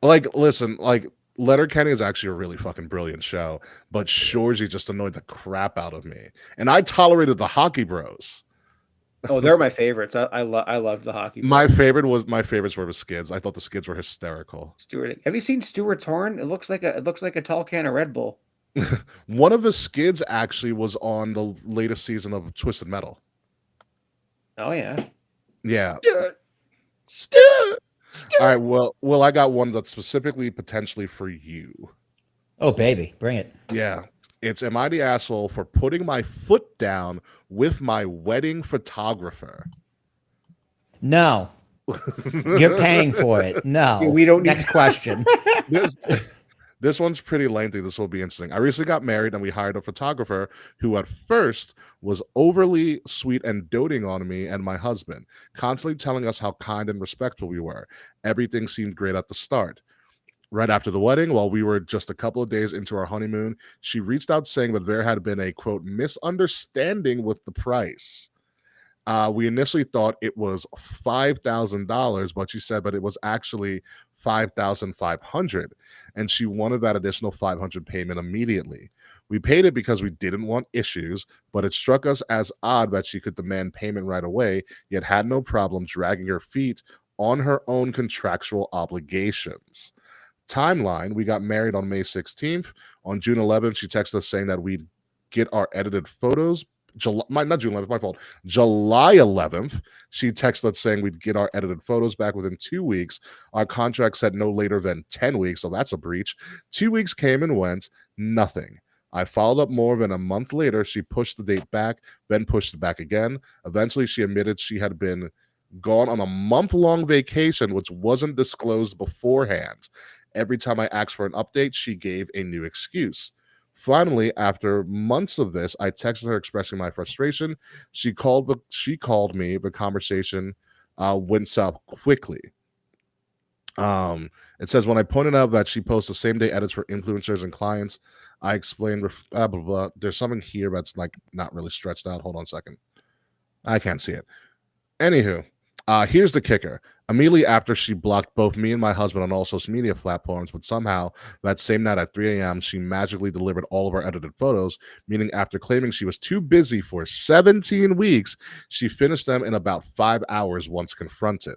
Listen, Letterkenny is actually a really fucking brilliant show, but Shorzy just annoyed the crap out of me. And I tolerated the Hockey Bros. Oh, they're my favorites. I love the hockey. My favorites were the Skids. I thought the Skids were hysterical. Stuart, have you seen Stuart's horn? It looks like a tall can of Red Bull. One of the Skids actually was on the latest season of Twisted Metal. Oh yeah. Yeah. Stuart. All right. Well, I got one that's specifically potentially for you. Oh baby, bring it. Yeah. It's am I the asshole for putting my foot down with my wedding photographer? No, you're paying for it. No, We don't need- Next question. This one's pretty lengthy. This will be interesting. I recently got married and we hired a photographer who at first was overly sweet and doting on me and my husband, constantly telling us how kind and respectful we were. Everything seemed great at the start. Right after the wedding, while we were just a couple of days into our honeymoon, she reached out saying that there had been a, quote, misunderstanding with the price. We initially thought it was $5,000, but she said that it was actually $5,500, and she wanted that additional $500 payment immediately. We paid it because we didn't want issues, but it struck us as odd that she could demand payment right away, yet had no problem dragging her feet on her own contractual obligations. Timeline, we got married on May 16th. On June 11th, she texted us saying that we'd get our edited photos. Not June 11th, my fault. July 11th, she texted us saying we'd get our edited photos back within 2 weeks. Our contract said no later than 10 weeks, so that's a breach. 2 weeks came and went, nothing. I followed up more than a month later. She pushed the date back, then pushed it back again. Eventually, she admitted she had been gone on a month-long vacation, which wasn't disclosed beforehand. Every time I asked for an update, she gave a new excuse. Finally, after months of this, I texted her expressing my frustration. She called me. The conversation went south quickly. It says, when I pointed out that she posts the same day edits for influencers and clients, I explained blah, blah, blah. There's something here that's like not really stretched out. Hold on a second. I can't see it. Anywho, here's the kicker. Immediately after, she blocked both me and my husband on all social media platforms, but somehow that same night at 3 a.m., she magically delivered all of our edited photos, meaning after claiming she was too busy for 17 weeks, she finished them in about 5 hours once confronted.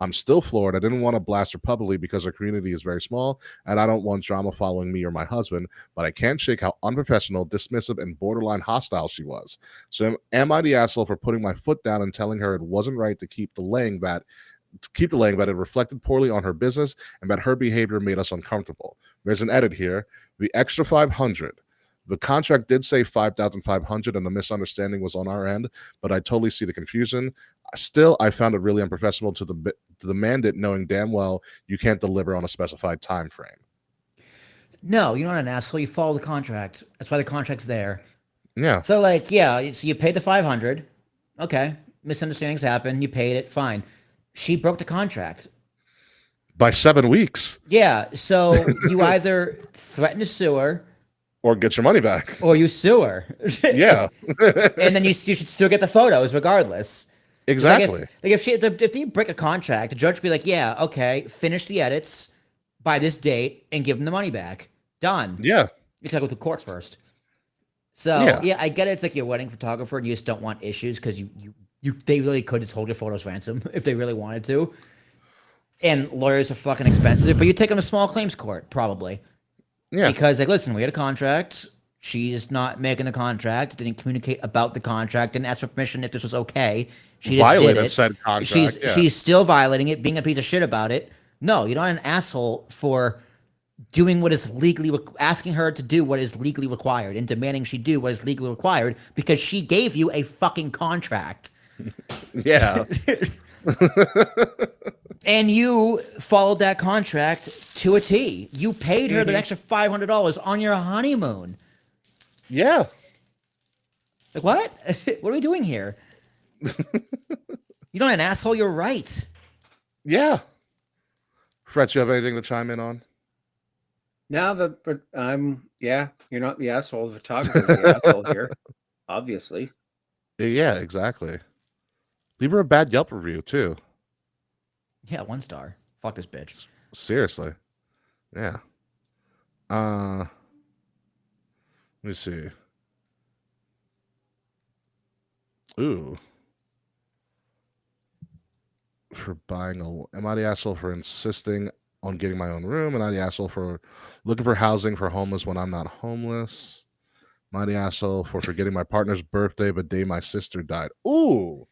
I'm still floored. I didn't want to blast her publicly because our community is very small, and I don't want drama following me or my husband, but I can't shake how unprofessional, dismissive, and borderline hostile she was. So am I the asshole for putting my foot down and telling her it wasn't right to keep delaying that it reflected poorly on her business and that her behavior made us uncomfortable? There's an edit here. The extra 500. The contract did say 5,500 and the misunderstanding was on our end, but I totally see the confusion. Still, I found it really unprofessional to demand it knowing damn well you can't deliver on a specified time frame. No, you're not an asshole. You follow the contract. That's why the contract's there. Yeah. So so you paid the 500. Okay. Misunderstandings happen. You paid it. Fine. She broke the contract. By 7 weeks. Yeah. So you either threaten to sue her, or get your money back. Or you sue her. Yeah. And then you should still get the photos regardless. Exactly. If you break a contract, the judge would be like, yeah, okay, finish the edits by this date and give them the money back. Done. Yeah. You gotta go to court first. So yeah, I get it. It's like your wedding photographer and you just don't want issues because they really could just hold your photos ransom if they really wanted to. And lawyers are fucking expensive, but you take them to small claims court, probably. Yeah. Because listen, we had a contract. She's not making the contract. Didn't communicate about the contract. Didn't ask for permission if this was okay. She just violated did it. Said contract. She's still violating it, being a piece of shit about it. No, you're not an asshole for doing what is legally asking her to do what is legally required and demanding she do what is legally required because she gave you a fucking contract. Yeah. And you followed that contract to a T. You paid her the extra $500 on your honeymoon. Yeah. Like, what? What are we doing here? You're not an asshole. You're right. Yeah. Fred, you have anything to chime in on? Now that you're not the asshole. The photographer, the asshole here, obviously. Yeah, exactly. Leave her a bad Yelp review too. Yeah, 1 star. Fuck this bitch. Seriously. Yeah. Let me see. Ooh. For buying am I the asshole for insisting on getting my own room? Am I the asshole for looking for housing for homeless when I'm not homeless? Am I the asshole for forgetting my partner's birthday the day my sister died? Ooh.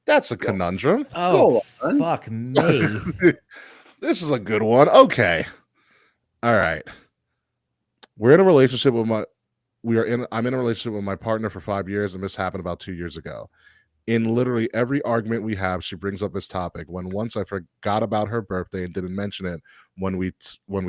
That's a conundrum. Oh, fuck me. This is a good one. Okay. All right. I'm in a relationship with my partner for 5 years, and this happened about 2 years ago. In literally every argument we have, she brings up this topic. When once I forgot about her birthday and didn't mention it when we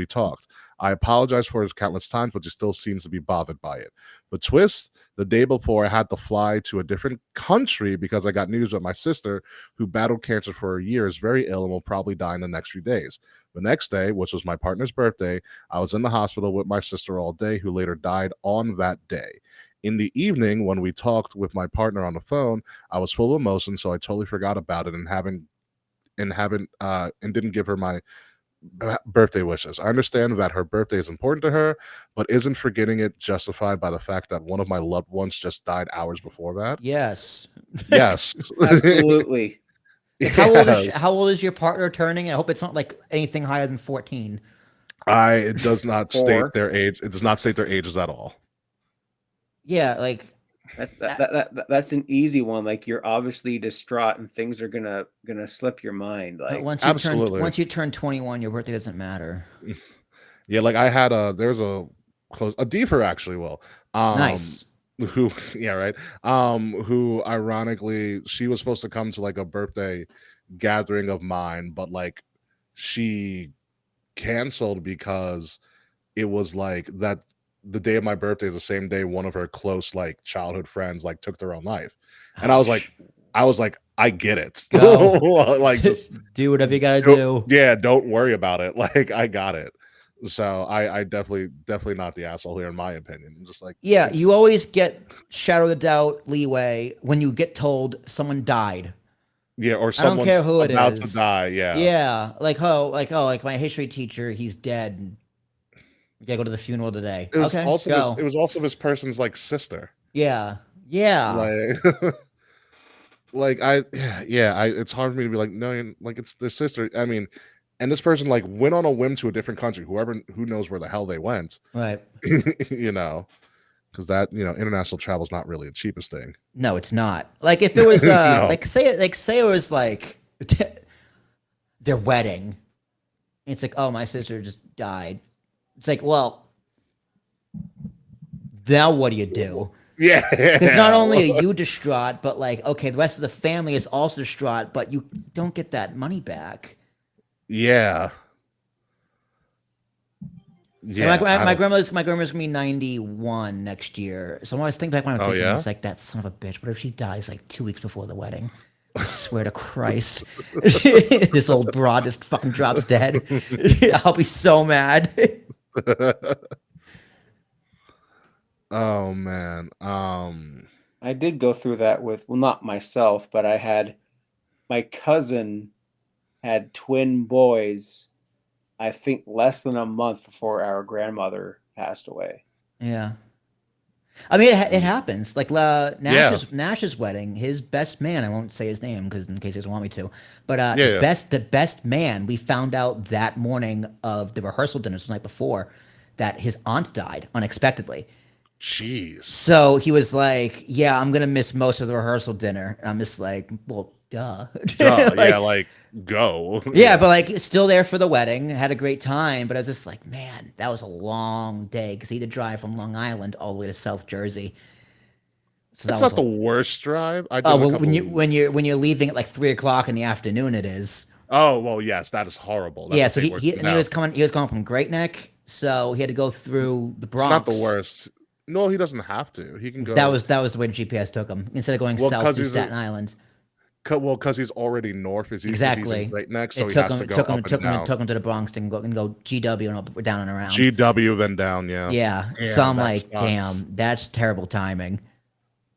talked. I apologize for it countless times, but she still seems to be bothered by it. The twist, the day before, I had to fly to a different country because I got news that my sister, who battled cancer for a year, is very ill and will probably die in the next few days. The next day, which was my partner's birthday, I was in the hospital with my sister all day, who later died on that day. In the evening, when we talked with my partner on the phone, I was full of emotion, so I totally forgot about it and didn't give her my birthday wishes. I understand that her birthday is important to her, but isn't forgetting it justified by the fact that one of my loved ones just died hours before that? Yes. Yes. Absolutely. How old is your partner turning? I hope it's not like anything higher than 14. It does not state their age. It does not state their ages at all. Yeah, like that's an easy one. Like, you're obviously distraught and things are gonna slip your mind. Like, once you turn 21, your birthday doesn't matter. Yeah, like I had there's a D for actually. Well, nice. who yeah, right. Who ironically she was supposed to come to like a birthday gathering of mine, but like she canceled because it was like that the day of my birthday is the same day one of her close like childhood friends like took their own life. And Ouch. I was like, I get it. Go. Like just Do whatever you gotta do. yeah, don't worry about it. Like I got it. So I definitely not the asshole here in my opinion. I'm just like Yeah, it's you always get shadow of the doubt leeway when you get told someone died. yeah, or I don't someone's care who it about to is. die. Yeah. Yeah, like my history teacher, he's dead. And you gotta go to the funeral today. It was Okay, also go. it was also this person's like sister. Yeah, yeah. Like like I yeah, it's hard for me to be like, no, like it's their sister. I mean, and this person like went on a whim to a different country, who knows where the hell they went. Right. You know, because that, international travel is not really the cheapest thing. No, it's not. Like if it was No. say it was like their wedding. It's like, oh, my sister just died. It's like, well, now what do you do? Yeah. Because not only are you distraught, but like, okay, the rest of the family is also distraught, but you don't get that money back. Yeah. Yeah. And my grandmother's gonna be 91 next year. So I always think back when I'm thinking, yeah? it's like, that son of a bitch. What if she dies like 2 weeks before the wedding? I swear to Christ, this old broad just fucking drops dead. I'll be so mad. Oh man. I did go through that with, well, not myself, but I had my cousin had twin boys, I think less than a month before our grandmother passed away. Yeah. I mean, it happens. Like Nash's wedding, his best man, I won't say his name because in case he doesn't want me to, but the best man, we found out that morning of the rehearsal dinners the night before that his aunt died unexpectedly. Jeez. So he was like, yeah, I'm going to miss most of the rehearsal dinner. And I'm just like, well, duh. Duh, yeah, like go. Yeah, but like still there for the wedding, had a great time. But I was just like, man, that was a long day because he had to drive from Long Island all the way to South Jersey. So That's not the worst drive. I did oh, well, when you're leaving at like 3:00 in the afternoon, it is. Oh well, yes, that is horrible. That's yeah, so he was coming from Great Neck, so he had to go through the Bronx. It's not the worst. No, he doesn't have to. He can go. That was the way the GPS took him instead of going south through Staten Island. Well, because he's already north. Exactly. He's right next, so he has to go up and down. Took him to the Bronx and go GW and up, down and around. GW then down, yeah. Yeah. So I'm like, sucks. Damn, that's terrible timing.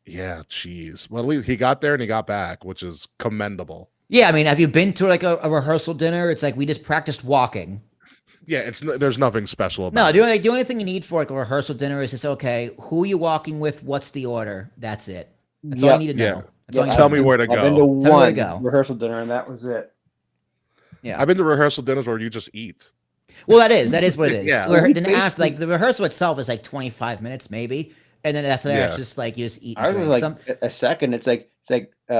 Yeah, jeez. Well, he got there and he got back, which is commendable. Yeah, I mean, have you been to like a rehearsal dinner? It's like we just practiced walking. Yeah, there's nothing special about it. No, the only thing you need for like a rehearsal dinner is just, okay, who are you walking with? What's the order? That's it. That's all I need to know. Tell me where to go. I've been to one rehearsal dinner and that was it. Yeah, I've been to rehearsal dinners where you just eat. Well, that is what it is. Yeah. After, like the rehearsal itself is like 25 minutes maybe, and then after that it's just like you just eat. Ours was like a second. It's like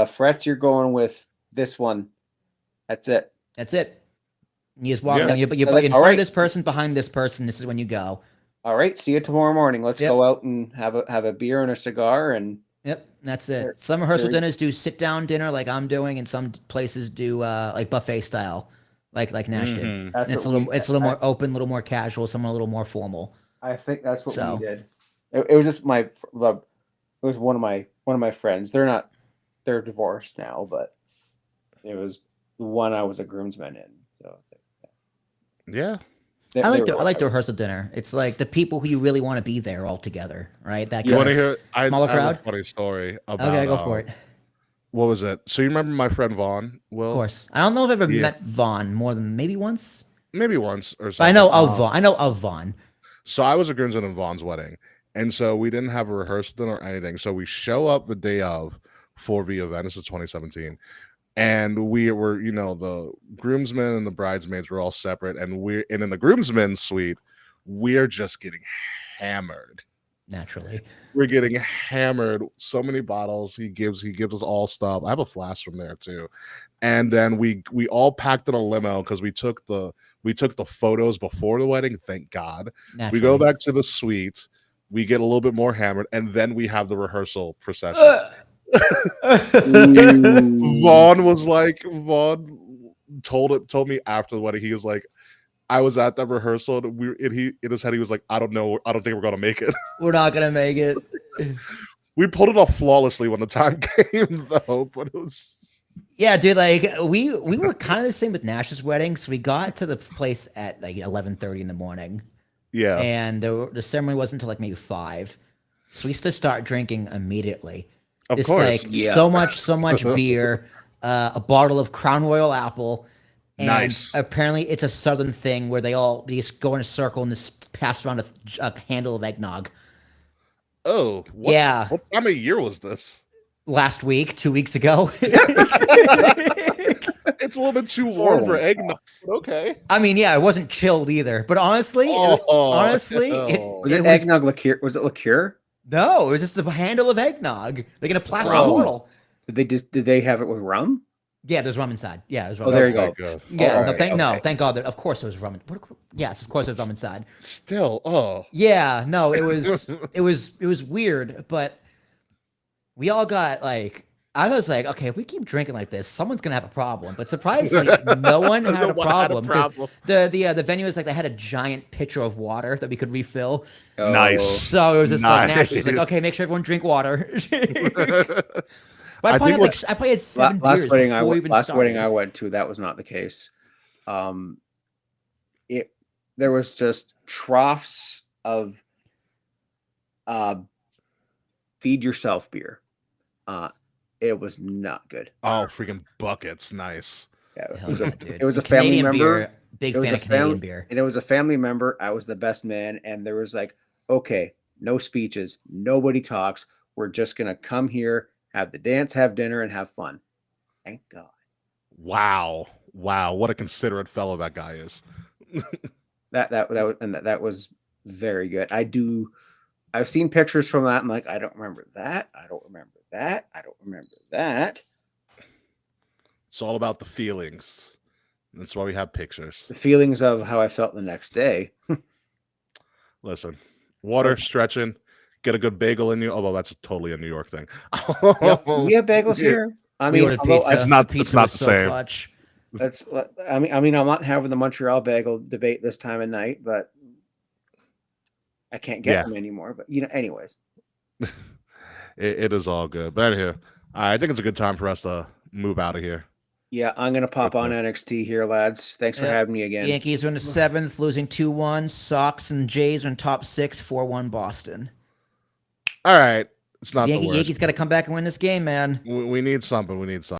frets. You're going with this one. That's it. That's it. You just walk down. You in front of this person, behind this person. This is when you go. All right. See you tomorrow morning. Let's go out and have a beer and a cigar and. Yep, that's it. Some rehearsal dinners do sit down dinner like I'm doing, and some places do like buffet style, like Nash did. It's a little more open, a little more casual, some a little more formal. I think that's what we did. It was just it was one of my friends. They're divorced now, but it was the one I was a groomsman in. So yeah. I like the rehearsal dinner. It's like the people who you really want to be there all together, right? That you want to hear smaller crowd. I have a funny story about. Okay, go for it. What was it? So you remember my friend Vaughn? Will? Of course. I don't know if I've ever met Vaughn more than maybe once. Maybe once or something. But I know of Vaughn. So I was a groomsman in Vaughn's wedding, and so we didn't have a rehearsal dinner or anything. So we show up the day of for the event. This is 2017. And we were, the groomsmen and the bridesmaids were all separate. And in the groomsmen's suite, we're just getting hammered. Naturally. We're getting hammered. So many bottles. He gives us all stuff. I have a flask from there too. And then we all packed in a limo because we took the photos before the wedding. Thank God. Naturally. We go back to the suite. We get a little bit more hammered, and then we have the rehearsal procession. Vaughn told me after the wedding, he was like, I was at that rehearsal, and in his head he was like, I don't know, I don't think we're gonna make it. We're not gonna make it. We pulled it off flawlessly when the time came, though. But it was dude. Like we were kind of the same with Nash's wedding. So we got to the place at like 11:30 in the morning. Yeah, and the ceremony wasn't until like maybe 5. So we used to start drinking immediately. of It's course. like so much beer, a bottle of Crown Royal Apple. And Nice. apparently it's a Southern thing where they just go in a circle and just pass around a handle of eggnog. Oh, what time of year was this? Last week, 2 weeks ago. It's a little bit too warm for eggnog. Okay. I mean, yeah, it wasn't chilled either. But honestly, hell. Was it eggnog liqueur? Was it liqueur? No, it was just the handle of eggnog. Like in a plastic Rum. bottle. Did they have it with rum? Yeah, there's rum inside. Yeah, there's rum. Oh, there you inside. go. Yeah, All right, thank God. Of course, there was rum. Yes, of course, there's rum inside. Still, Yeah, no, it was weird, but we all got like. I was like, okay, if we keep drinking like this, someone's gonna have a problem. But surprisingly, no one had a problem. The venue was like they had a giant pitcher of water that we could refill. Oh. Nice. So it was just like Nice. naturally, like, okay, make sure everyone drink water. But I I probably think had 7 beers before we even last started. wedding I went to, that was not the case. There was just troughs of feed yourself beer. It was not good. Oh, freaking buckets. Nice. Yeah, it Hell was yeah, a, dude. it was a Canadian family member. beer, big It was fan a of Canadian family- beer. And it was a family member. I was the best man. And there was like, okay, no speeches. Nobody talks. We're just going to come here, have the dance, have dinner, and have fun. Thank God. Wow. What a considerate fellow that guy is. That was very good. I've seen pictures from that. I'm like, I don't remember that. I don't remember that. I don't remember that. It's all about the feelings. That's why we have pictures. The feelings of how I felt the next day. Listen, water, stretching, get a good bagel in you. Oh, well, that's totally a New York thing. We have bagels here. I We mean, ordered although pizza. It's not- The it's pizza not was the so same. clutch. I mean, I'm not having the Montreal bagel debate this time of night, but I can't get them anymore. But anyways, it is all good. But anyway, I think it's a good time for us to move out of here. yeah, I'm gonna pop on NXT here, lads. Thanks for having me again. Yankees are in the 7th, losing 2-1. Sox and Jays are in top 6, 4-1 Boston. All right. It's not the worst. Yankees got to come back and win this game, man. We need something.